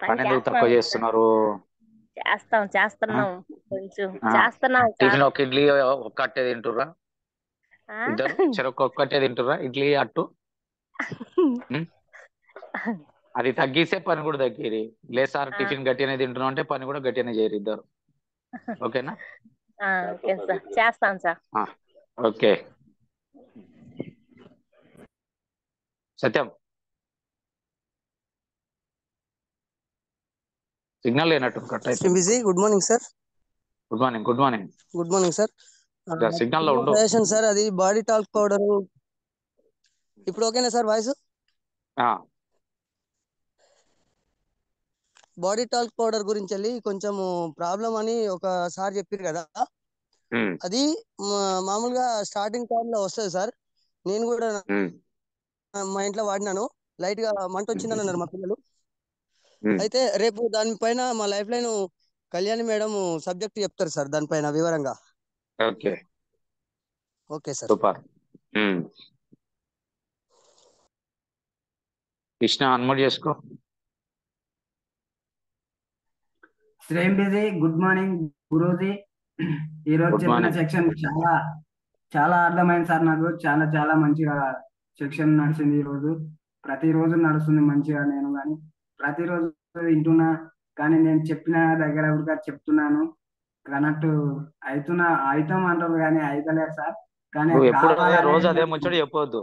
పని ఎందుకు తక్కువ చేస్తున్నారు? చేస్తున్నాం కొంచెం చేస్తున్నాం. టిఫిన్ ఒక ఇడ్లీ ఒక్కటే తింటుర్రా? ఇద్దరు చెరొక్క ఒక్కటే తింటుర్రా ఇడ్లీ అట్టు? అది తగ్గిస్తే పని కూడా తగ్గిరి. లేదు సార్ టిఫిన్ గట్టిగానే తింటున్నాం అంటే పని కూడా గట్టిగానే చేయరు ఇద్దరు. ఓకేనా? ఓకే సార్, చేస్తాం సార్. ఓకే. సత్యం సిగ్నల్ లేనట్టు కట్ అయితే. Good morning sir. Good morning sir. Signal లో ఉండు సార్. అది బాడీ టాల్క్ పౌడర్. ఇప్పుడు ఓకేనా sir voice? Body talc powder గురించి వెళ్ళి కొంచెం ప్రాబ్లం అని ఒక సార్ చెప్పారు కదా, అది మామూలుగా స్టార్టింగ్ టైంలో వస్తుంది సార్. నేను కూడా మా ఇంట్లో వాడినాను, లైట్ గా మంట వచ్చిందని అన్నారు మా పిల్లలు. అయితే రేపు దానిపైన మా life line Kalyani madam subject చెప్తారు సార్, దానిపైన వివరంగా. Okay okay sir. Super. Krishna unmute చేసుకో. శ్రేమ్ బిజీ, గుడ్ మార్నింగ్ గురూజీ. ఈ రోజు గుడ్ చెప్పిన మార్నింగ్. సెక్షన్ చాలా చాలా అర్థమైంది సార్. నాకు చాలా చాలా మంచిగా సెక్షన్ నడిచింది ఈ రోజు. ప్రతిరోజు నడుస్తుంది మంచిగా. నేను కానీ ప్రతిరోజు వింటున్నా, కానీ నేను చెప్పిన దగ్గర కూడా చెప్తున్నాను, కనెక్ట్ అవుతాం అంటారు కానీ అయితలేదు సార్. కానీ నువ్వు అది ఎప్పుడు రోజు కావాలనేది అదే ముచ్చట చెప్పవద్దు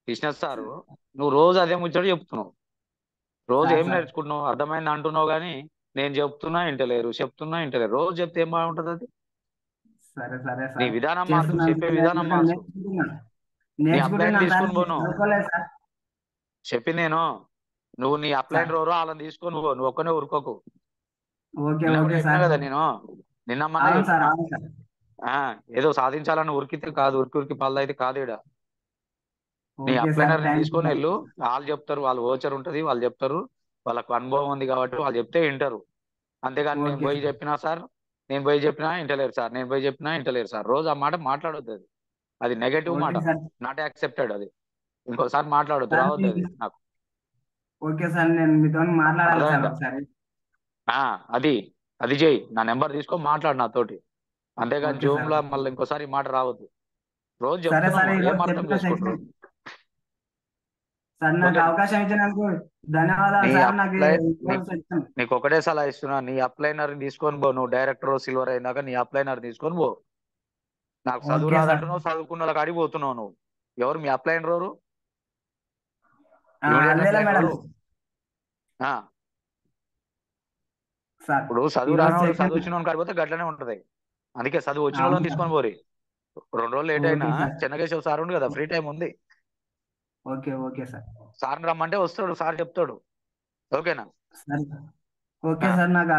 కృష్ణ సారు. నువ్వు రోజు అదే ముచ్చట చెప్తున్నావు. రోజు సార్ ఏం నేర్చుకుంటున్నావు? అర్థమైంది అంటున్నావు కానీ నేను చెప్తున్నా ఇంటలేరు, చెప్తున్నా ఇంటలేరు. రోజు చెప్తే ఏం బాగుంటది? అది సరే సరే నీ సార్ విధానం మార్చు, చేస్తున్నాను చెప్పే సార్. విధానం మార్చు. నేర్చుకుంటున్నాను నీ అప్లైన్ సార్. తీసుకొని పోను చదువుకోలేదు సార్. చెప్పింది నేను. నువ్వు నీ అప్లైన్ సార్. రోరు వాళ్ళని తీసుకొని పో, నువ్వు ఒక్కనే ఊరుకోకు. ఓకే నిన్న కూడా ఓకే చెప్పినా సార్. కదా నేను, నిన్న మొన్న అవును సార్, చెప్పినా. అవును సార్. ఏదో సాధించాలని ఉరికితే కాదు, ఉరికి పళ్ళు అయితే కాదు ఈడ. నీ ఓకే సార్, అప్లైనర్ థ్యాంక్ యూ తీసుకొని సార్. వెళ్ళు, వాళ్ళు చెప్తారు, వాళ్ళు ఓచర్ ఉంటది, వాళ్ళు చెప్తారు, వాళ్ళకు అనుభవం ఉంది కాబట్టి వాళ్ళు చెప్తే వింటారు. అంతేగాని నేను ఓకే పోయి సార్. చెప్పినా సార్, నేను పోయి చెప్పినా ఇంటలేరు సార్, నేను పోయి చెప్పినా ఇంటలేరు సార్. రోజు ఆ మాట మాట్లాడొద్దు. అది నెగటివ్ మాట, ఓకే సార్. Not accepted. అది ఇంకోసారి మాట్లాడొద్దు, సార్ రావద్దు అది నాకు. ఓకే సార్, నేను మీతో మాట్లాడాలి సార్ అర్థమైందా? ఒకసారి. అది అది చేయి, నా నెంబర్ తీసుకొని మాట్లాడు నాతోటి. అంతేగాని ఓకే జూమ్ సార్. లో మళ్ళీ ఇంకోసారి ఈ మాట రావద్దు. రోజు సరే సార్, చెప్తున్నాను, ఏం ఈరోజు అర్థం చెప్పిన చేసుకుంటారు? సెక్షన్ సార్, నాకు ఓకేనా? అవకాశం ఇచ్చినందుకు ధన్యవాదాలు నీ సార్. నాకు అప్లై ఈరోజు సెక్షన్ నీకు ఒకటే సలహా ఇస్తున్నా, నీ అప్లైనర్ తీసుకొని పో. నువ్వు డైరెక్టర్ సిల్వర్ అయినాక నీ అప్లైనర్ తీసుకొని పో. నాకు చదువు ఓకే సార్. రాదంటున్నావు, చదువుకున్న వాళ్ళకి అడిగిపోతున్నావు నువ్వు. ఎవరు మీ అప్లైనర్? ఎవరు ఇమీడియట్ అల్వేలా అప్లైనర్? మేడం ఎవరు? సార్. ఇప్పుడు చదువు ఈరోజు రాని సెక్షన్ చదువు వచ్చిన వాడికి కాడిపోతే గట్లనే ఉంటది. అందుకే చదువు వచ్చిన అవును వాళ్ళని సార్. తీసుకొని పోరి. 2 రోజులు లేట్ అయినా ఓకే సార్. చెన్నకేశ్వర సార్ ఉండు కదా, ఫ్రీ టైం ఉంది. Okay okay sir. సార్ని రమ్మంటే వస్తాడు, సార్ చెప్తాడు. ఓకేనా? సరే సార్. Okay sir. నాకు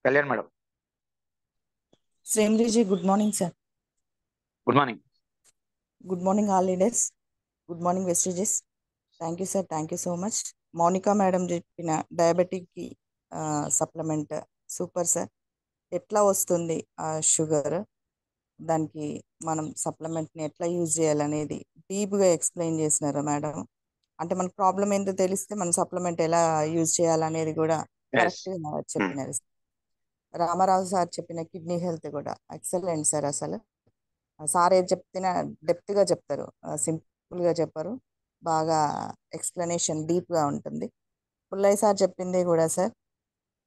కళ్యాణ్ మేడం. శ్రేమ్జీ, good morning sir. Good morning. Good morning all leaders. Good morning Vestiges. Thank you sir, thank you so much. Mounika madam చెప్పిన డయాబెటిక్ కి సప్లిమెంట్ సూపర్ సార్. ఎట్లా వస్తుంది ఆ షుగర్, దానికి మనం సప్లిమెంట్ని ఎట్లా యూజ్ చేయాలనేది డీప్గా ఎక్స్ప్లెయిన్ చేసినారు మేడం. అంటే మనకు ప్రాబ్లం ఏంటో తెలిస్తే మనం సప్లిమెంట్ ఎలా యూజ్ చేయాలనేది కూడా కరెక్ట్గా చెప్పినారు. రామారావు సార్ చెప్పిన కిడ్నీ హెల్త్ కూడా ఎక్సలెంట్ సార్. అసలు సార్ ఏది చెప్తున్నా డెప్త్గా చెప్తారు, సింపుల్గా చెప్పరు, బాగా ఎక్స్ప్లెనేషన్ డీప్గా ఉంటుంది. పుల్లయ్య సార్ చెప్పింది కూడా సార్,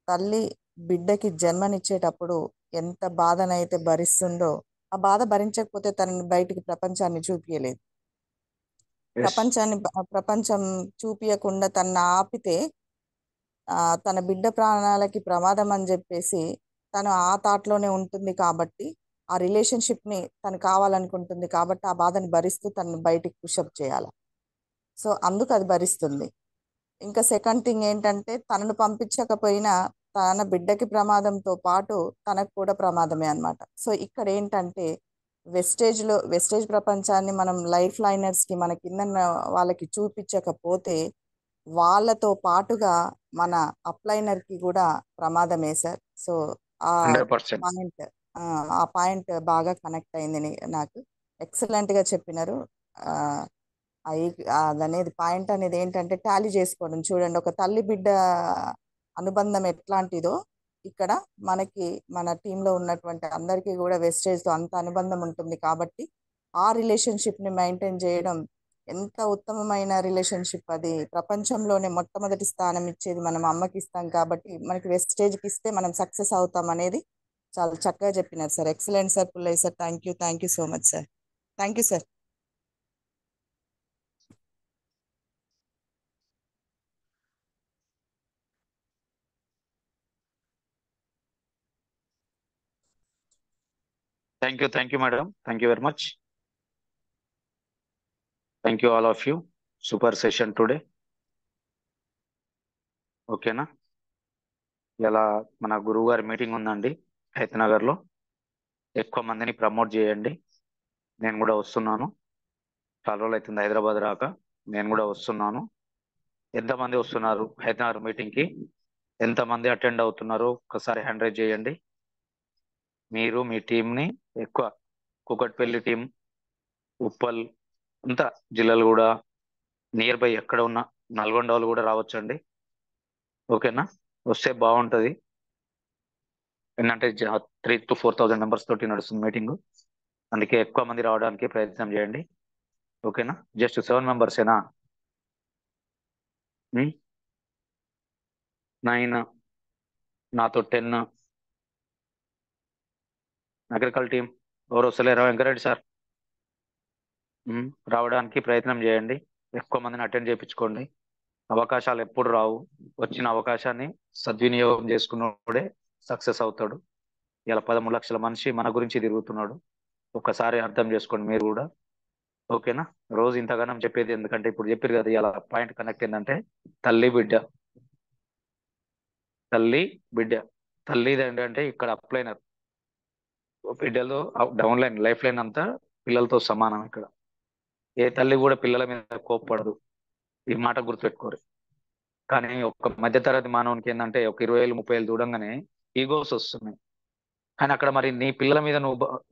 తల్లి బిడ్డకి జన్మనిచ్చేటప్పుడు ఎంత బాధనైతే భరిస్తుందో, ఆ బాధ భరించకపోతే తనని బయటికి ప్రపంచాన్ని చూపించలేదు. ప్రపంచం చూపించకుండా తనని ఆపితే తన బిడ్డ ప్రాణాలకి ప్రమాదం అని చెప్పేసి తను ఆ థాట్లోనే ఉంటుంది. కాబట్టి ఆ రిలేషన్షిప్ని తను కావాలనుకుంటుంది, కాబట్టి ఆ బాధని భరిస్తూ తనని బయటికి పుషప్ చేయాలి. సో అందుకు అది భరిస్తుంది. ఇంకా సెకండ్ థింగ్ ఏంటంటే, తనను పంపించకపోయినా తన బిడ్డకి ప్రమాదంతో పాటు తనకు కూడా ప్రమాదమే అన్నమాట. సో ఇక్కడ ఏంటంటే, వెస్టేజ్ ప్రపంచాన్ని మనం లైఫ్ లైనర్స్కి, మన కింద వాళ్ళకి చూపించకపోతే వాళ్ళతో పాటుగా మన అప్లైనర్కి కూడా ప్రమాదమే సార్. సో ఆ 100%. పాయింట్ బాగా కనెక్ట్ అయింది నాకు. ఎక్సలెంట్గా చెప్పినారు. అదనేది పాయింట్ అనేది ఏంటంటే టాలీ చేసుకోవడం. చూడండి, ఒక తల్లి బిడ్డ అనుబంధం ఎట్లాంటిదో ఇక్కడ మనకి మన టీంలో ఉన్నటువంటి అందరికీ కూడా వెస్టేజ్తో అంత అనుబంధం ఉంటుంది. కాబట్టి ఆ రిలేషన్షిప్ని మెయింటైన్ చేయడం ఎంత ఉత్తమమైన రిలేషన్షిప్. అది ప్రపంచంలోనే మొట్టమొదటి స్థానం ఇచ్చేది మనం అమ్మకి ఇస్తాం, కాబట్టి మనకి వెస్టేజ్కి ఇస్తే మనం సక్సెస్ అవుతాం అనేది చాలా చక్కగా చెప్పినారు sir. Excellent sir Pullayya sir. Thank you so much sir. Thank you sir. Thank you, madam. Thank you very much. Thank you all of you. Super session today. ఓకేనా? ఇలా మన గురువు గారి మీటింగ్ ఉందండి హైతనగర్ లో. ఎక్కువ మందిని ప్రమోట్ చేయండి. నేను కూడా వస్తున్నాను. చాలా రోజులు అవుతుంది హైదరాబాద్ రాక. నేను కూడా వస్తున్నాను. ఎంతమంది వస్తున్నారు హైదరాబాద్ మీటింగ్ కి? ఎంతమంది అటెండ్ అవుతున్నారు ఒకసారి హ్యాండ్ రైజ్ చేయండి. మీరు మీ టీంని ఎక్కువ కూకట్పల్లి టీం, ఉప్పల్ అంతా జిల్లాలు కూడా నియర్ బై ఎక్కడ ఉన్న నల్గొండ వాళ్ళు కూడా రావచ్చండి. ఓకేనా? వస్తే బాగుంటది. ఏంటంటే 3,000 to 4,000 మెంబర్స్ తోటి నడుస్తుంది మీటింగ్. అందుకే ఎక్కువ మంది రావడానికి ప్రయత్నం చేయండి. ఓకేనా? జస్ట్ 7 మెంబర్సేనా? 9, నాతో 10. అగ్రికల్ టీం ఎవరు వస్తలేరా? వెంకరెడ్డి సార్ రావడానికి ప్రయత్నం చేయండి. ఎక్కువ మందిని అటెండ్ చేయించుకోండి. అవకాశాలు ఎప్పుడు రావు. వచ్చిన అవకాశాన్ని సద్వినియోగం చేసుకున్నప్పుడే సక్సెస్ అవుతాడు. ఇలా 13 లక్షల మనిషి మన గురించి తిరుగుతున్నాడు. ఒక్కసారి అర్థం చేసుకోండి మీరు కూడా. ఓకేనా? రోజు ఇంతగానం చెప్పేది ఎందుకంటే ఇప్పుడు చెప్పారు కదా, ఇలా పాయింట్ కనెక్ట్ ఏంటంటే తల్లి బిడ్డ. తల్లి బిడ్డ. తల్లిది ఏంటంటే ఇక్కడ అప్లైనర్, బిడ్డలో డౌన్ లైన్, లైఫ్ లైన్ అంతా పిల్లలతో సమానం. ఇక్కడ ఏ తల్లి కూడా పిల్లల మీద కోప్పడదు. ఈ మాట గుర్తుపెట్టుకోరు. కానీ ఒక మధ్యతరగతి మానవునికి ఏంటంటే ఒక 20,000 30,000 చూడంగానే ఈగోస్ వస్తున్నాయి. కానీ అక్కడ మరి నీ పిల్లల మీద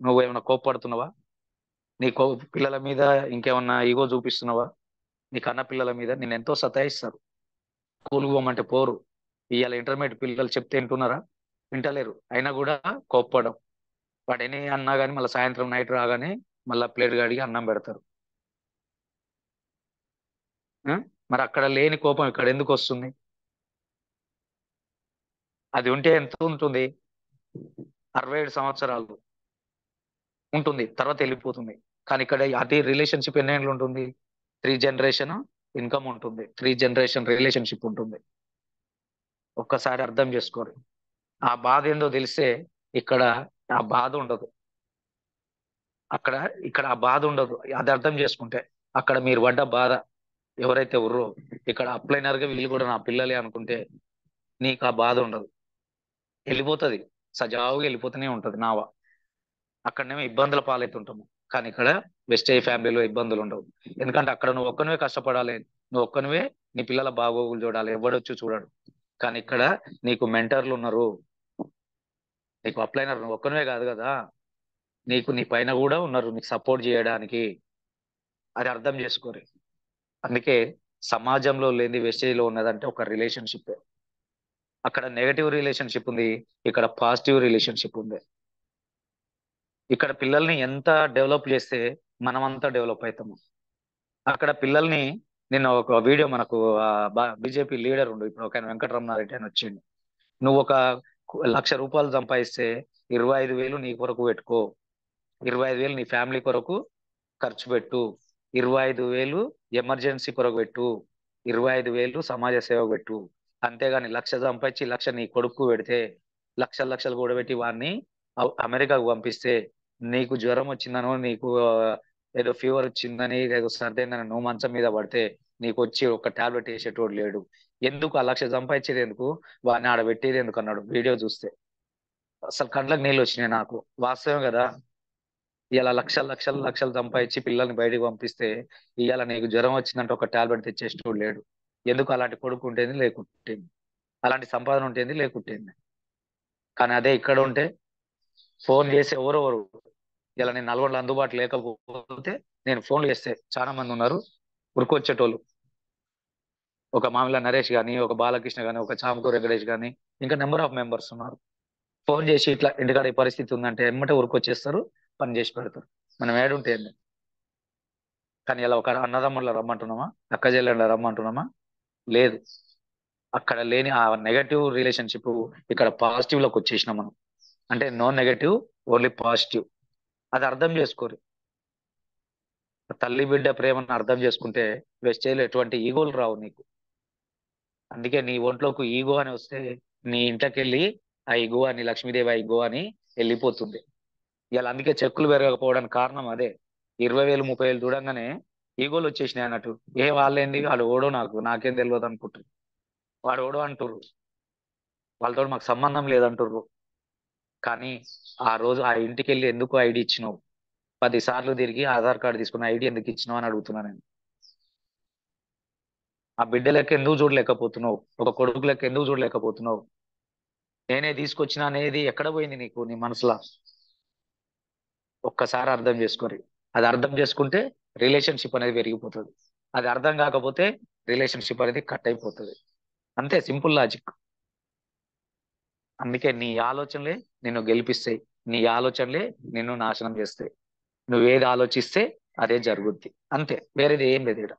నువ్వు ఏమైనా కోప్పడుతున్నావా? నీ పిల్లల మీద ఇంకేమన్నా ఈగో చూపిస్తున్నావా? నీ కన్న పిల్లల మీద నేను ఎంతో సతాయిస్తారు. స్కూల్కి పోమంటే పోరు. ఇవాళ ఇంటర్మీడియట్ పిల్లలు చెప్తే వింటున్నారా? వింటలేరు. అయినా కూడా కోప్పడం. వాడు ఎన్ని అన్నా కానీ మళ్ళీ సాయంత్రం నైట్ రాగానే మళ్ళీ ప్లేట్ కడిగి అన్నం పెడతారు. మరి అక్కడ లేని కోపం ఇక్కడ ఎందుకు వస్తుంది? అది ఉంటే ఎంత ఉంటుంది? 67 సంవత్సరాలు ఉంటుంది, తర్వాత వెళ్ళిపోతుంది. కానీ ఇక్కడ అదే రిలేషన్షిప్ ఎన్ని ఏళ్ళు ఉంటుంది? 3 జనరేషన్ ఇన్కమ్ ఉంటుంది, 3 జనరేషన్ రిలేషన్షిప్ ఉంటుంది. ఒక్కసారి అర్థం చేసుకోరు. ఆ బాధ ఏందో తెలిస్తే ఇక్కడ ఆ బాధ ఉండదు. ఇక్కడ ఆ బాధ ఉండదు. అది అర్థం చేసుకుంటే అక్కడ మీరు పడ్డ బాధ ఎవరైతే ఉర్రో ఇక్కడ అప్లైనర్ గా వీళ్ళు కూడా నా పిల్లలే అనుకుంటే నీకు ఆ బాధ ఉండదు. వెళ్ళిపోతుంది, సజావుగా వెళ్ళిపోతూనే ఉంటది నావా. అక్కడనేమో ఇబ్బందుల పాలైతుంటాము. కానీ ఇక్కడ వెస్టేజ్ ఫ్యామిలీలో ఇబ్బందులు ఉండవు. ఎందుకంటే అక్కడ నువ్వు ఒక్కనివే కష్టపడాలి, నువ్వు ఒక్కనివే నీ పిల్లల బాగోగులు చూడాలి, ఎవడొచ్చు చూడడు. కానీ ఇక్కడ నీకు మెంటర్లు ఉన్నారు, నీకు అప్లైనర్, నువ్వు ఒక్కనివే కాదు కదా, నీకు నీ పైన కూడా ఉన్నారు నీకు సపోర్ట్ చేయడానికి. అది అర్థం చేసుకోరు. అందుకే సమాజంలో లేని వెస్టేజ్ లో ఉన్నదంటే ఒక రిలేషన్షిప్. అక్కడ నెగటివ్ రిలేషన్షిప్ ఉంది, ఇక్కడ పాజిటివ్ రిలేషన్షిప్ ఉంది. ఇక్కడ పిల్లల్ని ఎంత డెవలప్ చేస్తే మనమంతా డెవలప్ అవుతాము. అక్కడ పిల్లల్ని నిన్న ఒక వీడియో మనకు బీజేపీ లీడర్ ఉండు, ఇప్పుడు ఒక వెంకటరమణారెడ్డి అని వచ్చిండు. నువ్వు ఒక 1,00,000 రూపాయలు సంపాదిస్తే 25,000 నీ కొరకు పెట్టుకో, 25,000 నీ ఫ్యామిలీ కొరకు ఖర్చు పెట్టు, 25,000 ఎమర్జెన్సీ కొరకు పెట్టు, 25,000 సమాజ సేవకు పెట్టు. అంతేగాని 1,00,000 సంపాదించి 1,00,000 నీ కొడుకు పెడితే, లక్షలు కూడా పెట్టి వాడిని అమెరికాకు పంపిస్తే నీకు జ్వరం వచ్చిందనో, నీకు ఏదో ఫీవర్ వచ్చిందని, ఏదో సర్దైందని నువ్వు మంచం మీద పడితే నీకు వచ్చి ఒక టాబ్లెట్ వేసేటోడు లేడు. ఎందుకు ఆ 1,00,000 సంపాదించేది ఎందుకు, వాడిని ఆడ పెట్టేది ఎందుకు అన్నాడు వీడియో చూస్తే. అసలు కళ్ళకి నీళ్ళు వచ్చినాయి నాకు. వాస్తవం కదా. ఇలా లక్షలు సంపాదించి పిల్లల్ని బయటకు పంపిస్తే ఇవాళ నీకు జ్వరం వచ్చిందంటే ఒక టాబ్లెట్ తెచ్చేటోడు లేడు. ఎందుకు? అలాంటి కొడుకు ఉంటేంది లేకుంటేంది, అలాంటి సంపాదన ఉంటేంది లేకుంటేంది. కానీ అదే ఇక్కడ ఉంటే ఫోన్ చేసి ఎవరెవరు ఇలా నేను నల్గొండలో అందుబాటులో లేకపోతే నేను ఫోన్లు చేస్తే చాలా మంది ఉన్నారు ఉరికొచ్చేటోళ్ళు. ఒక మామిళ్ళ నరేష్ కానీ, ఒక బాలకృష్ణ కానీ, ఒక చామకూరు వెంకటేష్ కానీ, ఇంకా నెంబర్ ఆఫ్ మెంబర్స్ ఉన్నారు. ఫోన్ చేసి ఇట్లా ఇంటికాడ ఈ పరిస్థితి ఉందంటే ఎమ్మటే ఉరికొచ్చేస్తారు, పని చేసి పెడతారు. మనం ఏడుంటే ఏంది. కానీ ఇలా ఒక అన్నదమ్ముళ్ళ రమ్మంటున్నామా, అక్క చెల్లెళ్ళ రమ్మంటున్నామా? లేదు. అక్కడ లేని ఆ నెగటివ్ రిలేషన్షిప్ ఇక్కడ పాజిటివ్ లోకి వచ్చేసినాం మనం. అంటే నో నెగటివ్, ఓన్లీ పాజిటివ్. అది అర్థం చేసుకోరు. తల్లి బిడ్డ ప్రేమను అర్థం చేసుకుంటే వెస్టేజ్లో ఎటువంటి ఈగోలు రావు నీకు. అందుకే నీ ఒంట్లోకి ఈగో అని వస్తే నీ ఇంట్లోకి వెళ్ళి ఆ ఈగో అని, లక్ష్మీదేవి ఆ ఈగో అని వెళ్ళిపోతుంది. ఇలా అందుకే చెక్కులు పెరగకపోవడానికి కారణం అదే. 20,000 30,000 చూడంగానే ఈగోలు వచ్చేసినాయి అన్నట్టు. ఏ వాళ్ళేంది, వాళ్ళు ఓడో నాకేం తెలియదు అనుకుంటారు. వాడు ఎవడో అంటుర్రు, వాళ్ళతో మాకు సంబంధం లేదంటుర్రు. కానీ ఆ రోజు ఆ ఇంటికి వెళ్ళి ఎందుకు ఐడి ఇచ్చినావు? 10 సార్లు తిరిగి ఆధార్ కార్డు తీసుకున్న ఐడి ఎందుకు ఇచ్చినావు అని అడుగుతున్నా నేను. ఆ బిడ్డ లెక్క ఎందుకు చూడలేకపోతున్నావు? ఒక కొడుకు లెక్క ఎందుకు చూడలేకపోతున్నావు? నేనే తీసుకొచ్చిన అనేది ఎక్కడ పోయింది నీకు నీ మనసులో? ఒక్కసారి అర్థం చేసుకోరి. అది అర్థం చేసుకుంటే రిలేషన్షిప్ అనేది పెరిగిపోతుంది. అది అర్థం కాకపోతే రిలేషన్షిప్ అనేది కట్ అయిపోతుంది. అంతే, సింపుల్ లాజిక్. అందుకే నీ ఆలోచనలే నిన్ను గెలిపిస్తాయి, నీ ఆలోచనలే నిన్ను నాశనం చేస్తాయి. నువ్వేది ఆలోచిస్తే అదే జరుగుద్ది, అంతే, వేరేది ఏం లేదు ఇక్కడ.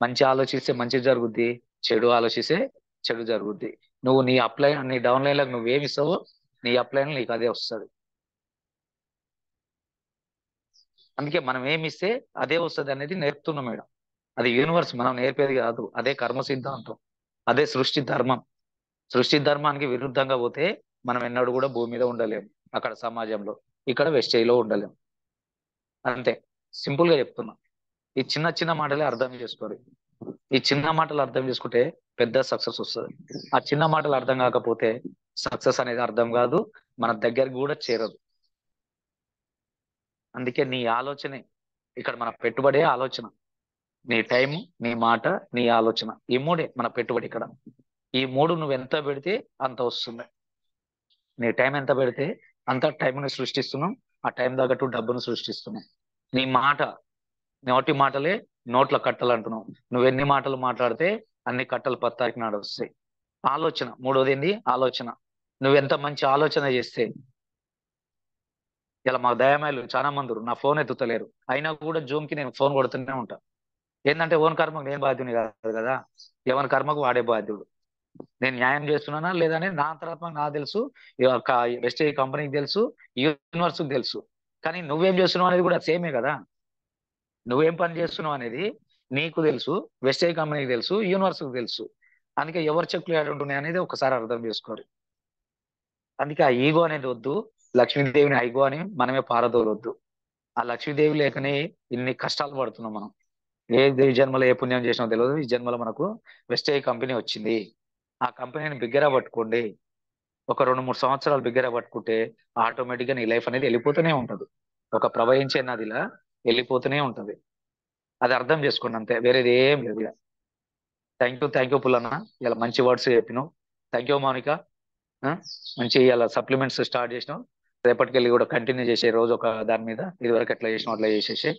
మంచి ఆలోచిస్తే మంచి జరుగుద్ది, చెడు ఆలోచిస్తే చెడు జరుగుద్ది. నువ్వు నీ అప్లైన్ నీ డౌన్లైన్లకు నువ్వేమి ఇస్తావో నీ అప్లైన్ నీకు అదే వస్తుంది. అందుకే మనం ఏమి ఇస్తే అదే వస్తుంది అనేది నేర్పుతున్నాం మేడం. అది యూనివర్స్ మనం నేర్పేది కాదు, అదే కర్మ సిద్ధాంతం, అదే సృష్టి ధర్మం. సృష్టి ధర్మానికి విరుద్ధంగా పోతే మనం ఎన్నడూ కూడా భూమి మీద ఉండలేము, అక్కడ సమాజంలో, ఇక్కడ వెస్టేజ్లో ఉండలేము. అంతే, సింపుల్ గా చెప్తున్నా. ఈ చిన్న చిన్న మాటలే అర్థం చేసుకోరు. ఈ చిన్న మాటలు అర్థం చేసుకుంటే పెద్ద సక్సెస్ వస్తుంది. ఆ చిన్న మాటలు అర్థం కాకపోతే సక్సెస్ అనేది అర్థం కాదు, మన దగ్గరికి కూడా చేరదు. అందుకే నీ ఆలోచనే ఇక్కడ మన పెట్టుబడే ఆలోచన. నీ టైం, నీ మాట, నీ ఆలోచన, ఈ మూడే మన పెట్టుబడి ఇక్కడ. ఈ మూడు నువ్వు ఎంత పెడితే అంత వస్తుంది. నీ టైం ఎంత పెడితే అంత టైంని సృష్టిస్తున్నాం, ఆ టైం తగ్గట్టు డబ్బును సృష్టిస్తున్నాం. నీ మాట, నోటి మాటలే నోట్ల కట్టలు అంటున్నావు. నువ్వు ఎన్ని మాటలు మాట్లాడితే అన్ని కట్టలు పత్తాకి నాడు వస్తాయి. ఆలోచన, మూడోది ఏంది? ఆలోచన. నువ్వెంత మంచి ఆలోచన చేస్తే, ఇలా మా దయామాయలు చాలా మంది నా ఫోన్ ఎత్తుతలేరు, అయినా కూడా జూమ్ కి నేను ఫోన్ కొడుతూనే ఉంటా. ఏంటంటే ఓన్ కర్మకు నేను బాధ్యుని కాదు కదా, ఎవరి కర్మకు వాడే బాధ్యుడు. నేను న్యాయం చేస్తున్నానా లేదని నా అంతరాత్మకు నాకు తెలుసు, వెస్టేజ్ కంపెనీకి తెలుసు, యూనివర్స్ కి తెలుసు. కానీ నువ్వేం చేస్తున్నావు అనేది కూడా సేమే కదా. నువ్వేం పని చేస్తున్నావు అనేది నీకు తెలుసు, వెస్టేజ్ కంపెనీకి తెలుసు, యూనివర్స్ కు తెలుసు. అందుకే ఎవరు చెక్కులు ఏడు ఉంటున్నాయి అనేది ఒకసారి అర్థం చేసుకోరు. అందుకే ఆ ఈగో అనేది వద్దు, లక్ష్మీదేవిని ఐగో అని మనమే పారదోలొద్దు. ఆ లక్ష్మీదేవి లేకనే ఇన్ని కష్టాలు పడుతున్నాం మనం. ఈ జన్మలో ఏ పుణ్యం చేసినా తెలియదు, ఈ జన్మలో మనకు వెస్టేజ్ కంపెనీ వచ్చింది. ఆ కంపెనీని బిగ్గర పట్టుకోండి. ఒక 2-3 సంవత్సరాలు బిగ్గర పట్టుకుంటే ఆటోమేటిక్ గా నీ లైఫ్ అనేది వెళ్ళిపోతూనే ఉంటది. ఒక ప్రవహించే నదిలా వెళ్ళిపోతూనే ఉంటది. అది అర్థం చేసుకోండి, అంతే, వేరేది ఏం లేదు. థ్యాంక్ యూ పుల్లన్న, ఇలా మంచి వర్డ్స్ చెప్పినావు. థ్యాంక్ యూ మౌనిక, మంచి ఇలా సప్లిమెంట్స్ స్టార్ట్ చేసినావు. రేపటికెళ్ళి కూడా కంటిన్యూ చేసే రోజు ఒక దాని మీద, ఇదివరకు ఎట్లా చేసినావు అట్లా చేసేసి.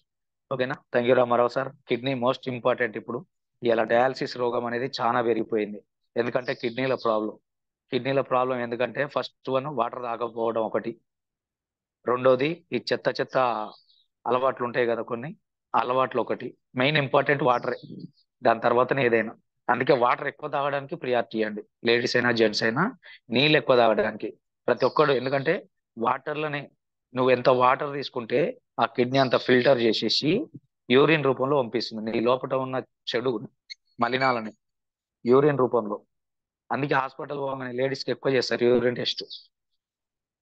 ఓకేనా? Thank you Ramarao sir. Kidney most important. ఇప్పుడు ఇలా డయాలసిస్ రోగం అనేది చాలా పెరిగిపోయింది. ఎందుకంటే కిడ్నీల ప్రాబ్లం ఎందుకంటే ఫస్ట్ వన్ వాటర్ తాగకపోవడం ఒకటి, రెండోది ఈ చెత్త అలవాట్లు ఉంటాయి కదా కొన్ని, అలవాట్లు ఒకటి. మెయిన్ ఇంపార్టెంట్ వాటరే, దాని తర్వాతనే ఏదైనా. అందుకే వాటర్ ఎక్కువ తాగడానికి ప్రియారిటీ ఇవ్వండి, లేడీస్ అయినా జెంట్స్ అయినా. నీళ్ళు ఎక్కువ తాగడానికి ప్రతి ఒక్కడు, ఎందుకంటే వాటర్లోనే నువ్వు ఎంత వాటర్ తీసుకుంటే ఆ కిడ్నీ అంత ఫిల్టర్ చేసేసి యూరిన్ రూపంలో పంపిస్తుంది నీ లోపల ఉన్న చెడు మలినాలని యూరిన్ రూపంలో. అందుకే హాస్పిటల్ పోగానే లేడీస్ కి ఎక్కువ చేస్తారు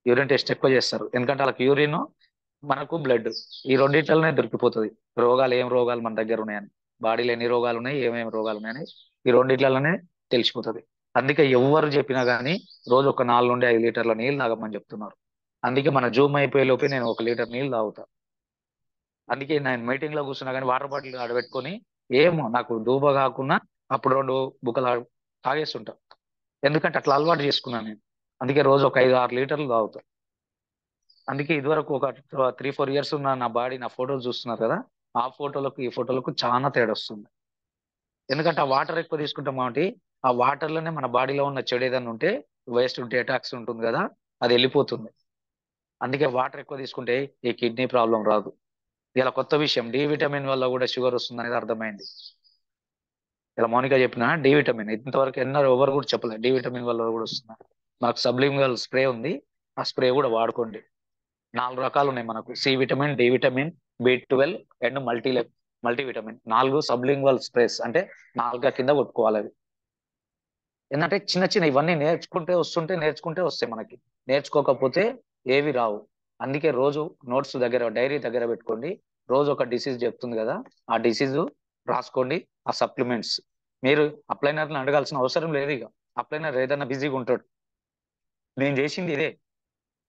యూరిన్ టెస్ట్ ఎక్కువ చేస్తారు. ఎందుకంటే వాళ్ళకి యూరిన్, మనకు బ్లడ్, ఈ రెండింటిలోనే దొరికిపోతుంది ఏం రోగాలు మన దగ్గర ఉన్నాయని, బాడీలో ఎన్ని రోగాలు ఉన్నాయి, ఏమేమి రోగాలు ఉన్నాయని ఈ రెండింటిలోనే తెలిసిపోతుంది. అందుకే ఎవరు చెప్పినా గానీ రోజు ఒక 4 నుండి 5 లీటర్ల నీళ్ళు తాగమని చెప్తున్నారు. అందుకే మన జూమ్ అయిపోయే లోపే నేను 1 లీటర్ నీళ్ళు తాగుతా. అందుకే నేను మీటింగ్ లో కూర్చున్నా కానీ వాటర్ బాటిల్ ఆడబెట్టుకొని ఏమో నాకు దూబ కాకుండా అప్పుడు 2 బుక్కలు తాగేస్తుంటా. ఎందుకంటే అట్లా అలవాటు చేసుకున్నాను నేను. అందుకే రోజు ఒక 5-6 లీటర్లు తాగుతా. అందుకే ఇదివరకు ఒక 3-4 ఇయర్స్ ఉన్న నా బాడీ, నా ఫోటోలు చూస్తున్నారు కదా, ఆ ఫోటోలకు ఈ ఫోటోలకు చాలా తేడా వస్తుంది. ఎందుకంటే ఆ వాటర్ ఎక్కువ తీసుకుంటాం కాబట్టి ఆ వాటర్ లోనే మన బాడీలో ఉన్న చెడు ఏదైనా ఉంటే, వేస్ట్ డేటాక్స్ ఉంటుంది కదా, అది వెళ్ళిపోతుంది. అందుకే వాటర్ ఎక్కువ తీసుకుంటే ఈ కిడ్నీ ప్రాబ్లం రాదు. ఇలా కొత్త విషయం, డి విటమిన్ వల్ల కూడా షుగర్ వస్తుంది అనేది అర్థమైంది. ఇలా మౌనిక చెప్పిన డి విటమిన్ ఇంతవరకు ఎవరు కూడా చెప్పలేదు, డి విటమిన్ వల్ల కూడా వస్తుంది. మనకు సబ్లింగల్ స్ప్రే ఉంది, ఆ స్ప్రే కూడా వాడుకోండి. 4 రకాలు ఉన్నాయి మనకు: C vitamin, D vitamin, B12 and multivitamin. 4 sublingual sprays, అంటే 4 కింద కొట్టుకోవాలి అవి. ఏంటంటే చిన్న ఇవన్నీ నేర్చుకుంటే వస్తాయి మనకి. నేర్చుకోకపోతే ఏవి రావు. అందుకే రోజు నోట్స్ దగ్గర, డైరీ దగ్గర పెట్టుకోండి. రోజు ఒక డిసీజ్ చెప్తుంది కదా, ఆ డిసీజ్ రాసుకోండి. ఆ సప్లిమెంట్స్ మీరు అప్లైనర్ని అడగాల్సిన అవసరం లేదు. ఇక అప్లైనర్ ఏదైనా బిజీగా ఉంటాడు. నేను చేసింది ఇదే.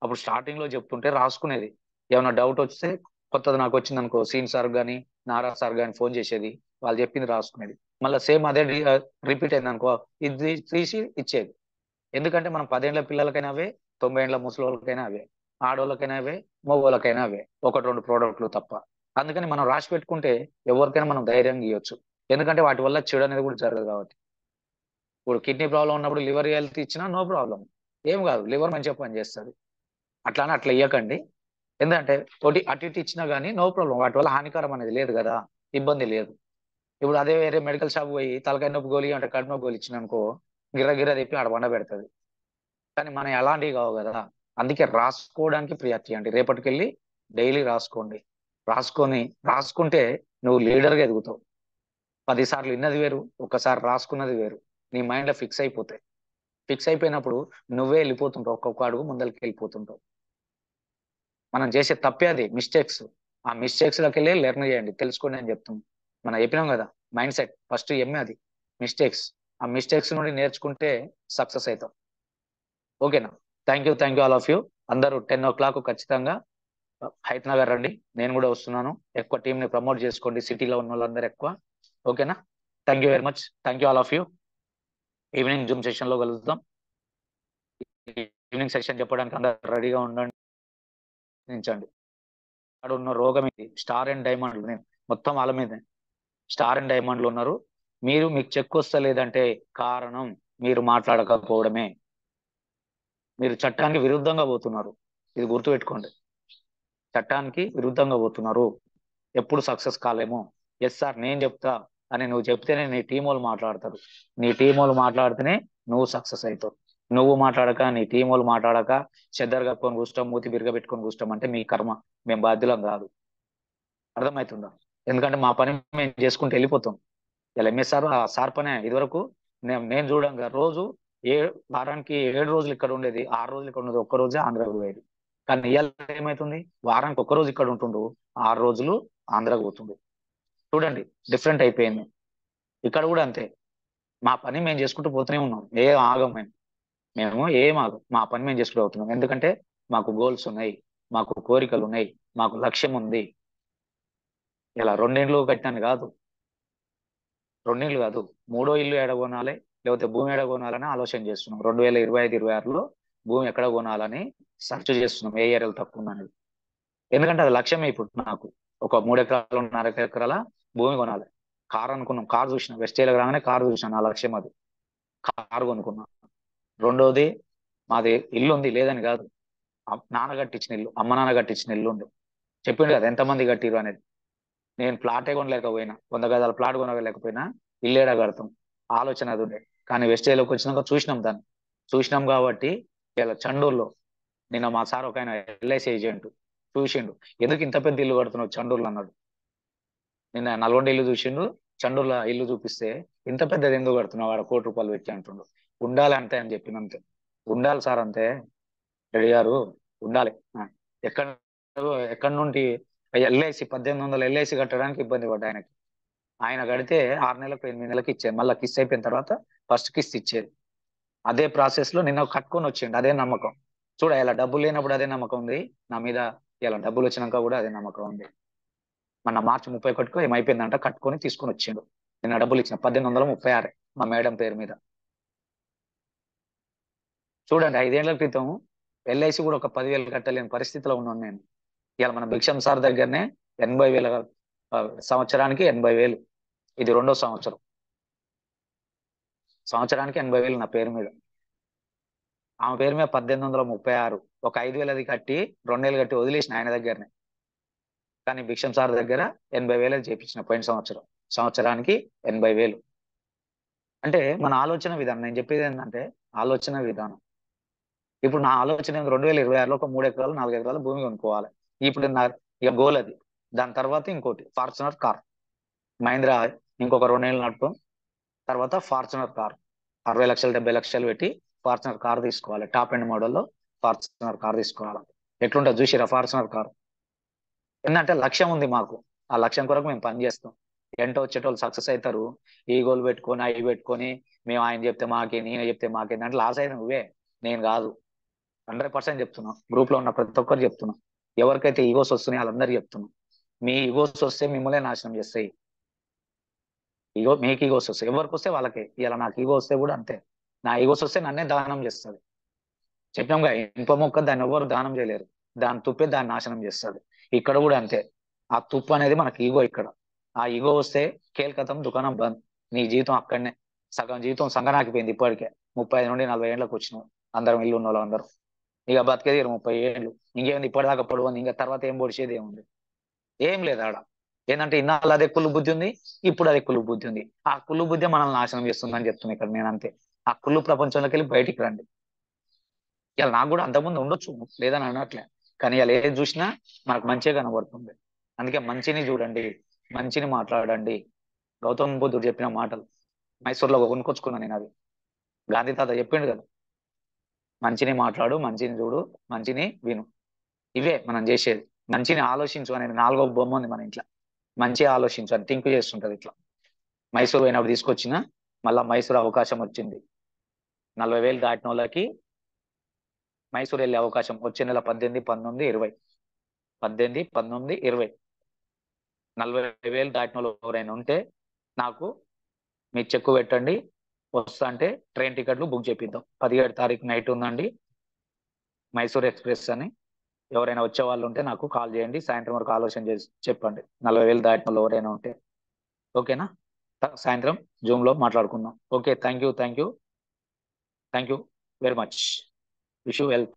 అప్పుడు స్టార్టింగ్ లో చెప్తుంటే రాసుకునేది. ఏమైనా డౌట్ వస్తే కొత్తది నాకు వచ్చింది అనుకో, సీన్ సార్ కానీ నారా సార్ కానీ ఫోన్ చేసేది, వాళ్ళు చెప్పింది రాసుకునేది. మళ్ళీ సేమ్ అదే రిపీట్ అయింది అనుకో, ఇది తీసి ఇచ్చేది. ఎందుకంటే మనం 10 ఏళ్ల పిల్లలకైనా అవే, 90 ఏళ్ల ముసలికైనా అవే, ఆడవాళ్ళకైనా అవే, మగవాళ్ళకైనా అవే, 1-2 ప్రోడక్ట్లు తప్ప. అందుకని మనం రాసి పెట్టుకుంటే ఎవరికైనా మనం ధైర్యంగా ఇవ్వచ్చు. ఎందుకంటే వాటి వల్ల చెడు అనేది కూడా జరగదు కాబట్టి. ఇప్పుడు కిడ్నీ ప్రాబ్లం ఉన్నప్పుడు లివర్ హెల్త్ ఇచ్చినా నో ప్రాబ్లం, ఏం కాదు, లివర్ మంచిగా పనిచేస్తుంది. అట్లానే అట్లా ఇవ్వకండి. ఎందుకంటే ఒకటి అటు ఇటు ఇచ్చినా కానీ నో ప్రాబ్లం, వాటి వల్ల హానికరం అనేది లేదు కదా, ఇబ్బంది లేదు. ఇప్పుడు అదే వేరే మెడికల్ షాప్ పోయి తలకాయ నొప్పి గోలి అంటే కడుపు నొప్పి గోలి ఇచ్చిననుకో, గిర్ర తిప్పి ఆడ బండ పెడుతుంది. కానీ మనం ఎలాంటివి కావు కదా. అందుకే రాసుకోవడానికి ప్రయత్నం చేయండి. రేపటికెళ్ళి డైలీ రాసుకోండి. రాసుకుంటే నువ్వు లీడర్గా ఎదుగుతావు. 10 సార్లు విన్నది వేరు, ఒక్కసారి రాసుకున్నది వేరు. నీ మైండ్లో ఫిక్స్ అయిపోతాయి. ఫిక్స్ అయిపోయినప్పుడు నువ్వే వెళ్ళిపోతుంటావు, ఒక్కొక్క అడుగు ముందరికి వెళ్ళిపోతుంటావు. మనం చేసే తప్పే అది, మిస్టేక్స్. ఆ మిస్టేక్స్ లోకి వెళ్ళి లెర్న్ చేయండి, తెలుసుకోండి అని చెప్తుంది. మనం చెప్పినాం కదా, మైండ్ సెట్ ఫస్ట్ అది మిస్టేక్స్. ఆ మిస్టేక్స్ నుండి నేర్చుకుంటే సక్సెస్ అవుతాం. ఓకేనా? Thank you all of you. అందరూ 10 o'clock ఖచ్చితంగా హైత్ నగర్ రండి, నేను కూడా వస్తున్నాను. ఎక్కువ టీంని ప్రమోట్ చేసుకోండి, సిటీలో ఉన్న వాళ్ళందరూ ఎక్కువ. ఓకేనా? Thank you very much. Thank you all of you. Evening Zoom session లో కలుద్దాం. ఈవినింగ్ సెషన్ చెప్పడానికి అందరు రెడీగా ఉండండి. అక్కడ ఉన్న రోగం ఇది స్టార్ అండ్ డైమండ్లు, నేను మొత్తం వాళ్ళ మీదే స్టార్ అండ్ డైమండ్లు ఉన్నారు. మీకు చెక్ వస్తలేదంటే కారణం మీరు మాట్లాడకపోవడమే. మీరు చట్టానికి విరుద్ధంగా పోతున్నారు, ఇది గుర్తుపెట్టుకోండి. చట్టానికి విరుద్ధంగా పోతున్నారు, ఎప్పుడు సక్సెస్ కాలేమో. ఎస్ సార్ నేను చెప్తా అని నువ్వు చెప్తేనే నీ టీం వాళ్ళు మాట్లాడతారు. నీ టీం వాళ్ళు మాట్లాడితేనే నువ్వు సక్సెస్ అవుతావు. నువ్వు మాట్లాడక, నీ టీం వాళ్ళు మాట్లాడక, చెద్దరు కప్పుకొని కూర్చోం, మూతి బిరగ పెట్టుకొని కూర్చోం అంటే మీ కర్మ, మేము బాధ్యులం కాదు. అర్థమవుతుందా? ఎందుకంటే మా పని మేము చేసుకుంటూ వెళ్ళిపోతాం. ఇలా ఎంఎస్ఆర్ ఆ సార్ పనే. ఇదివరకు నేను చూడంగా రోజు వారానికి 7 రోజులు ఇక్కడ ఉండేది, 6 రోజులు ఇక్కడ ఉండేది, ఒక్క రోజే ఆంధ్రాకు పోయేది. కానీ ఇవాళ ఏమవుతుంది, వారానికి 1 రోజు ఇక్కడ ఉంటుండు, 6 రోజులు ఆంధ్రాకు పోతుండు. చూడండి, డిఫరెంట్ అయిపోయింది. ఇక్కడ కూడా అంతే, మా పని మేము చేసుకుంటూ పోతూనే ఉన్నాం, ఆగం మేము ఆగం, మా పని మేము చేసుకుంటూ పోతున్నాం. ఎందుకంటే మాకు గోల్స్ ఉన్నాయి, మాకు కోరికలు ఉన్నాయి, మాకు లక్ష్యం ఉంది. ఇలా 2 ఇండ్లు కట్టాను కాదు, 2 ఇండ్లు కాదు, 3వ ఇల్లు ఎడ కొనాలి, లేకపోతే భూమి ఎడ కొనాలని ఆలోచన చేస్తున్నాం. 2025-26లో భూమి ఎక్కడ కొనాలని సెర్చ్ చేస్తున్నాం, ఏ ఏరియాలో తక్కువ ఉందనేది. ఎందుకంటే అది లక్ష్యమే. ఇప్పుడు నాకు ఒక 3 ఎకరాలు 4 ఎకరాల భూమి కొనాలి. కార్ అనుకున్నాం, కార్ చూసిన, వెస్టేలకు రాగానే కార్ చూసిన, నా లక్ష్యం అది, కారు కొనుక్కున్నా. రెండోది, మాది ఇల్లు ఉంది లేదని కాదు, నాన్న కట్టించిన ఇల్లు, అమ్మ నాన్న కట్టించిన ఇల్లు ఉంది. చెప్పిండు కదా ఎంతమంది కట్టిరు అనేది. నేను ప్లాటే కొనలేకపోయినా, 100 గజాల ప్లాట్ కొనలేకపోయినా ఇల్లేడా కడతాం, ఆలోచన అది ఉండే. కానీ వెస్టేజ్లోకి వచ్చినాక చూసినాం కాబట్టి ఇలా చండూరులో నిన్న మా సార్ ఒక ఆయన ఎల్ఐసి ఏజెంట్ చూసిండు, ఎందుకు ఇంత పెద్ద ఇల్లు కడుతున్నావు చండూరులో అన్నాడు. నిన్న నల్గొండ ఇల్లు చూసిండు, చండూరులో ఇల్లు చూపిస్తే ఇంత పెద్దది ఎందుకు కడుతున్నావు, వాడు 1 కోటి రూపాయలు పెట్టి అంటుండు. ఉండాలి అంతే అని చెప్పినంతే, ఉండాలి సార్ అంతే, రెడ్డి గారు ఉండాలి. ఎక్కడి నుండి ఎల్ఐసి 1800 ఎల్ఐసి కట్టడానికి ఇబ్బంది పడ్డా ఆయన కడితే 6 నెలలకు 8 నెలలకు ఇచ్చేది. మళ్ళీ కిస్త్ అయిపోయిన తర్వాత ఫస్ట్ కిస్త్ ఇచ్చేది. అదే ప్రాసెస్ లో నిన్న కట్టుకొని వచ్చిండు, అదే నమ్మకం. చూడ, ఇలా డబ్బులు లేనప్పుడు అదే నమ్మకం ఉంది నా మీద, ఇలా డబ్బులు వచ్చినాక కూడా అదే నమ్మకం ఉంది. మొన్న March 31 ఏమైపోయిందంట, కట్టుకొని తీసుకొని వచ్చిండు. నిన్న డబ్బులు ఇచ్చిన 1836 మా మేడం పేరు మీద. చూడండి, 5 ఏళ్ల క్రితం ఎల్ఐసి కూడా ఒక 10,000 కట్టలేని పరిస్థితిలో ఉన్నాను నేను. ఇవాళ మన భిక్షం సార్ దగ్గరనే 80,000 సంవత్సరానికి 80,000. ఇది 2వ సంవత్సరం, సంవత్సరానికి 80,000 నా పేరు మీద. ఆమె పేరు మీద 1836, ఒక 5,000 అది కట్టి 2 నెలలు కట్టి వదిలేసిన ఆయన దగ్గరనే. కానీ భిక్షం సార్ దగ్గర 80,000 చేపించిన పోయిన సంవత్సరం, సంవత్సరానికి 80,000. అంటే మన ఆలోచన విధానం. నేను చెప్పేది ఏంటంటే ఆలోచన విధానం. ఇప్పుడు నా ఆలోచన 2026లో ఒక 3 ఎకరాలు 4 ఎకరాల భూమి కొనుక్కోవాలి. ఇప్పుడు ఇక గోల్ అది. దాని తర్వాత ఇంకోటి ఫార్చునర్ కార్, మహీంద్రా ఇంకొక 2 నెలలు నడపం. తర్వాత ఫార్చునర్ కార్ 60 లక్షలు 70 లక్షలు పెట్టి ఫార్చునర్ కార్ తీసుకోవాలి. టాప్ ఎండ్ మోడల్లో ఫార్చునర్ కార్ తీసుకోవాలి. ఎట్లుంటుంది చూసిరా ఫార్చునర్ కార్? ఏంటంటే లక్ష్యం ఉంది మాకు, ఆ లక్ష్యం కొరకు మేము పనిచేస్తాం. ఎంట వచ్చేటోళ్ళు సక్సెస్ అవుతారు. ఈగోలు పెట్టుకొని అవి పెట్టుకొని మేము ఆయన చెప్తే మాకే, నేనే చెప్తే మాకే అంటే లాస్ అయిన నువ్వే, నేను కాదు. 100% చెప్తున్నా, గ్రూప్ లో ఉన్న ప్రతి ఒక్కరు చెప్తున్నా. ఎవరికైతే ఈగోస్ వస్తున్నాయి వాళ్ళందరూ చెప్తున్నా, మీ ఈగోస్ వస్తే మిమ్మల్ని నాశనం చేస్తాయి. మీకు ఈగోస్ వస్తాయి, ఎవరికి వస్తే వాళ్ళకే. ఇలా నాకు ఈగో వస్తే కూడా అంతే, నా ఈగోస్ వస్తే నన్నే దానం చేస్తుంది. చెప్పాంగా, ఇంప మొక్క దాన్ని ఎవరు దానం చేయలేరు, దాని తుప్పే దాన్ని నాశనం చేస్తుంది. ఇక్కడ కూడా అంతే, ఆ తుప్పు అనేది మనకి ఈగో. ఇక్కడ ఆ ఈగో వస్తే కేల్కతం దుకాణం బంద్, నీ జీవితం అక్కడనే. సగం జీవితం సంగనాకిపోయింది ఇప్పటికే. 35 నుండి 40 ఏళ్ళకి వచ్చినావు, అందరం ఇల్లు ఉన్న వాళ్ళు అందరూ. ఇక బతికేది 30 ఏళ్ళు, ఇంకేముంది ఇప్పటిదాకా పొడవుంది, ఇంకా తర్వాత ఏం పొడిచేది ఏముంది? ఏం లేదు ఆడ. ఏంటంటే ఇన్నాళ్ళు అదే కుళ్ళు బుద్ధి ఉంది, ఇప్పుడు అదే కుళ్ళు బుద్ధి ఉంది. ఆ కుళ్ళు బుద్ధి మనల్ని నాశనం చేస్తుందని చెప్తున్నా ఇక్కడ నేను. అంతే, ఆ కుళ్ళు ప్రపంచంలోకి వెళ్ళి బయటికి రండి. ఇలా నాకు కూడా అంతకుముందు ఉండొచ్చు, లేదని అనట్లే, కానీ ఇలా ఏది చూసినా మనకు మంచిగా కనబడుతుంది. అందుకే మంచిని చూడండి, మంచిని మాట్లాడండి. గౌతమ్ బుద్ధుడు చెప్పిన మాటలు మైసూర్లో కొనుక్కొచ్చుకున్నా నేను. అది గాంధీ తాత చెప్పిండు కదా, మంచిని మాట్లాడు, మంచిని చూడు, మంచిని విను. ఇవే మనం చేసేది. మంచిని ఆలోచించు అనేది 4వ బొమ్మ ఉంది మన ఇంట్లో. మంచి ఆలోచించు అని థింక్ చేస్తుంటది ఇట్లా. మైసూర్ పోయినప్పుడు తీసుకొచ్చిన, మళ్ళా మైసూర్ అవకాశం వచ్చింది. 40,000 దాటిన వాళ్ళకి మైసూర్ వెళ్ళే అవకాశం వచ్చే నెల 18, 19, 20. 18, 19, 20 40,000 దాటిన వాళ్ళు ఎవరైనా ఉంటే నాకు మీ చెక్కు పెట్టండి, వస్తా అంటే ట్రైన్ టికెట్లు బుక్ చేపిద్దాం. 17 తారీఖు నైట్ ఉందండి మైసూర్ ఎక్స్ప్రెస్ అని. ఎవరైనా వచ్చే వాళ్ళు ఉంటే నాకు కాల్ చేయండి, సాయంత్రం వరకు ఆలోచన చేసి చెప్పండి. 40,000 దాటిన వాళ్ళు ఎవరైనా ఉంటే, ఓకేనా? సాయంత్రం జూమ్ లో మాట్లాడుకుందాం. Okay, thank you very much. Wish you health.